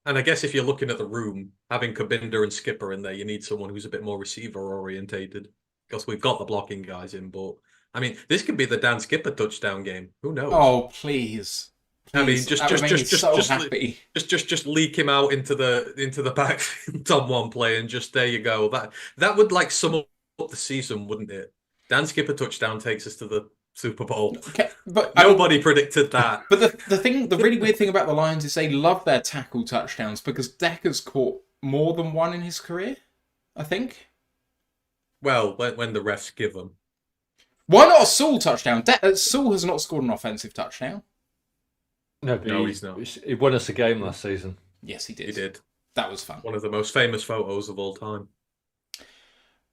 and I guess if you're looking at the room, having Kabinda and Skipper in there, you need someone who's a bit more receiver-orientated. Because we've got the blocking guys in, but I mean, this could be the Dan Skipper touchdown game. Who knows? Oh, please. I mean, Please. That would make me so happy. just leak him out into the backfield on one play, and just there you go. That would like sum up the season, wouldn't it? Dan Skipper touchdown takes us to the Super Bowl. Okay, but Nobody predicted that. But the really weird thing about the Lions is they love their tackle touchdowns, because Decker's caught more than one in his career, I think. Well, when the refs give them. Why not a Saul touchdown? Saul has not scored an offensive touchdown. No, but No, he's not. He won us a game last season. Yes, he did. He did. That was fun. One of the most famous photos of all time.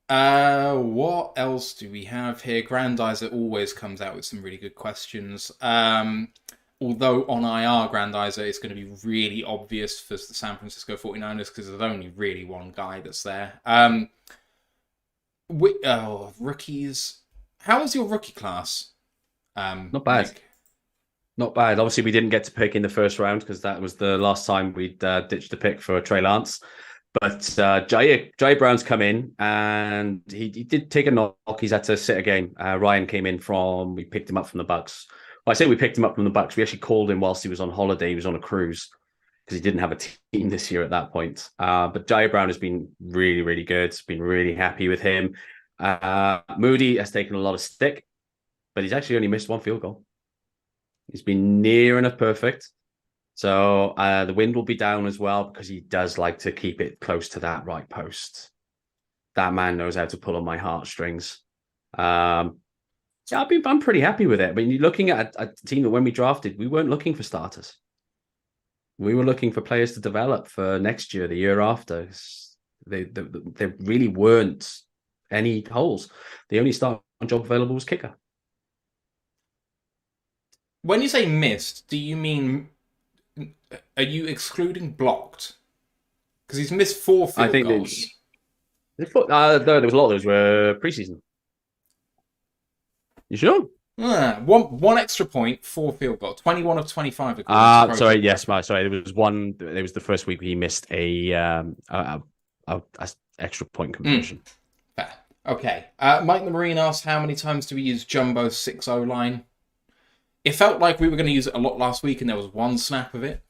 What else do we have here? Grandizer always comes out with some really good questions. Although on IR, Grandizer is going to be really obvious for the San Francisco 49ers, because there's only really one guy that's there. Rookies. How was your rookie class? Not bad. Nick? Not bad. Obviously, we didn't get to pick in the first round because that was the last time we'd ditched the pick for Trey Lance. But Jair Brown's come in, and he did take a knock. He's had to sit again. Ryan came in we picked him up from the Bucks. Well, I say we picked him up from the Bucks. We actually called him whilst he was on holiday. He was on a cruise because he didn't have a team this year at that point. But Jair Brown has been really, really good. Been really happy with him. Moody has taken a lot of stick, but he's actually only missed one field goal. He's been near enough perfect. So the wind will be down as well, because he does like to keep it close to that right post. That man knows how to pull on my heartstrings. I'm pretty happy with it. I mean, you're looking at a team that when we drafted, we weren't looking for starters. We were looking for players to develop for next year, the year after. There really weren't any holes. The only starting job available was kicker. When you say missed, do you mean, are you excluding blocked? Because he's missed 4 field goals. There was a lot of those were preseason. You sure? One extra point, 4 field goals, 21 of 25. Sorry. Yes, sorry. There was one. It was the first week he missed a extra point conversion. Fair. Okay. Mike the Marine asked, how many times do we use Jumbo 6-0 line? It felt like we were going to use it a lot last week, and there was one snap of it.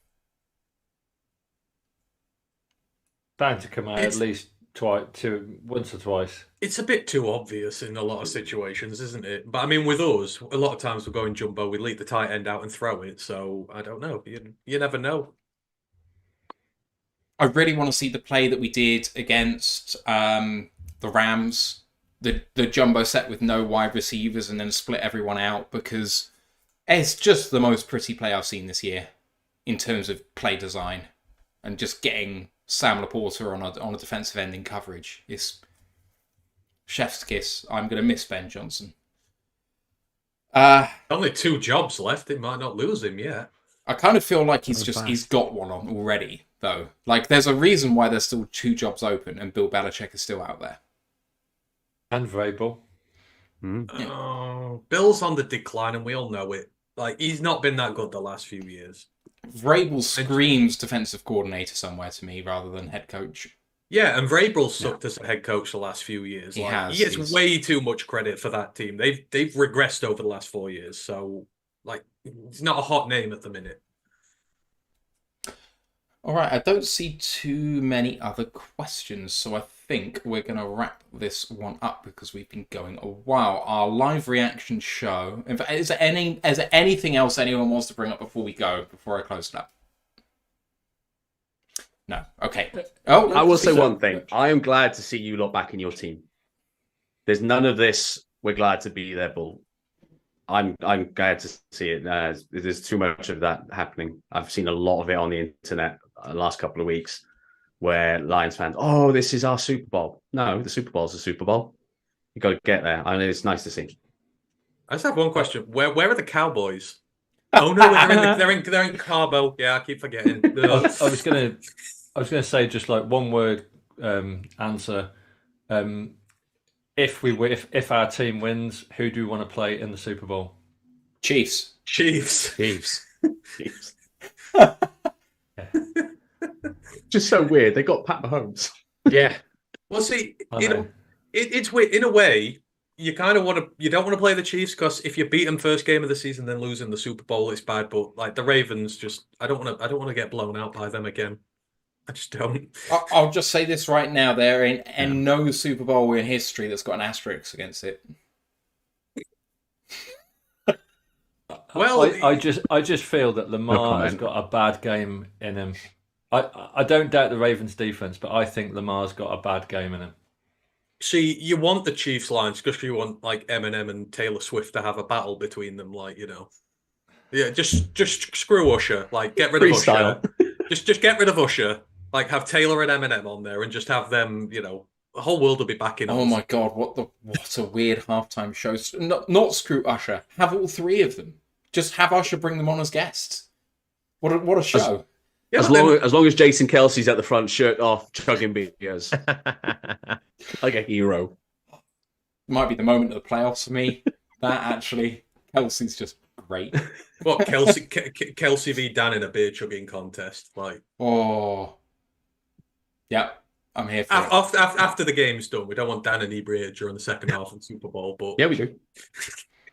Bound to come out at least once or twice. It's a bit too obvious in a lot of situations, isn't it? But I mean, with us, a lot of times we're going jumbo, we leave the tight end out and throw it. So I don't know. You never know. I really want to see the play that we did against the Rams, the jumbo set with no wide receivers and then split everyone out, because it's just the most pretty play I've seen this year in terms of play design and just getting Sam Laporta on a defensive end in coverage. It's chef's kiss. I'm going to miss Ben Johnson. Only 2 jobs left. It might not lose him yet. I kind of feel like he's got one on already, though. Like, there's a reason why there's still 2 jobs open and Bill Belichick is still out there. And Vrabel. Oh, Bill's on the decline, and we all know it. Like, he's not been that good the last few years. Vrabel screams defensive coordinator somewhere to me rather than head coach. Yeah, and Vrabel sucked as a head coach the last few years. He He gets way too much credit for that team. They've regressed over the last 4 years. So, like, it's not a hot name at the minute. All right, I don't see too many other questions, so I think we're going to wrap this one up because we've been going a while. Our live reaction show. In fact, is there anything else anyone wants to bring up before I close it up? No. Okay. Oh, I will say one thing. I am glad to see you lot back in your team. There's none of this. We're glad to be there, bull. I'm glad to see it. There's too much of that happening. I've seen a lot of it on the internet the last couple of weeks, where Lions fans, oh, this is our Super Bowl. No, the Super Bowl is the Super Bowl. You got to get there. I mean, it's nice to see. I just have one question. Where are the Cowboys? Oh no, they're in Cabo. Yeah, I keep forgetting. I was gonna say just like one word answer. If our team wins, who do we want to play in the Super Bowl? Chiefs. Just so weird. They got Pat Mahomes. Yeah. Well, see, it's weird in a way. You kind of you don't want to play the Chiefs because if you beat them first game of the season, then losing the Super Bowl, it's bad. But like the Ravens, I don't want to get blown out by them again. I just don't. I'll just say this right now: there ain't no Super Bowl in history that's got an asterisk against it. Well, I just feel that Lamar has got a bad game in him. I don't doubt the Ravens' defense, but I think Lamar's got a bad game in him. See, you want the Chiefs lines because you want like Eminem and Taylor Swift to have a battle between them, like Yeah, just screw Usher. Like, get rid of Usher. Just get rid of Usher. Like, have Taylor and Eminem on there and just have them. The whole world will be backing us. Oh my god, what a weird halftime show! Not screw Usher. Have all 3 of them. Just have Usher bring them on as guests. What a show! As long as Jason Kelsey's at the front, shirt off, chugging beers, like a hero. Might be the moment of the playoffs for me. That actually, Kelsey's just great. What Kelsey v Dan in a beer chugging contest? Like, oh, yeah, I'm here for it. After the game's done, we don't want Dan inebriated during the second half of the Super Bowl, but yeah, we do.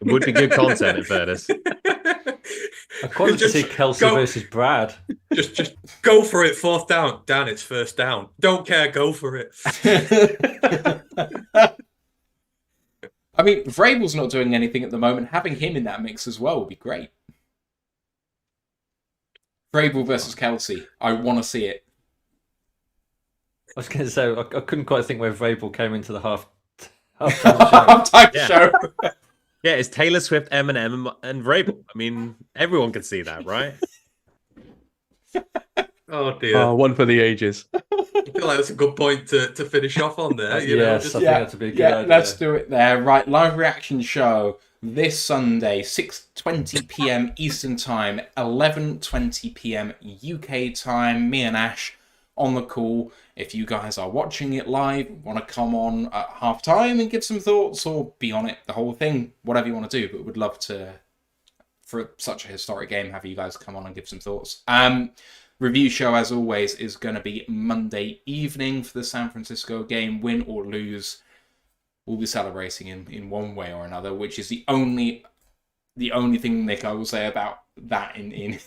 It would be good content, in fairness. I quite like to see Kelsey versus Brad. Just go for it. 4th down. Dan, it's 1st down. Don't care. Go for it. I mean, Vrabel's not doing anything at the moment. Having him in that mix as well would be great. Vrabel versus Kelsey. I want to see it. I was going to say, I couldn't quite think where Vrabel came into the halftime show. Yeah, it's Taylor Swift, Eminem, and Vrabel. I mean, everyone can see that, right? Oh dear. Oh, one for the ages. I feel like that's a good point to finish off on there. I think that's a big idea. Let's do it there. Right, live reaction show this Sunday, 6:20 p.m. Eastern Time, 11:20 p.m. UK time. Me and Ash on the call. If you guys are watching it live, want to come on at half time and give some thoughts, or be on it the whole thing, whatever you want to do, but would love to, for such a historic game, have you guys come on and give some thoughts. Review show, as always, is going to be Monday evening for the San Francisco game. Win or lose, we'll be celebrating in one way or another, which is the only thing, Nick, I will say about that in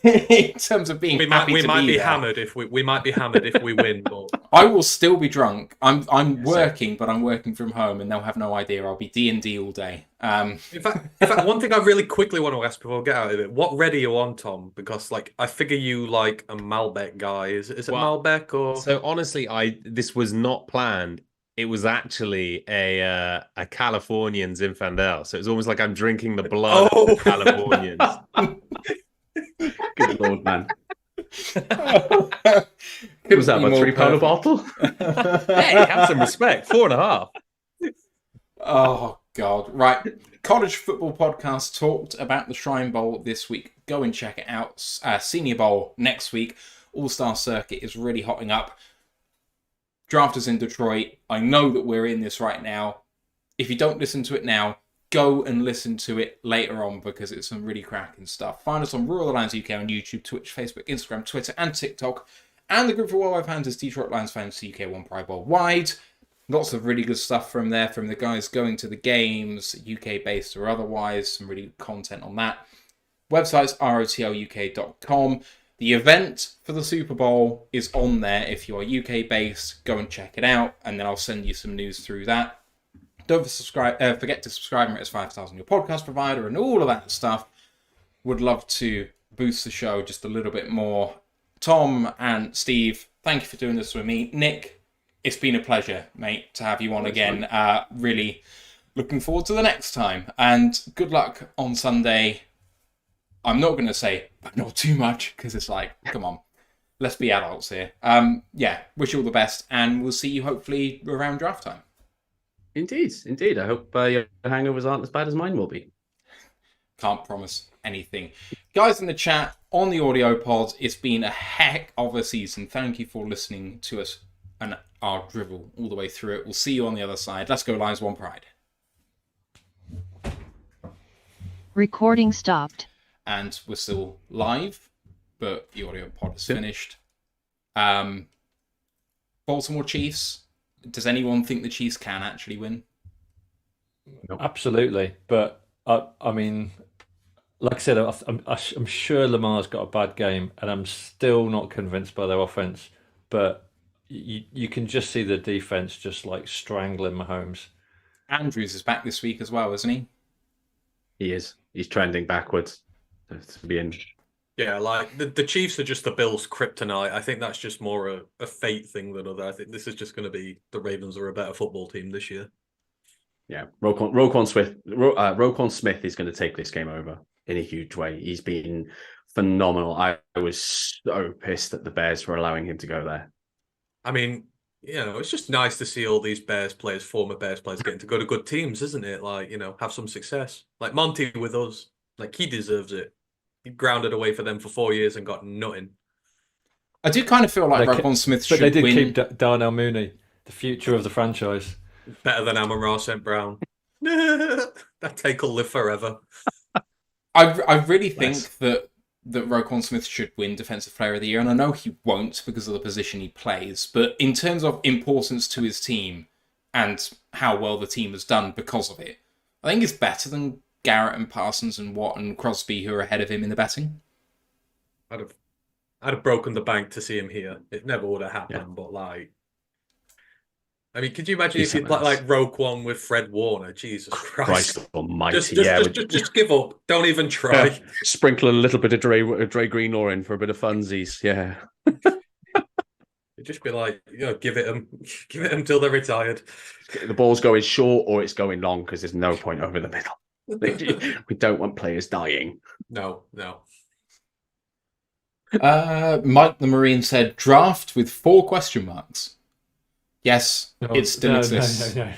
terms of being We happy to might be be there. hammered if we might be hammered if we win, but I will still be drunk. I'm working, but I'm working from home, and they'll have no idea. I'll be D&D all day. in fact, one thing I really quickly want to ask before we get out of it: what red are you on, Tom? Because like I figure you like a Malbec guy. Is it Malbec or? So honestly, this was not planned. It was actually a Californian Zinfandel. So it was almost like I'm drinking the blood of the Californians. Good lord, man. Couldn't Was that be a more £3 a perfect. bottle? Hey, have some respect. 4.5. Oh, God. Right. College Football Podcast talked about the Shrine Bowl this week. Go and check it out. Senior Bowl next week. All-Star Circuit is really hotting up. Draft is in Detroit. I know that we're in this right now. If you don't listen to it now, go and listen to it later on because it's some really cracking stuff. Find us on Rural Lions UK on YouTube, Twitch, Facebook, Instagram, Twitter, and TikTok. And the group for worldwide fans is Detroit Lions fans UK One Pride Worldwide. Lots of really good stuff from there, from the guys going to the games, UK-based or otherwise. Some really good content on that. Website's rotlut.com. The event for the Super Bowl is on there. If you are UK-based, go and check it out, and then I'll send you some news through that. Don't forget to subscribe and rate us 5 stars on your podcast provider and all of that stuff. Would love to boost the show just a little bit more. Tom and Steve, thank you for doing this with me. Nick, it's been a pleasure, mate, to have you on again. Really looking forward to the next time. And good luck on Sunday. I'm not going to say, but not too much, because it's like, come on, let's be adults here. Wish you all the best, and we'll see you hopefully around draft time. Indeed. I hope your hangovers aren't as bad as mine will be. Can't promise anything. Guys in the chat, on the audio pod, it's been a heck of a season. Thank you for listening to us and our drivel all the way through it. We'll see you on the other side. Let's go, Lions, One Pride. Recording stopped. And we're still live, but the audio pod is finished. Baltimore Chiefs. Does anyone think the Chiefs can actually win? Absolutely, but I mean, like I said, I'm sure Lamar's got a bad game, and I'm still not convinced by their offense. But you can just see the defense just like strangling Mahomes. Andrews is back this week as well, isn't he? He is. He's trending backwards. To be in. Yeah, like the Chiefs are just the Bills' kryptonite. I think that's just more a fate thing than other. I think this is just going to be the Ravens are a better football team this year. Yeah, Roquan Smith is going to take this game over in a huge way. He's been phenomenal. I was so pissed that the Bears were allowing him to go there. I mean, it's just nice to see all these Bears players, former Bears players, getting to go to good teams, isn't it? Like, have some success. Like Monty with us, like he deserves it. He grounded away for them for 4 years and got nothing. I do kind of feel like Roquan Smith should win. But they did keep Darnell Mooney, the future of the franchise. Better than Amon-Ra St. Brown. That take will live forever. I really think that Roquan Smith should win Defensive Player of the Year, and I know he won't because of the position he plays, but in terms of importance to his team and how well the team has done because of it, I think it's better than Garrett and Parsons and Watt and Crosby, who are ahead of him in the betting. I'd have broken the bank to see him here. It never would have happened, but could you imagine if you like Roquan with Fred Warner? Jesus Christ almighty. Just give up. Don't even try. Yeah. Sprinkle a little bit of Dre Greenlaw in for a bit of funsies. Yeah. It'd just be like, give it them till they're retired. The ball's going short or it's going long because there's no point over the middle. We don't want players dying. No. Mike the Marine said draft with 4 question marks. Yes, it still exists. No.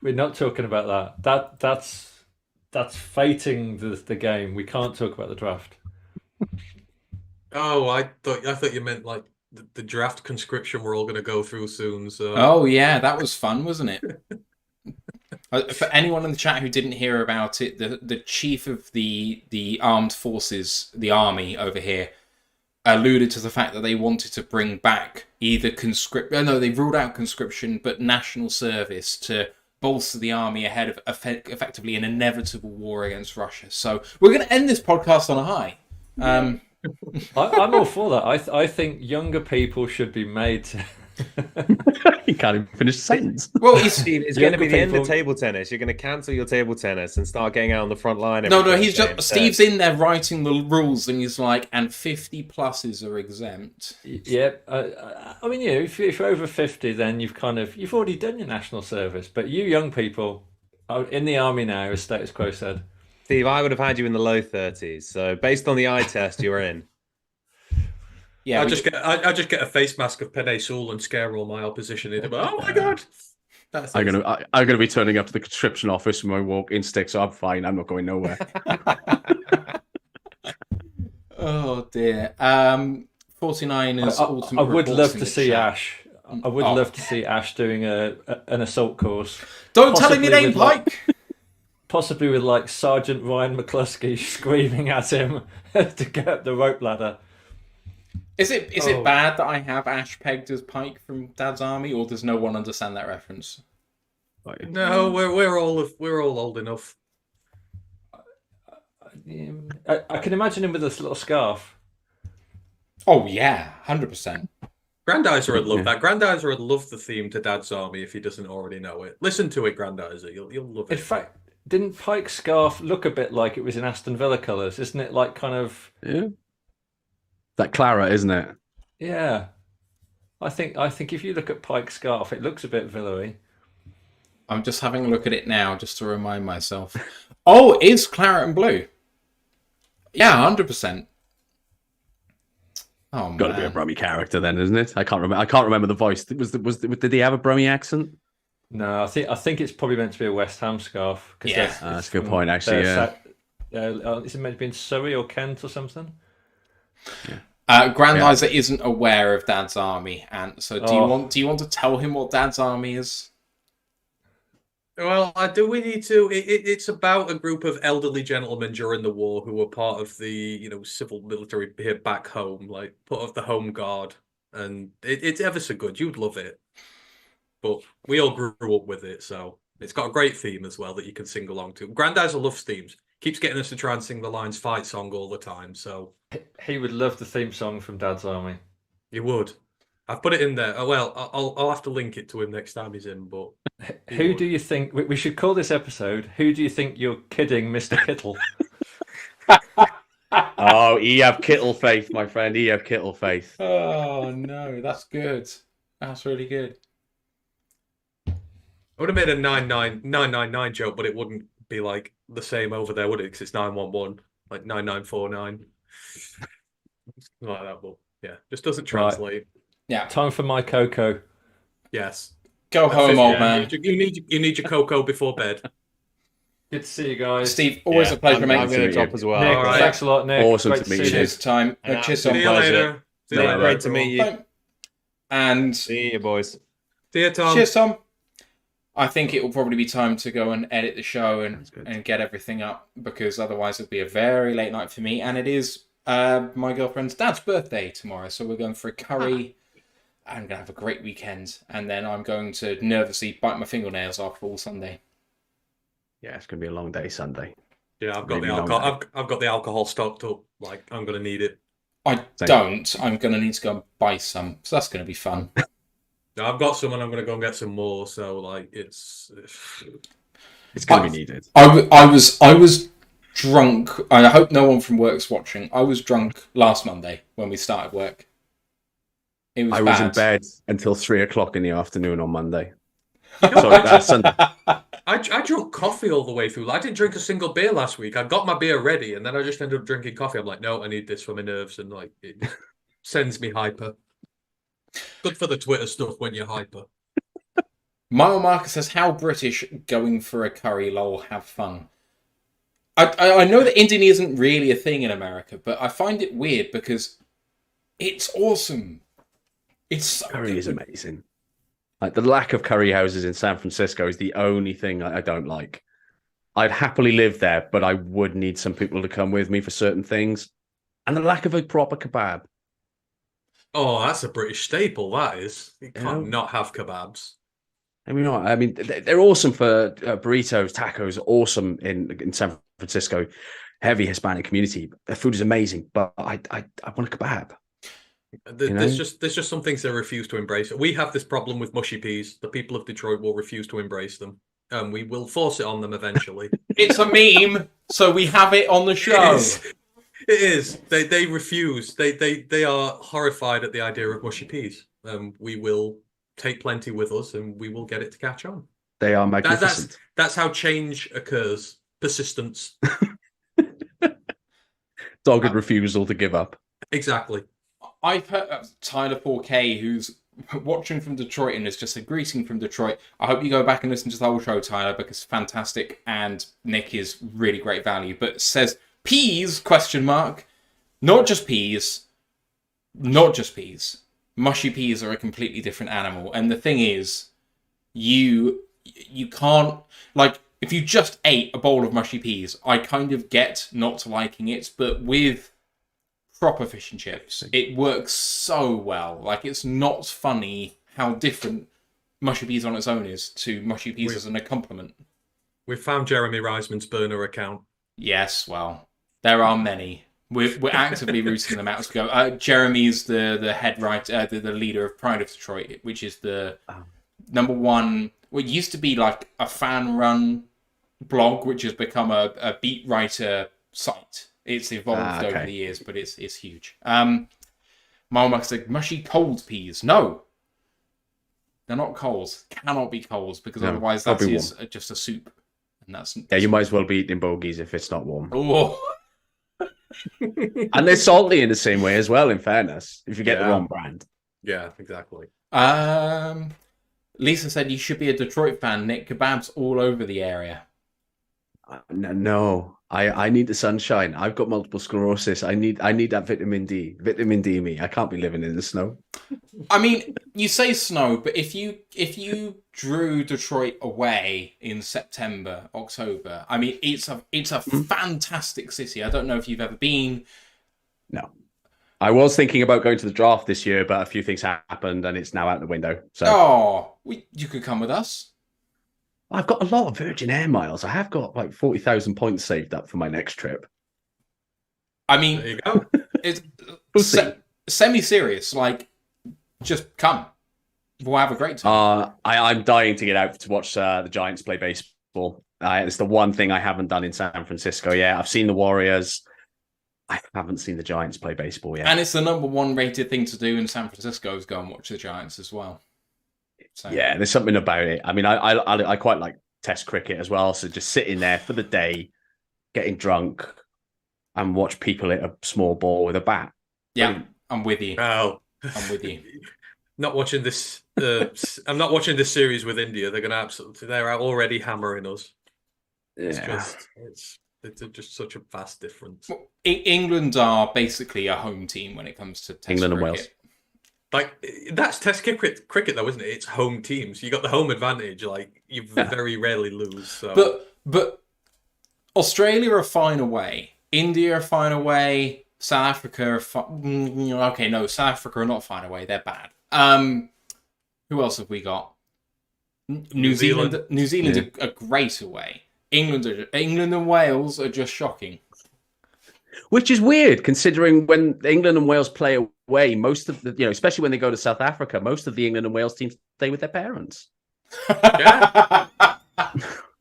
We're not talking about that. That's fating the game. We can't talk about the draft. Oh, I thought you meant like the draft conscription we're all going to go through soon. So. Oh yeah, that was fun, wasn't it? For anyone in the chat who didn't hear about it, the chief of the armed forces, the army over here, alluded to the fact that they wanted to bring back either they ruled out conscription, but national service to bolster the army ahead of effectively an inevitable war against Russia. So we're going to end this podcast on a high. I'm all for that. I think younger people should be made to. You can't even finish the sentence. Well, he's Steve, it's going to Younger be the end of people- table tennis. You're going to cancel your table tennis and start getting out on the front line. no. every He's Thursday just instead. Steve's in there writing the rules, and he's like, and 50 pluses are exempt. Yeah, I mean, if you're over 50, then you've already done your national service. But you young people are in the army now, as status quo said. Steve, I would have had you in the low 30s. So based on the eye test, you're in. Yeah, I just get a face mask of Penny Sewell and scare all my opposition. Oh my god! That's I'm gonna be turning up to the conscription office when I walk in stick, so I'm fine. I'm not going nowhere. Oh dear. 49ers ultimate. I would reports love in to the see chat. Ash. I would love to see Ash doing an assault course, Don't tell him your possibly name, with, like, Pike. possibly with like Sergeant Ryan McCluskey screaming at him to get up the rope ladder. Is it bad that I have Ash pegged as Pike from Dad's Army, or does no one understand that reference? No, we're all old enough. I can imagine him with this little scarf. Oh yeah, 100%. Grandizer would love that. Grandizer would love the theme to Dad's Army if he doesn't already know it. Listen to it, Grandizer. You'll love it. In fact, didn't Pike's scarf look a bit like it was in Aston Villa colours? Isn't it like kind of? Yeah. That Clara, isn't it? Yeah. I think if you look at Pike's scarf, it looks a bit Villa-y. I'm just having a look at it now, just to remind myself. Oh, it is claret and blue. Yeah, 100%. Oh man, Got to be a Brummy character then, isn't it? I can't remember the voice. Did he have a Brummy accent? No, I think it's probably meant to be a West Ham scarf. Yeah, that's a good point, actually. Yeah. Is it meant to be in Surrey or Kent or something? Grandizer isn't aware of Dad's Army, and so do you want to tell him what Dad's Army is? Well, do we need to? It's about a group of elderly gentlemen during the war who were part of the civil military here back home, like part of the Home Guard, and it's ever so good. You'd love it, but we all grew up with it, so it's got a great theme as well that you can sing along to. Grandizer loves themes. Keeps getting us to try and sing the Lions fight song all the time, so He would love the theme song from Dad's Army. you would. I've put it in there. Oh, well, I'll have to link it to him next time he's in. But Who do you think we should call this episode? Who do you think you're kidding, Mr. Kittle? Oh, you have Kittle faith, my friend. You have Kittle faith. Oh no, that's good. That's really good. I would have made a 999 joke, but it wouldn't be like the same over there, would it? Because it's 911, like 9949. Like that, but yeah, just doesn't translate. Yeah, Time for my cocoa. Yes. go home, old man. You need your cocoa before bed. Good to see you guys. Steve, always a pleasure, I'm mate. going to drop as well. Nick, All right. thanks a lot, Nick. Awesome Great to meet see you. Cheers, time. Yeah. Cheers, See See you on. later. See you Yeah, later. great to meet you. And See you, boys. See you, Tom. cheers, Tom. I think it will probably be time to go and edit the show and get everything up, because otherwise it'll be a very late night for me. And it is my girlfriend's dad's birthday tomorrow, so we're going for a curry. I'm going to have a great weekend, and then I'm going to nervously bite my fingernails off all Sunday. Yeah, it's going to be a long day Sunday. Yeah, I've got Really the long alcohol. I've got the alcohol stocked up. Like I'm going to need it. I Same. don't. I'm going to need to go and buy some, so that's going to be fun. No, I've got some, and I'm going to go and get some more. So like, it's going to be needed. I was drunk. I hope no one from work's watching. I was drunk last Monday when we started work. It was I was bad. in bed until 3:00 in the afternoon on Monday. Sorry, Sunday. I drank coffee all the way through. I didn't drink a single beer last week. I got my beer ready, and then I just ended up drinking coffee. I'm like, no, I need this for my nerves, and like it sends me hyper. Good for the Twitter stuff when you're hyper. Mile Marker says, "How British, going for a curry, lol, have fun." I know that Indian isn't really a thing in America, but I find it weird because it's awesome. It's so Curry is good. amazing. Like the lack of curry houses in San Francisco is the only thing I don't like. I'd happily live there, but I would need some people to come with me for certain things. And the lack of a proper kebab. Oh, that's a British staple. That is. You can't Yeah. not have kebabs. I mean, they're awesome for burritos, tacos. Awesome in San Francisco. heavy Hispanic community. Their food is amazing, but I want a kebab. There's just some things they refuse to embrace. We have this problem with mushy peas. The people of Detroit will refuse to embrace them. We will force it on them eventually. It's a meme, so we have it on the show. It is. They refuse. They are horrified at the idea of mushy peas. We will take plenty with us, and we will get it to catch on. They are magnificent. That's how change occurs. Persistence. Dogged refusal to give up. Exactly. I've heard Tyler 4K, who's watching from Detroit and is just a greeting from Detroit. I hope you go back and listen to the whole show, Tyler, because it's fantastic and Nick is really great value. But says peas ? Not just peas. Mushy peas are a completely different animal. And the thing is, you can't, like, if you just ate a bowl of mushy peas, I kind of get not liking it, but with proper fish and chips, it works so well. Like, it's not funny how different mushy peas on its own is to mushy peas as an accompaniment. We've found Jeremy Reisman's burner account. Yes, well, there are many. We're actively rooting them out as we go. Jeremy's the head writer, the leader of Pride of Detroit, which is the number one. Well, it used to be like a fan-run blog, which has become a beat writer site. It's evolved over the years, but it's huge. Marmax said, mushy cold peas. No, they're not coals. Cannot be coals, because otherwise that is just a soup. And that's you might as well be eating bogies if it's not warm. Oh. And they're salty in the same way as well, in fairness, if you get the wrong brand. Yeah, exactly. Lisa said you should be a Detroit fan, Nick. Kebabs all over the area. No, I need the sunshine. I've got multiple sclerosis. I need that vitamin D. Vitamin D me. I can't be living in the snow. I mean, you say snow, but if you drew Detroit away in September, October, I mean, it's a fantastic city. I don't know if you've ever been. No. I was thinking about going to the draft this year, but a few things happened and it's now out the window. So you could come with us. I've got a lot of Virgin Air miles. I have got like 40,000 points saved up for my next trip. I mean, There you go. it's We'll semi-serious. Like, just come. We'll have a great time. I'm dying to get out to watch the Giants play baseball. It's the one thing I haven't done in San Francisco yet. I've seen the Warriors. I haven't seen the Giants play baseball yet. And it's the number one rated thing to do in San Francisco is go and watch the Giants as well. So. Yeah, there's something about it. I mean, I quite like Test cricket as well. So just sitting there for the day, getting drunk, and watch people hit a small ball with a bat. Yeah, I'm with you. Oh, I'm with you. Not watching this. I'm not watching this series with India. They're going to they're already hammering us. Yeah. It's just such a vast difference. Well, England are basically a home team when it comes to Test England cricket. and Wales. Like, that's Test cricket though, isn't it? It's home teams. You got the home advantage. Like, you very rarely lose. So. But Australia are fine away. India are fine away. South Africa are fine. Okay, no, South Africa are not fine away. They're bad. Who else have we got? New Zealand. New Zealand are great away. England and Wales are just shocking. Which is weird, considering when England and Wales play away, most of the, especially when they go to South Africa, most of the England and Wales teams stay with their parents. Yeah.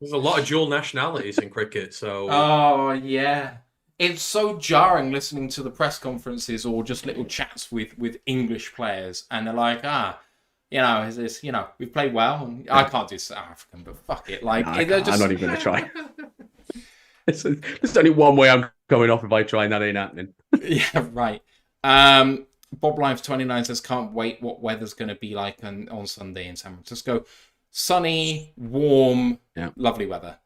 There's a lot of dual nationalities in cricket, so. Oh, yeah. It's so jarring listening to the press conferences or just little chats with English players, and they're like, we've played well. And I can't do South African, but fuck it. Like, I'm not even going to try. There's only one way I'm going off if I try, and that ain't happening. Yeah, right. Bob Lives 29 says, can't wait what weather's going to be like on Sunday in San Francisco. Sunny, warm, lovely weather.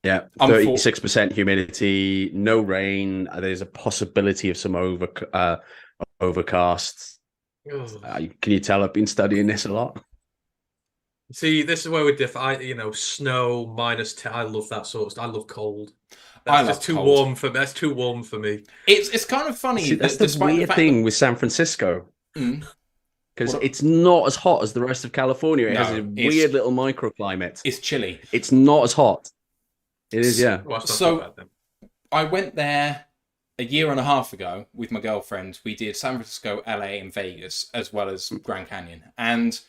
Yeah, 36% humidity, no rain. There's a possibility of some overcast. Can you tell I've been studying this a lot? See, this is where we differ. Snow, -10. I love that sort of stuff. I love cold. That's just too warm for me. That's too warm for me. It's kind of funny. See, that's the weird thing with San Francisco. Because it's not as hot as the rest of California. It has a weird little microclimate. It's chilly. It's not as hot. It is, yeah. Well, it's not So, too bad, then. I went there a year and a half ago with my girlfriend. We did San Francisco, LA, and Vegas, as well as Grand Canyon. And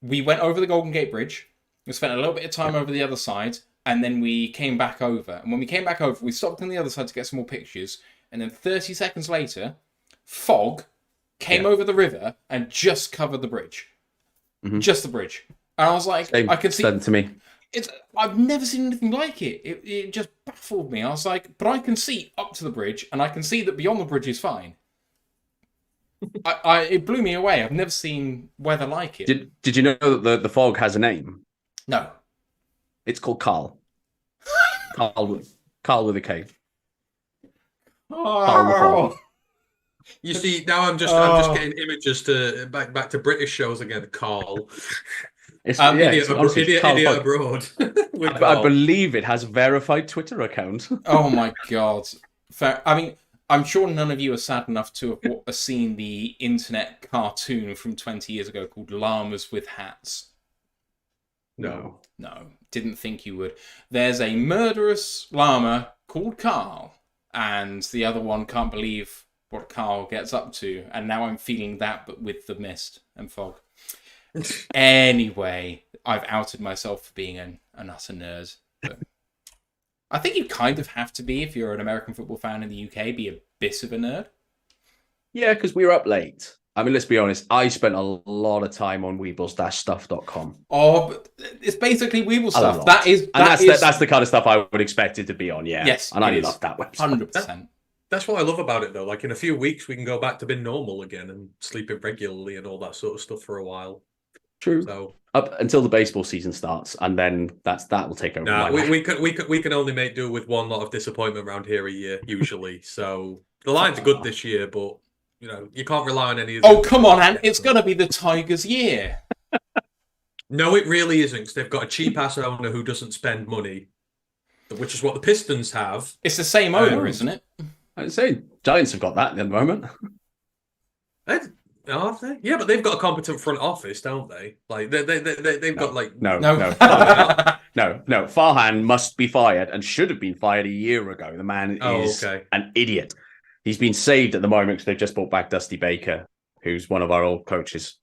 we went over the Golden Gate Bridge. We spent a little bit of time over the other side, and then we came back over. And when we came back over, we stopped on the other side to get some more pictures. And then 30 seconds later, fog came over the river and just covered the bridge. Just the bridge. And I was like, Same. I could see... Said to me. I've never seen anything like it. It just baffled me. I was like, but I can see up to the bridge, and I can see that beyond the bridge is fine. It blew me away. I've never seen weather like it. Did you know that the fog has a name? No. It's called Carl. Carl with a K. Carl the fog. You see, now I'm just getting images to back to British shows again. Carl. Idiot abroad. I believe it has a verified Twitter account. Oh my god! I mean, I'm sure none of you are sad enough to have seen the internet cartoon from 20 years ago called "Llamas with Hats." No, didn't think you would. There's a murderous llama called Carl, and the other one can't believe what Carl gets up to. And now I'm feeling that, but with the mist and fog. Anyway, I've outed myself for being an utter nerd. But I think you kind of have to be, if you're an American football fan in the UK, be a bit of a nerd. Yeah, because we were up late. I mean, let's be honest. I spent a lot of time on Weebles-stuff.com. Oh, but it's basically Weeble stuff. That's the kind of stuff I would expect it to be on. Yeah, yes, and I love that website. 100%. That's what I love about it, though. Like in a few weeks, we can go back to being normal again and sleeping regularly and all that sort of stuff for a while. True. So up until the baseball season starts, and then that will take over. No, we can only make do with one lot of disappointment around here a year usually. So the Lions are good this year, but you can't rely on any of them. Oh, come on, Ant. It's going to be the Tigers' year. No, it really isn't, because they've got a cheap-ass owner who doesn't spend money, which is what the Pistons have. It's the same owner, isn't it? I'd say Giants have got that at the moment. Are they? Yeah, but they've got a competent front office, don't they? Like they've got like no. Farhan must be fired and should have been fired a year ago. The man is an idiot. He's been saved at the moment because they've just brought back Dusty Baker, who's one of our old coaches.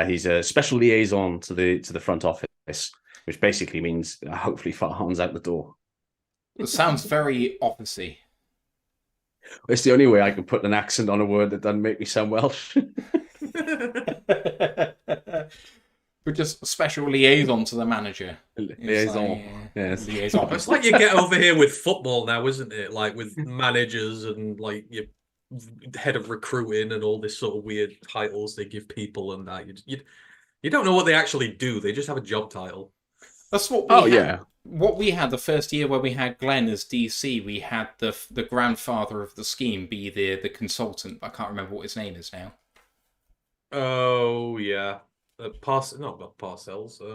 He's a special liaison to the front office, which basically means hopefully Farhan's out the door. It sounds very officey. It's the only way I can put an accent on a word that doesn't make me sound Welsh. We're just a special liaison to the manager. Liaison. Yes. Liaison. It's like you get over here with football now, isn't it? Like with managers and like your head of recruiting and all this sort of weird titles they give people and that. You don't know what they actually do. They just have a job title. That's what we had. What we had the first year where we had Glenn as DC, we had the grandfather of the scheme be the consultant. I can't remember what his name is now. Oh yeah, Parcels.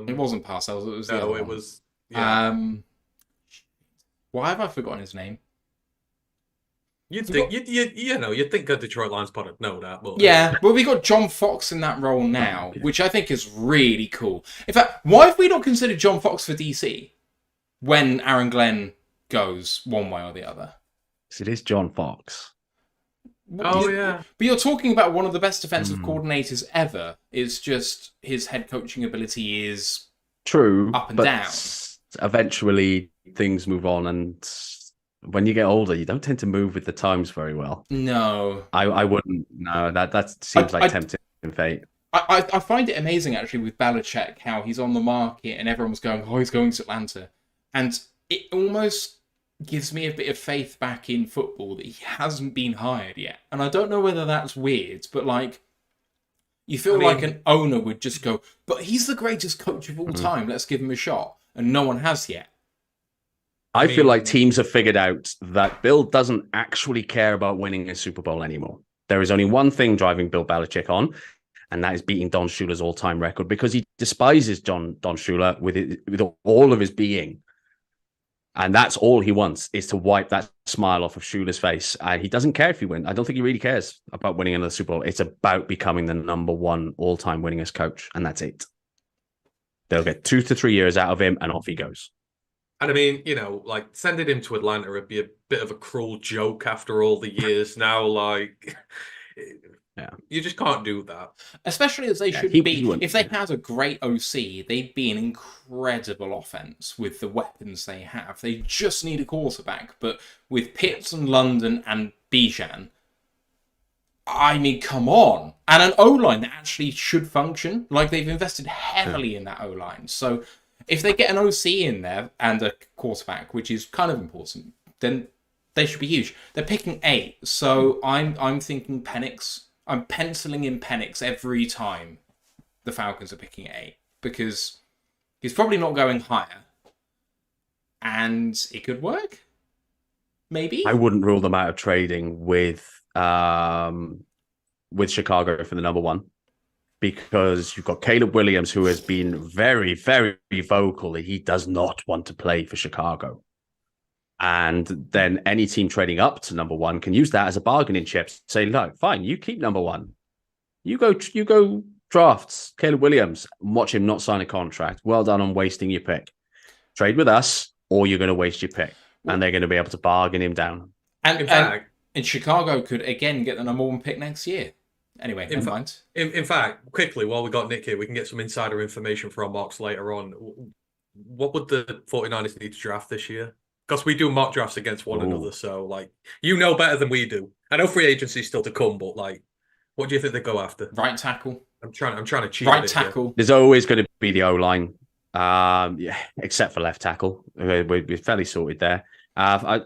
It wasn't Parcels. It was the other one. Was. Yeah. Why have I forgotten his name? You'd think a Detroit Lions product know that, but well, we got John Fox in that role now, which I think is really cool. In fact, why have we not considered John Fox for DC when Aaron Glenn goes one way or the other? It is John Fox. Yeah. But you're talking about one of the best defensive coordinators ever. It's just his head coaching ability is true, up and down. Eventually, things move on, and when you get older, you don't tend to move with the times very well. No, I wouldn't. No, that seems like tempting fate. I find it amazing actually with Belichick how he's on the market and everyone's going, oh, he's going to Atlanta, and it almost gives me a bit of faith back in football that he hasn't been hired yet. And I don't know whether that's weird, but like, you feel like an owner would just go, but he's the greatest coach of all time. Let's give him a shot. And no one has yet. I feel like teams have figured out that Bill doesn't actually care about winning a Super Bowl anymore. There is only one thing driving Bill Belichick on, and that is beating Don Shula's all-time record, because he despises Don Shula with all of his being. And that's all he wants, is to wipe that smile off of Shula's face. He doesn't care if he wins. I don't think he really cares about winning another Super Bowl. It's about becoming the number one all-time winningest coach, and that's it. They'll get 2 to 3 years out of him, and off he goes. And I mean, you know, like sending him to Atlanta would be a bit of a cruel joke after all the years now. Like, Yeah. you just can't do that. Especially as they Yeah, should he be. wouldn't, If they yeah. had a great OC, they'd be an incredible offense with the weapons they have. They just need a quarterback. But with Pitts and London and Bijan, I mean, come on. And an O-line that actually should function. Like, they've invested heavily in that O-line. So if they get an OC in there and a quarterback, which is kind of important, then they should be huge. They're picking 8. So I'm thinking Penix. I'm penciling in Penix every time the Falcons are picking 8. Because he's probably not going higher. And it could work. Maybe. I wouldn't rule them out of trading with Chicago for the number 1, because you've got Caleb Williams, who has been very, very vocal that he does not want to play for Chicago. And then any team trading up to number 1 can use that as a bargaining chip. Say, no, fine, you keep number 1. You go drafts Caleb Williams and watch him not sign a contract. Well done on wasting your pick. Trade with us, or you're going to waste your pick. And they're going to be able to bargain him down. And Chicago could again get the number 1 pick next year. Anyway, never mind. In fact, quickly, while we got Nick here, we can get some insider information from mocks later on. What would the 49ers need to draft this year? Because we do mock drafts against one another, so like, you know better than we do. I know free agency is still to come, but like, what do you think they go after? Right tackle. I'm trying to cheat. Right tackle. There's always going to be the O-line, except for left tackle. We're fairly sorted there. I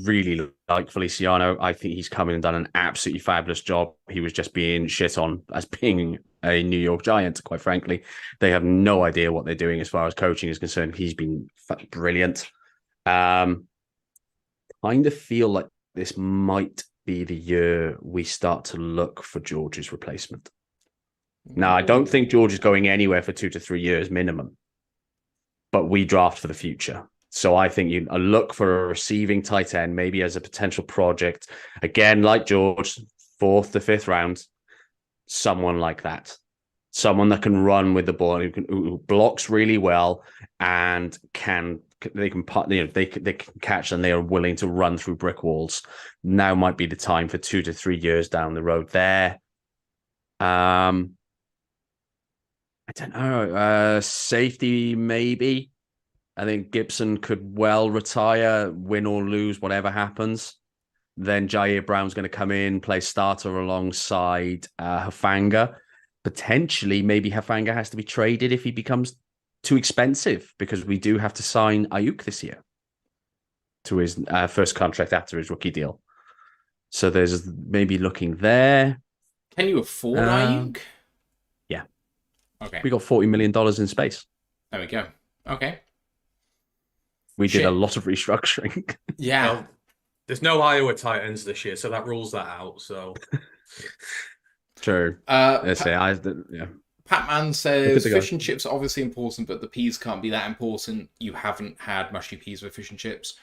really like Feliciano. I think he's come in and done an absolutely fabulous job. He was just being shit on as being a New York Giant, quite frankly. They have no idea what they're doing as far as coaching is concerned. He's been brilliant. Kind of feel like this might be the year we start to look for George's replacement. Now, I don't think George is going anywhere for 2 to 3 years minimum, but we draft for the future. So I think you look for a receiving tight end, maybe as a potential project. Again, like George, 4th to 5th round, someone like that. Someone that can run with the ball, who blocks really well, and they can catch, and they are willing to run through brick walls. Now might be the time for 2 to 3 years down the road there. I don't know. Safety, maybe. I think Gibson could well retire, win or lose, whatever happens. Then Jair Brown's going to come in, play starter alongside Hufanga. Potentially, maybe Hufanga has to be traded if he becomes too expensive, because we do have to sign Ayuk this year to his first contract after his rookie deal. So there's maybe looking there. Can you afford Ayuk? Yeah. Okay. We got $40 million in space. There we go. Okay. We did a lot of restructuring. Yeah. Well, there's no Iowa tight ends this year, so that rules that out. So True. Let's say Patman says Good to go. fish and chips are obviously important, but the peas can't be that important. You haven't had mushy peas with fish and chips.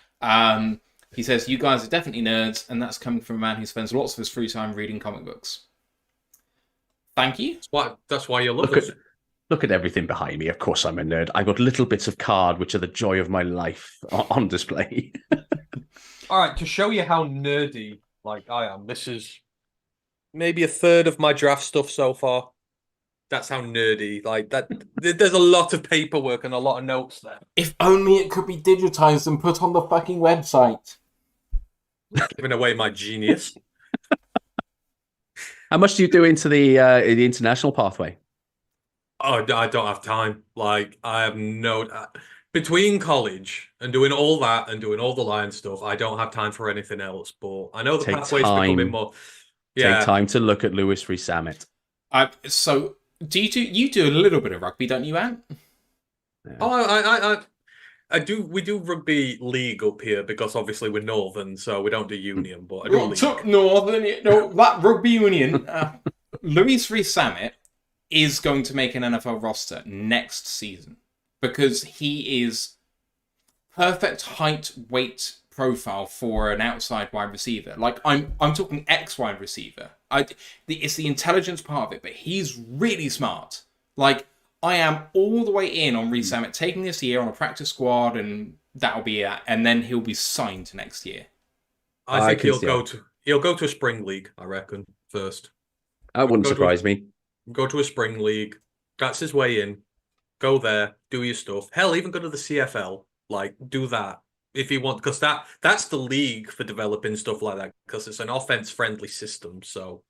He says, you guys are definitely nerds, and that's coming from a man who spends lots of his free time reading comic books. Thank you. that's why you love Look us. Look at everything behind me. Of course I'm a nerd. I got little bits of card, which are the joy of my life, on display. All right, to show you how nerdy like I am, this is maybe a third of my draft stuff so far. That's how nerdy like that. There's a lot of paperwork and a lot of notes there. If only it could be digitized and put on the fucking website. Giving away my genius. How much do you do into the international pathway? Oh, I don't have time. Like, I have between college and doing all that and doing all the line stuff, I don't have time for anything else. But I know the pathway's becoming more. Yeah. Take time to look at Lewis Free Summit. So do you do a little bit of rugby, don't you, Ant? Yeah. Oh, I do. We do rugby league up here because obviously we're northern, so we don't do union. But I do league. Northern, that rugby union. Louis Rees-Zammit is going to make an NFL roster next season because he is perfect height, weight profile for an outside wide receiver. Like I'm talking X wide receiver. It's the intelligence part of it, but he's really smart. Like I am all the way in on Rees-Zammit taking this year on a practice squad and that'll be it, and then he'll be signed next year. I think he'll go to a spring league, I reckon, first. That wouldn't surprise me. Go to a spring league. That's his way in. Go there, do your stuff. Hell, even go to the CFL. Like, do that if you want, because that's the league for developing stuff like that, because it's an offense-friendly system. So,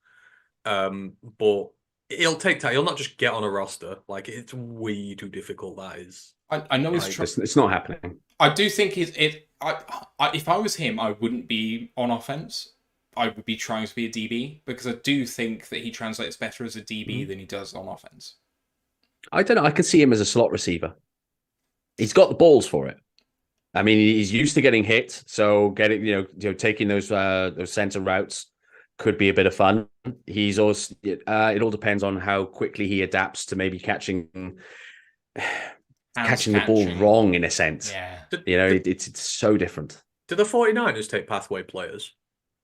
but it'll take time. He'll not just get on a roster. Like, it's way too difficult. That is. I know it's not happening. I do think if I was him, I wouldn't be on offense. I would be trying to be a DB, because I do think that he translates better as a DB than he does on offense. I don't know. I could see him as a slot receiver. He's got the balls for it. I mean, he's used to getting hit, so taking those center routes could be a bit of fun. He's also it all depends on how quickly he adapts to maybe catching the ball wrong, in a sense. Yeah. It's so different. Do the 49ers take pathway players?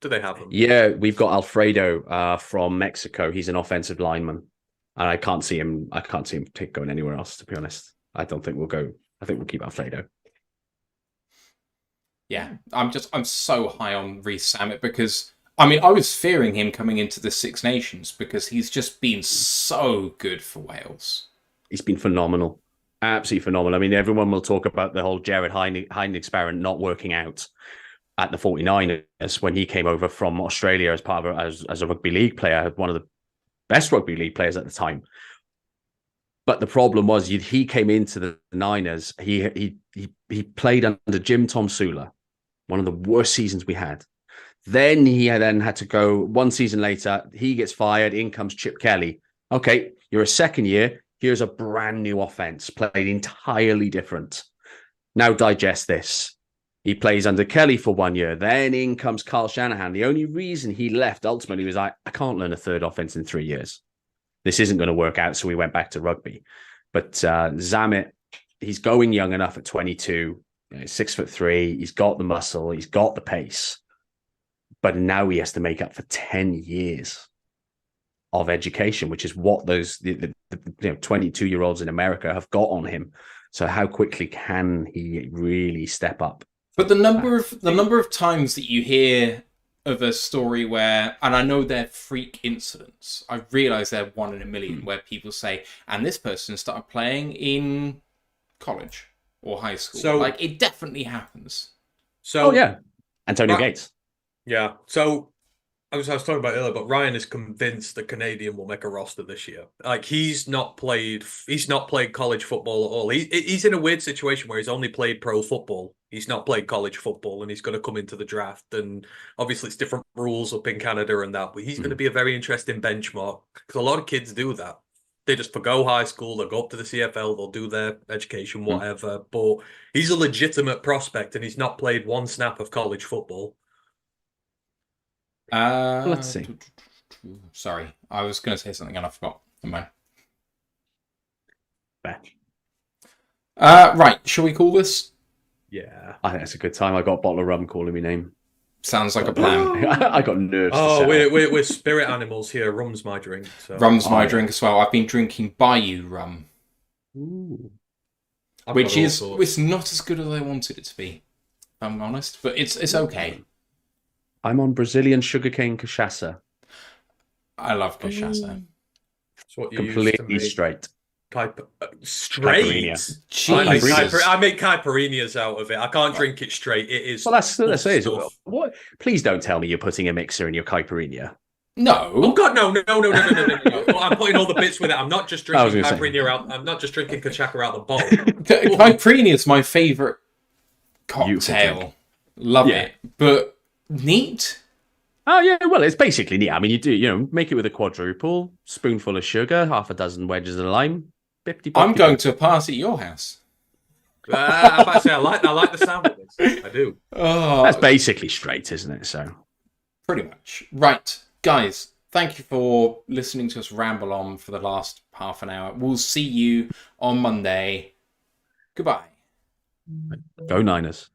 Do they have them? Yeah, we've got Alfredo from Mexico. He's an offensive lineman, and I can't see him going anywhere else, to be honest. I don't think we'll go. I think we'll keep Alfredo. Yeah, I'm so high on Reece Samet, because I was fearing him coming into the Six Nations, because he's just been so good for Wales. He's been phenomenal. Absolutely phenomenal. I mean, everyone will talk about the whole Jared Hine experiment not working out at the 49ers when he came over from Australia as part of as a rugby league player, one of the best rugby league players at the time. But the problem was he came into the Niners. He played under Jim Tom Sula, one of the worst seasons we had. Then he had to go one season later. He gets fired. In comes Chip Kelly. Okay, you're a second year. Here's a brand new offense, played entirely different. Now digest this. He plays under Kelly for 1 year. Then in comes Kyle Shanahan. The only reason he left ultimately was I can't learn a third offense in 3 years. This isn't going to work out. So we went back to rugby. But Zamet, he's going young enough at 22, 6'3". He's got the muscle. He's got the pace. But now he has to make up for 10 years of education, which is what those 22-year-olds in America have got on him. So how quickly can he really step up? But the number of times that you hear of a story where, and I know they're freak incidents, I realise they're 1 in a million, where people say, and this person started playing in college or high school. So, it definitely happens. So, yeah, Antonio Gates. Yeah. So I was talking about earlier, but Ryan is convinced the Canadian will make a roster this year. Like, he's not played college football at all. He's in a weird situation where he's only played pro football. He's not played college football, and he's going to come into the draft. And obviously, it's different rules up in Canada and that. But he's going to be a very interesting benchmark, because a lot of kids do that. They just forgo high school, they'll go up to the CFL, they'll do their education, whatever. But he's a legitimate prospect, and he's not played one snap of college football. Let's see. Sorry, I was going to say something and I forgot. Never mind. Right, shall we call this? Yeah, I think that's a good time. I got a bottle of rum calling me name. Sounds like a plan. I got nerves. Oh, we're spirit animals here. Rum's my drink. So. Rum's my drink as well. I've been drinking Bayou rum. Ooh. Which is it's not as good as I wanted it to be, if I'm honest, but it's okay. I'm on Brazilian sugarcane cachaça. I love cachaça. It's what you completely straight. Straight? I make caipirinhas out of it. I can't drink it straight. It is. Well, that's it. What? Please don't tell me you're putting a mixer in your caipirinha. No. Oh God, no. I'm putting all the bits with it. I'm not just drinking caipirinha out. I'm not just drinking cachaça out the bottle. Caipirinha is my favourite cocktail. Love it, but neat. Oh yeah, well, it's basically neat. I mean, you make it with a quadruple, spoonful of sugar, half a dozen wedges of lime. I'm going to a party at your house. I'm about to say I like the sound of this. I do. Oh, that's basically straight, isn't it? So pretty much. Right, guys. Thank you for listening to us ramble on for the last half an hour. We'll see you on Monday. Goodbye. Go Niners.